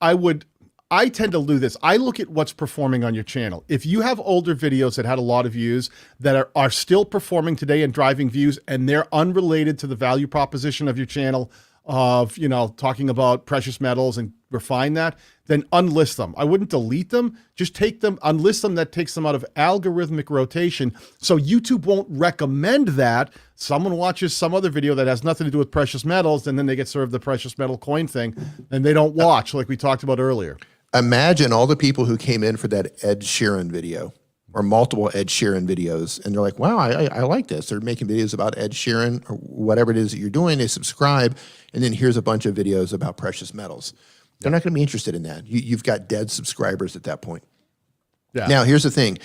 I tend to do this. I look at what's performing on your channel. If you have older videos that had a lot of views that are still performing today and driving views, and they're unrelated to the value proposition of your channel of, you know, talking about precious metals and refine that, then unlist them. I wouldn't delete them. Just take them, unlist them. That takes them out of algorithmic rotation. So YouTube won't recommend that. Someone watches some other video that has nothing to do with precious metals, and then they get served the precious metal coin thing, and they don't watch, like we talked about earlier. Imagine all the people who came in for that Ed Sheeran video, or multiple Ed Sheeran videos, and they're like, wow, I like this. They're making videos about Ed Sheeran or whatever it is that you're doing. They subscribe, and then here's a bunch of videos about precious metals. They're not going to be interested in that. You've got dead subscribers at that point. Yeah. Now, here's the thing.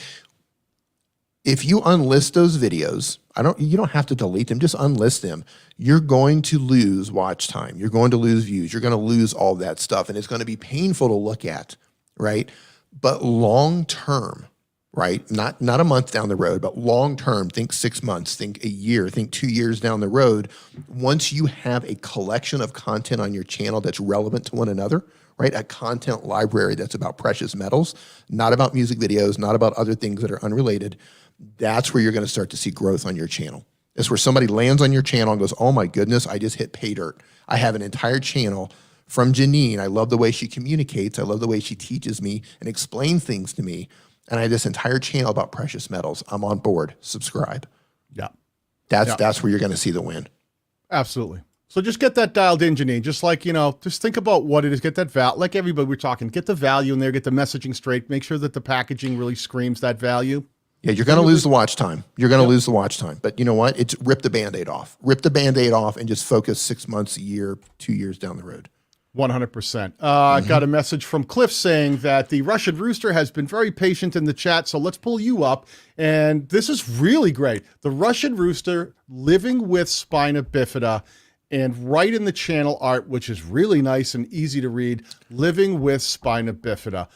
If you unlist those videos, you don't have to delete them, just unlist them. You're going to lose watch time. You're going to lose views. You're going to lose all that stuff, and it's going to be painful to look at, right? But long term, right? Not a month down the road, but long term, think 6 months, think a year, think 2 years down the road. Once you have a collection of content on your channel that's relevant to one another, right? A content library that's about precious metals, not about music videos, not about other things that are unrelated, that's where you're going to start to see growth on your channel. It's where somebody lands on your channel and goes, oh my goodness, I just hit pay dirt. I have an entire channel from Janine. I love the way she communicates. I love the way she teaches me and explains things to me. And I have this entire channel about precious metals. I'm on board. Subscribe. Yeah. That's where you're going to see the win. Absolutely. So just get that dialed in, Janine. Just like, you know, just think about what it is. Get that value. Like everybody we're talking, get the value in there, get the messaging straight. Make sure that the packaging really screams that value. Yeah, you're going to lose the watch time. You're going to lose the watch time. But you know what? It's rip the Band-Aid off. Rip the Band-Aid off and just focus 6 months, a year, 2 years down the road. 100%. Got a message from Cliff saying that the Russian Rooster has been very patient in the chat, so let's pull you up. And this is really great. The Russian Rooster living with spina bifida, and right in the channel art, which is really nice and easy to read, living with spina bifida.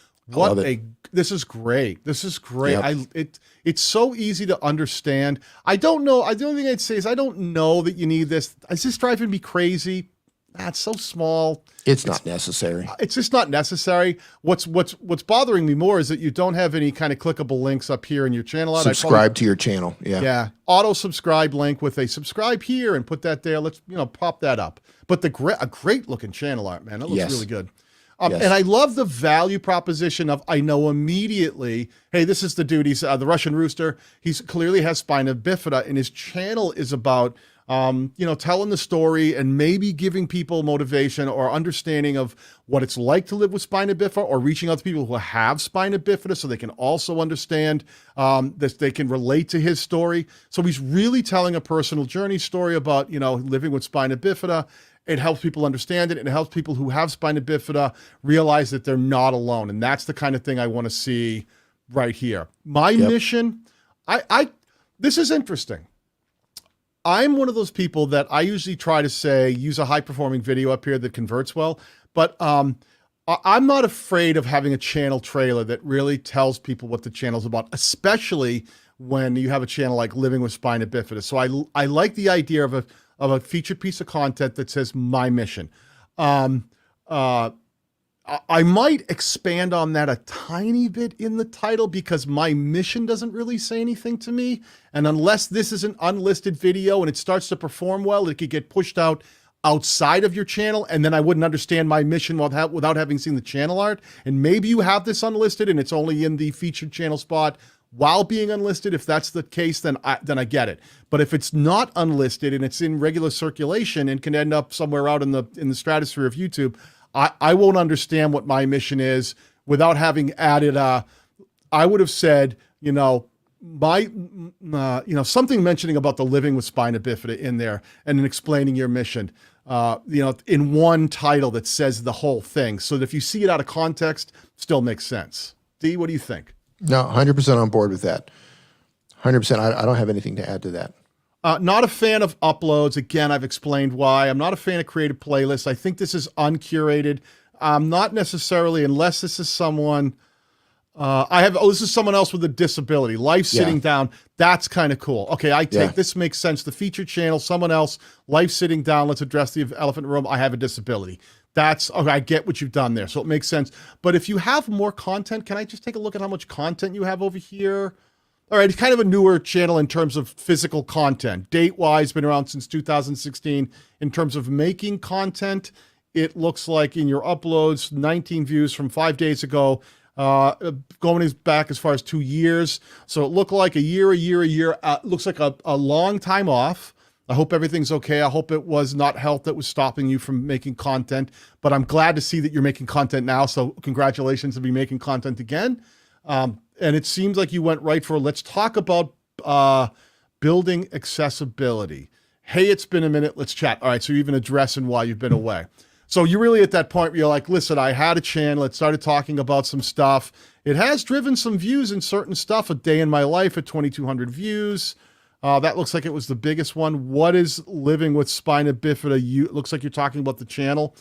This is great. This is great. Yep. It's so easy to understand. I don't know. The only thing I'd say is I don't know that you need this. Is this driving me crazy? It's so small. It's not necessary. It's just not necessary. What's bothering me more is that you don't have any kind of clickable links up here in your channel. Subscribe to your channel. Yeah. Yeah. Auto subscribe link with a subscribe here and put that there. Let's pop that up. But a great looking channel art, man. That looks really good. And I love the value proposition of, I know immediately, hey, this is the dude. He's the Russian Rooster. He's clearly has spina bifida, and his channel is about telling the story and maybe giving people motivation or understanding of what it's like to live with spina bifida, or reaching out to people who have spina bifida so they can also understand that they can relate to his story. So he's really telling a personal journey story about, living with spina bifida. It helps people understand it. It helps people who have spina bifida realize that they're not alone. And that's the kind of thing I want to see right here. My mission, this is interesting. I'm one of those people that I usually try to say, use a high-performing video up here that converts well, but I'm not afraid of having a channel trailer that really tells people what the channel's about, especially when you have a channel like Living with Spina Bifida. So I like the idea of a featured piece of content that says my mission. I might expand on that a tiny bit in the title, because my mission doesn't really say anything to me. And unless this is an unlisted video and it starts to perform well, it could get pushed out outside of your channel, and then I wouldn't understand my mission without having seen the channel art. And maybe you have this unlisted and it's only in the featured channel spot while being unlisted. If that's the case, then I get it. But if it's not unlisted and it's in regular circulation and can end up somewhere out in the stratosphere of YouTube, I won't understand what my mission is without having added I would have said, something mentioning about the living with spina bifida in there, and then explaining your mission, in one title that says the whole thing, so that if you see it out of context, still makes sense. Dee, what do you think? No, 100% on board with that. 100%. I don't have anything to add to that. Not a fan of uploads. Again, I've explained why. I'm not a fan of creative playlists. I think this is uncurated. Not necessarily, unless this is someone, this is someone else with a disability. Life sitting down, that's kind of cool. Okay, this makes sense. The featured channel, someone else, life sitting down, let's address the elephant in the room, I have a disability. That's, okay, I get what you've done there, so it makes sense. But if you have more content, can I just take a look at how much content you have over here? All right, it's kind of a newer channel in terms of physical content. Date-wise, been around since 2016. In terms of making content, it looks like in your uploads, 19 views from 5 days ago, going back as far as 2 years. So it looked like a year. Looks like a long time off. I hope everything's okay. I hope it was not health that was stopping you from making content. But I'm glad to see that you're making content now. So congratulations to be making content again. And it seems like you went right for, let's talk about building accessibility. Hey, it's been a minute. Let's chat. All right, so you're even addressing why you've been away. So you're really at that point where you're like, listen, I had a channel. It started talking about some stuff. It has driven some views in certain stuff. A Day in My Life at 2,200 views. That looks like it was the biggest one. What is Living with Spina Bifida? It looks like you're talking about the channel.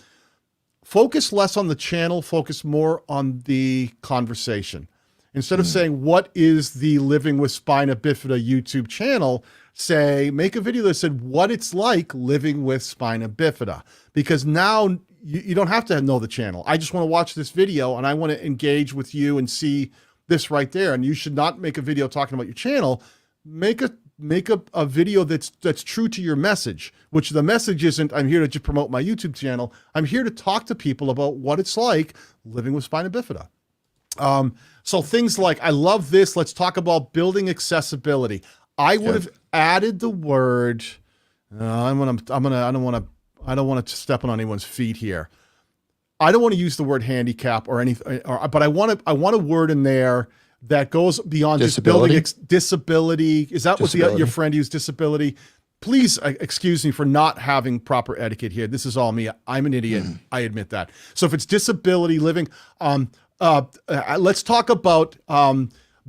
Focus less on the channel. Focus more on the conversation. Instead of saying, what is the Living with Spina Bifida YouTube channel, say, make a video that said what it's like living with spina bifida. Because now you don't have to know the channel. I just want to watch this video and I want to engage with you and see this right there. And you should not make a video talking about your channel. Make a video that's true to your message, which the message isn't, I'm here to just promote my YouTube channel. I'm here to talk to people about what it's like living with spina bifida. So things like, I love this. Let's talk about building accessibility. I would have added the word. I don't want to step on anyone's feet here. I don't want to use the word handicap or anything, but I want a word in there that goes beyond disability. Just building disability. Is that what your friend used? Disability. please excuse me for not having proper etiquette here. This is all me. I'm an idiot. I admit that. So if it's disability living, let's talk about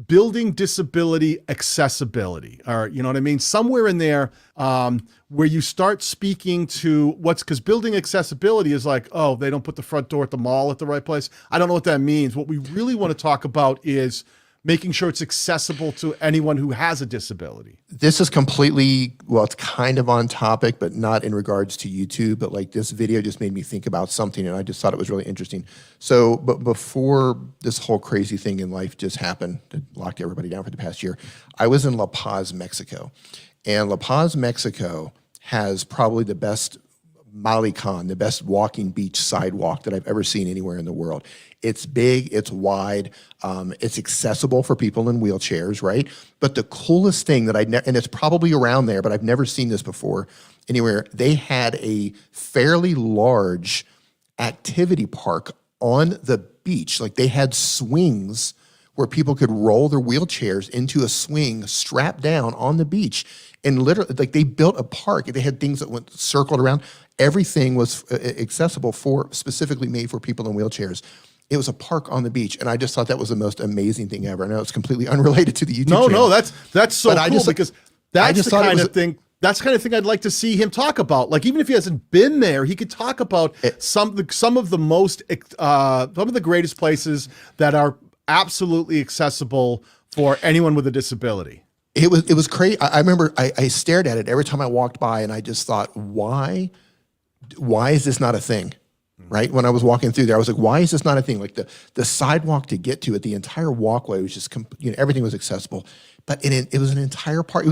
building disability accessibility. Or, you know what I mean? Somewhere in there where you start speaking to because building accessibility is like, oh, they don't put the front door at the mall at the right place. I don't know what that means. What we really want to talk about is making sure it's accessible to anyone who has a disability. This is completely, well, it's kind of on topic, but not in regards to YouTube. But like this video just made me think about something, and I just thought it was really interesting. So, but before this whole crazy thing in life just happened that locked everybody down for the past year, I was in La Paz, Mexico. And La Paz, Mexico has probably the best Malecon, the best walking beach sidewalk that I've ever seen anywhere in the world. It's big, it's wide, it's accessible for people in wheelchairs, right? But the coolest thing that and it's probably around there, but I've never seen this before anywhere, they had a fairly large activity park on the beach. Like they had swings where people could roll their wheelchairs into a swing strapped down on the beach. And literally, like they built a park. They had things that went circled around. Everything was accessible specifically made for people in wheelchairs. It was a park on the beach, and I just thought that was the most amazing thing ever. I know it's completely unrelated to the YouTube channel. No, that's so cool because that's the kind of thing. That's the kind of thing I'd like to see him talk about. Like even if he hasn't been there, he could talk about some of the greatest places that are absolutely accessible for anyone with a disability. It was crazy. I remember I stared at it every time I walked by, and I just thought, why is this not a thing? Right? When I was walking through there, I was like, why is this not a thing? Like the sidewalk to get to it, the entire walkway was just, everything was accessible. But it was an entire park.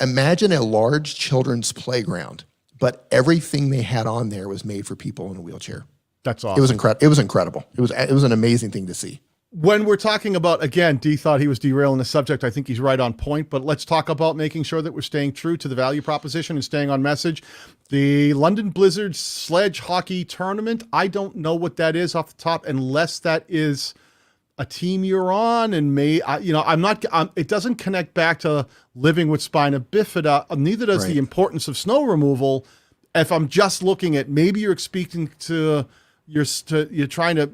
Imagine a large children's playground, but everything they had on there was made for people in a wheelchair. That's awesome. It was incredible. It was incredible. It was an amazing thing to see. When we're talking about, again, Dee thought he was derailing the subject. I think he's right on point, but let's talk about making sure that we're staying true to the value proposition and staying on message. The London Blizzard Sledge Hockey Tournament, I don't know what that is off the top, unless that is a team you're on, and it doesn't connect back to living with spina bifida. Neither does the importance of snow removal. If I'm just looking at, maybe you're speaking to, you're trying to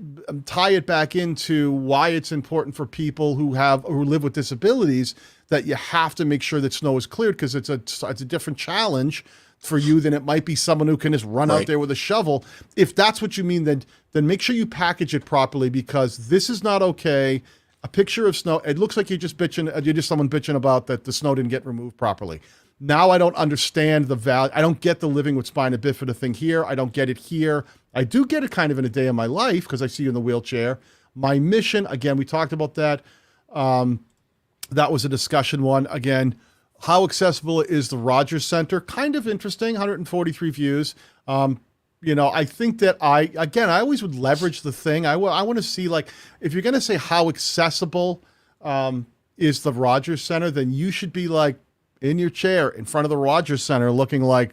tie it back into why it's important for people who live with disabilities, that you have to make sure that snow is cleared, because it's a different challenge for you than it might be someone who can just run out there with a shovel. If that's what you mean, then make sure you package it properly, because this is not okay. A picture of snow, it looks like you're just someone bitching about that the snow didn't get removed properly. Now I don't understand the value. I don't get the living with spina bifida thing here. I don't get it here. I do get it kind of in a day of my life, because I see you in the wheelchair. My mission, again, we talked about that. That was a discussion one. Again, how accessible is the Rogers Center? Kind of interesting, 143 views. I think that I always would leverage the thing. I want to see, like, if you're going to say how accessible is the Rogers Center, then you should be like in your chair in front of the Rogers Center looking like,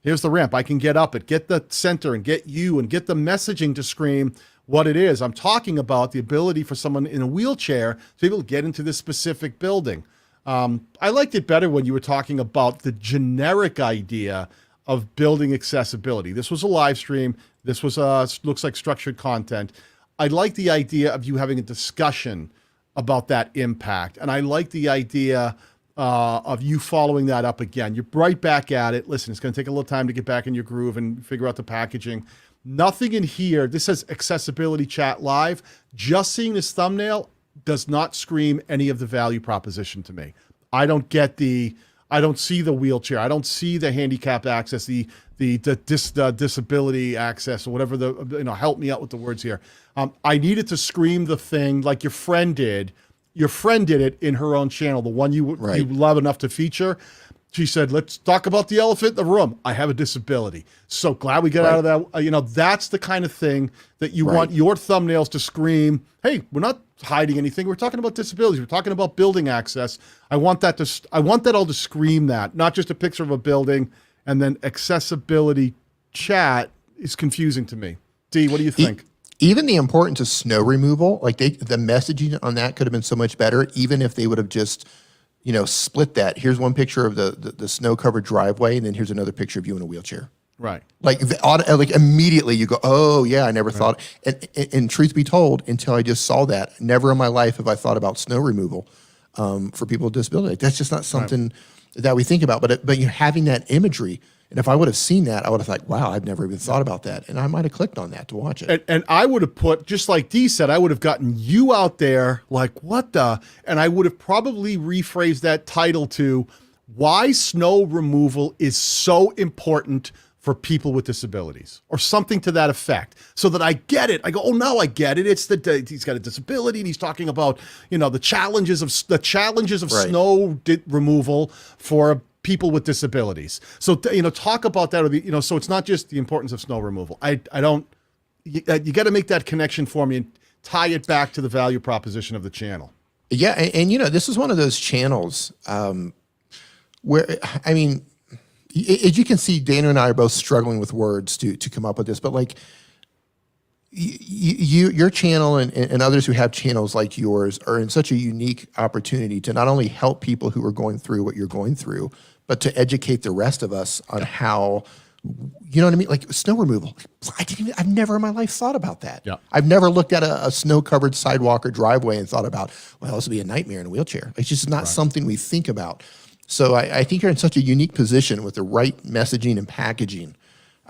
here's the ramp. I can get up it, get the center, and get you, and get the messaging to scream what it is. I'm talking about the ability for someone in a wheelchair to be able to get into this specific building. I liked it better when you were talking about the generic idea of building accessibility. This was a live stream. This was looks like structured content. I like the idea of you having a discussion about that impact. And I like the idea of you following that up again. You're right back at it. Listen, it's going to take a little time to get back in your groove and figure out the packaging. Nothing in here. This says accessibility chat live. Just seeing this thumbnail does not scream any of the value proposition to me. I don't see the wheelchair. I don't see the handicap access, the disability access, or whatever help me out with the words here. I needed to scream the thing like your friend did. Your friend did it in her own channel, the one you love enough to feature. She said, let's talk about the elephant in the room. I have a disability. So glad we got out of that. That's the kind of thing that you want your thumbnails to scream, hey, we're not hiding anything. We're talking about disabilities. We're talking about building access. I want that all to scream that, not just a picture of a building. And then accessibility chat is confusing to me. Dee, what do you think? Even the importance of snow removal, like the messaging on that could have been so much better, even if they would have just split that. Here's one picture of the snow-covered driveway, and then here's another picture of you in a wheelchair. Right. Like immediately you go, oh yeah, I never thought. And truth be told, until I just saw that, never in my life have I thought about snow removal for people with disability. That's just not something that we think about. But you're having that imagery. And if I would have seen that, I would have thought, wow, I've never even thought about that. And I might have clicked on that to watch it. And I would have put, just like Dee said, I would have gotten you out there like, what the? And I would have probably rephrased that title to why snow removal is so important for people with disabilities, or something to that effect, so that I get it. I go, oh, now I get it. It's he's got a disability, and he's talking about the challenges of snow removal for people with disabilities. So talk about that, or so it's not just the importance of snow removal. You got to make that connection for me and tie it back to the value proposition of the channel. Yeah, and this is one of those channels where as you can see, Daniel and I are both struggling with words to come up with this, but like your channel and others who have channels like yours are in such a unique opportunity to not only help people who are going through what you're going through, but to educate the rest of us on how, you know what I mean? Like snow removal. I've never in my life thought about that. Yeah. I've never looked at a snow-covered sidewalk or driveway and thought about, well, this would be a nightmare in a wheelchair. It's just not something we think about. So I think you're in such a unique position with the right messaging and packaging.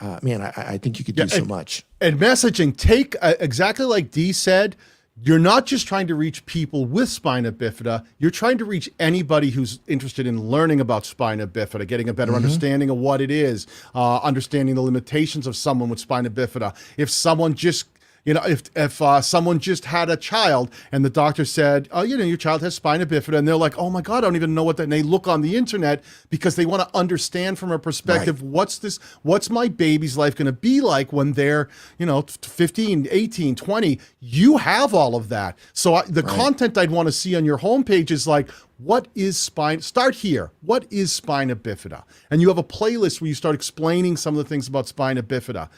I think you could do so much. And messaging, take exactly like Dee said, you're not just trying to reach people with spina bifida, you're trying to reach anybody who's interested in learning about spina bifida, getting a better understanding of what it is, understanding the limitations of someone with spina bifida. If someone just if someone just had a child and the doctor said, oh, your child has spina bifida, and they're like, oh my God, I don't even know what that, and they look on the internet because they want to understand from a perspective, what's my baby's life going to be like when they're, 15, 18, 20, you have all of that. So the content I'd want to see on your homepage is like, what is start here. What is spina bifida? And you have a playlist where you start explaining some of the things about spina bifida,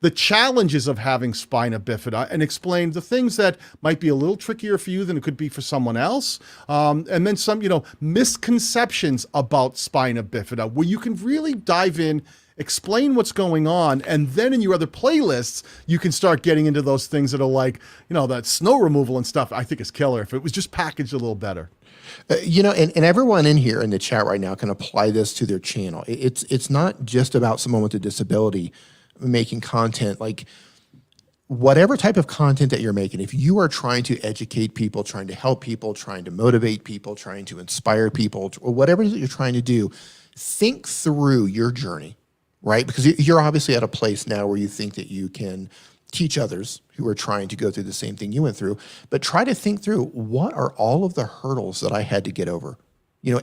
the challenges of having spina bifida, and explain the things that might be a little trickier for you than it could be for someone else. And then some, misconceptions about spina bifida, where you can really dive in, explain what's going on, and then in your other playlists, you can start getting into those things that are like, that snow removal and stuff. I think is killer if it was just packaged a little better. And everyone in here in the chat right now can apply this to their channel. It's not just about someone with a disability making content. Like whatever type of content that you're making, if you are trying to educate people, trying to help people, trying to motivate people, trying to inspire people, or whatever it is that you're trying to do, think through your journey, right? Because you're obviously at a place now where you think that you can teach others who are trying to go through the same thing you went through, but try to think through, what are all of the hurdles that I had to get over?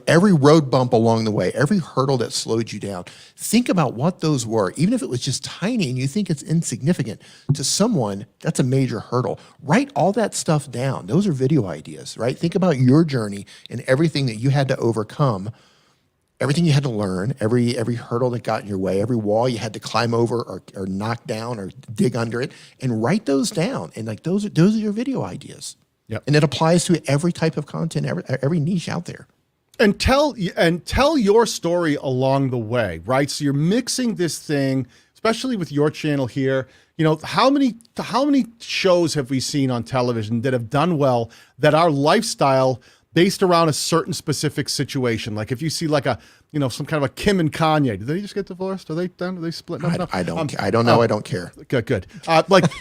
Every road bump along the way, every hurdle that slowed you down, think about what those were. Even if it was just tiny and you think it's insignificant, to someone, that's a major hurdle. Write all that stuff down. Those are video ideas, right? Think about your journey and everything that you had to overcome, everything you had to learn, every hurdle that got in your way, every wall you had to climb over or knock down or dig under it, and write those down. And like those are your video ideas. Yep. And it applies to every type of content, every niche out there. And tell your story along the way, right? So you're mixing this thing, especially with your channel here. How many shows have we seen on television that have done well, that are lifestyle based around a certain specific situation? Like if you see like some kind of a Kim and Kanye, did they just get divorced? Are they done? Are they split? No, I don't care. I don't know. I don't care. Good.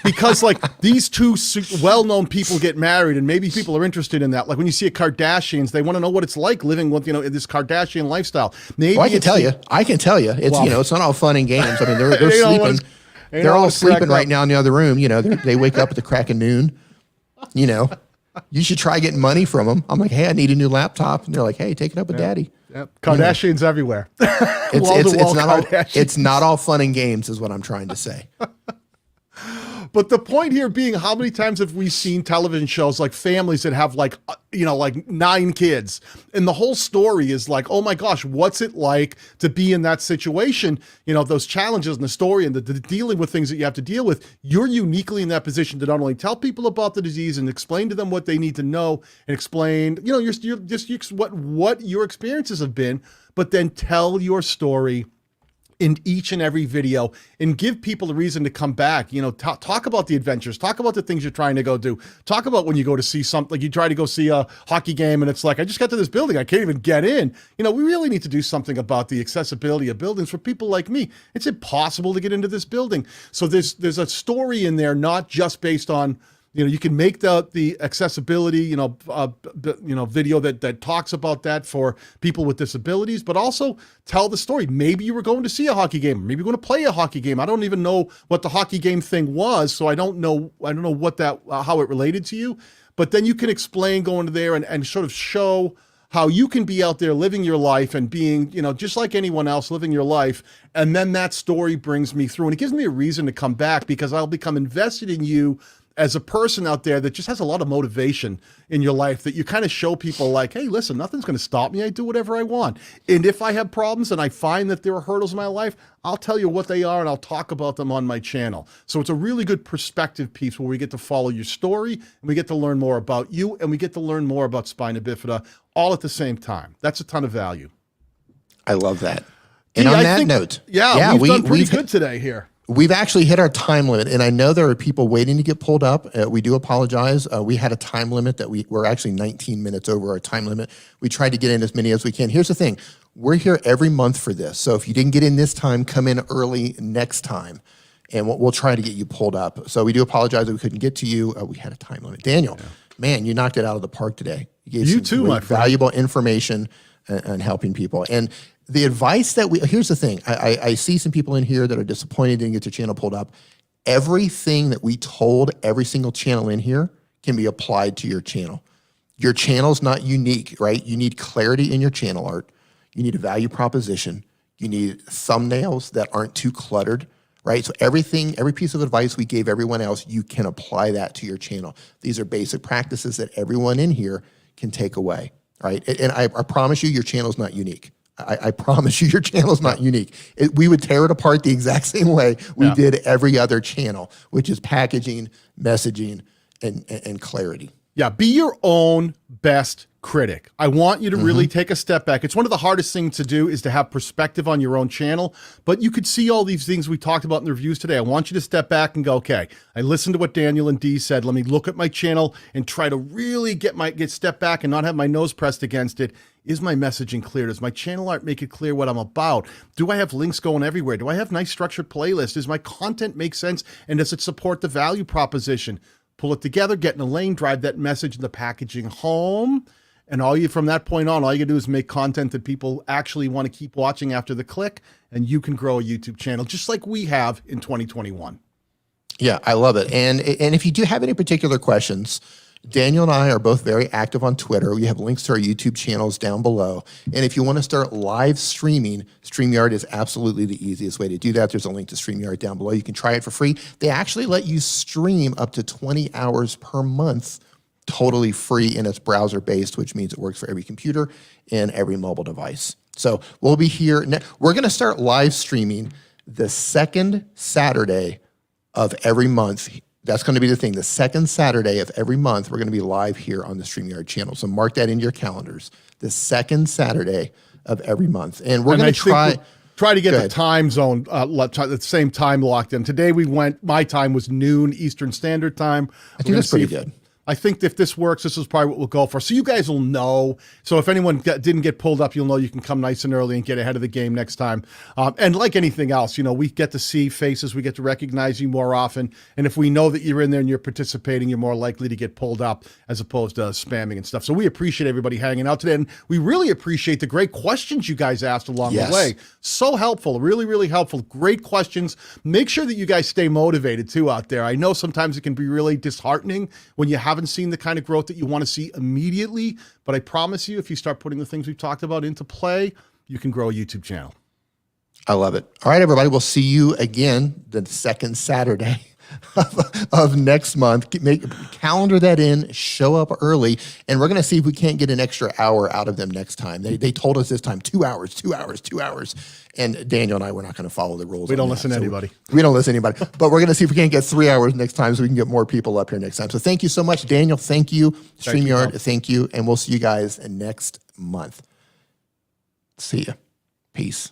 Because these two well-known people get married, and maybe people are interested in that. Like when you see a Kardashians, they want to know what it's like living with this Kardashian lifestyle. Maybe I can tell you. It's it's not all fun and games. I mean, they're sleeping. They're all sleeping right now in the other room. They wake up at the crack of noon. You should try getting money from them. I'm like, hey, I need a new laptop. And they're like, hey, take it up with daddy. Yep. Kardashians everywhere. It's not all fun and games is what I'm trying to say. But the point here being, how many times have we seen television shows like families that have like, like 9 kids, and the whole story is like, oh my gosh, what's it like to be in that situation? Those challenges in the story and the dealing with things that you have to deal with. You're uniquely in that position to not only tell people about the disease and explain to them what they need to know and explain, what your experiences have been, but then tell your story in each and every video and give people a reason to come back. Talk about the adventures, talk about the things you're trying to go do, talk about when you go to see something, like you try to go see a hockey game and it's like, I just got to this building, I can't even get in. We really need to do something about the accessibility of buildings for people like me. It's impossible to get into this building. So there's a story in there, not just based on, you can make the accessibility, video that talks about that for people with disabilities, but also tell the story. Maybe you were going to see a hockey game. Maybe you're going to play a hockey game. I don't even know what the hockey game thing was, so I don't know what how it related to you. But then you can explain going to there and sort of show how you can be out there living your life and being, just like anyone else living your life. And then that story brings me through, and it gives me a reason to come back because I'll become invested in you as a person out there that just has a lot of motivation in your life, that you kind of show people like, hey, listen, nothing's going to stop me. I do whatever I want. And if I have problems and I find that there are hurdles in my life, I'll tell you what they are and I'll talk about them on my channel. So it's a really good perspective piece where we get to follow your story and we get to learn more about you and we get to learn more about spina bifida all at the same time. That's a ton of value. I love that. And on that note, we've done pretty good today here. We've actually hit our time limit, and I know there are people waiting to get pulled up. We do apologize. We had a time limit that we're actually 19 minutes over our time limit. We tried to get in as many as we can. Here's the thing. We're here every month for this. So if you didn't get in this time, come in early next time, and we'll try to get you pulled up. So we do apologize that we couldn't get to you. We had a time limit. Daniel, man, you knocked it out of the park today. You gave some great, valuable information and helping people. And the advice that here's the thing. I see some people in here that are disappointed didn't get their channel pulled up. Everything that we told every single channel in here can be applied to your channel. Your channel's not unique, right? You need clarity in your channel art. You need a value proposition. You need thumbnails that aren't too cluttered, right? So every piece of advice we gave everyone else, you can apply that to your channel. These are basic practices that everyone in here can take away, right? And I promise you, your channel's not unique. I promise you, your channel's not unique. We would tear it apart the exact same way we did every other channel, which is packaging, messaging, and clarity. Yeah, be your own best critic. I want you to really take a step back. It's one of the hardest things to do is to have perspective on your own channel, but you could see all these things we talked about in the reviews today. I want you to step back and go, okay, I listened to what Daniel and Dee said. Let me look at my channel and try to really get step back and not have my nose pressed against it. Is my messaging clear? Does my channel art make it clear what I'm about? Do I have links going everywhere? Do I have nice structured playlists? Does my content make sense? And does it support the value proposition? Pull it together, get in a lane, drive that message and the packaging home. And from that point on, all you do is make content that people actually want to keep watching after the click, and you can grow a YouTube channel just like we have in 2021. Yeah, I love it. And if you do have any particular questions, Daniel and I are both very active on Twitter. We have links to our YouTube channels down below. And if you want to start live streaming, StreamYard is absolutely the easiest way to do that. There's a link to StreamYard down below. You can try it for free. They actually let you stream up to 20 hours per month, totally free, and it's browser-based, which means it works for every computer and every mobile device. So we'll be here. We're going to start live streaming the second Saturday of every month. That's going to be the thing. The second Saturday of every month, we're going to be live here on the StreamYard channel. So mark that into your calendars. The second Saturday of every month. And we're going to try to get the time zone, the same time locked in. Today my time was noon Eastern Standard Time. I think that's pretty good. I think if this works, this is probably what we'll go for. So you guys will know. So if anyone didn't get pulled up, you'll know you can come nice and early and get ahead of the game next time. And like anything else, we get to see faces. We get to recognize you more often. And if we know that you're in there and you're participating, you're more likely to get pulled up as opposed to spamming and stuff. So we appreciate everybody hanging out today. And we really appreciate the great questions you guys asked along the way. So helpful. Really, really helpful. Great questions. Make sure that you guys stay motivated too out there. I know sometimes it can be really disheartening when you haven't seen the kind of growth that you want to see immediately, but I promise you, if you start putting the things we've talked about into play, you can grow a YouTube channel. I love it. All right, everybody, we'll see you again the second Saturday of next month. Calendar that in, show up early, and we're going to see if we can't get an extra hour out of them next time. They told us this time 2 hours, 2 hours, 2 hours. And Daniel and I, we're not going to follow the rules. We don't listen to anybody. We don't listen to anybody. But we're going to see if we can't get 3 hours next time so we can get more people up here next time. So thank you so much, Daniel. Thank you. StreamYard, thank you. And we'll see you guys next month. See ya. Peace.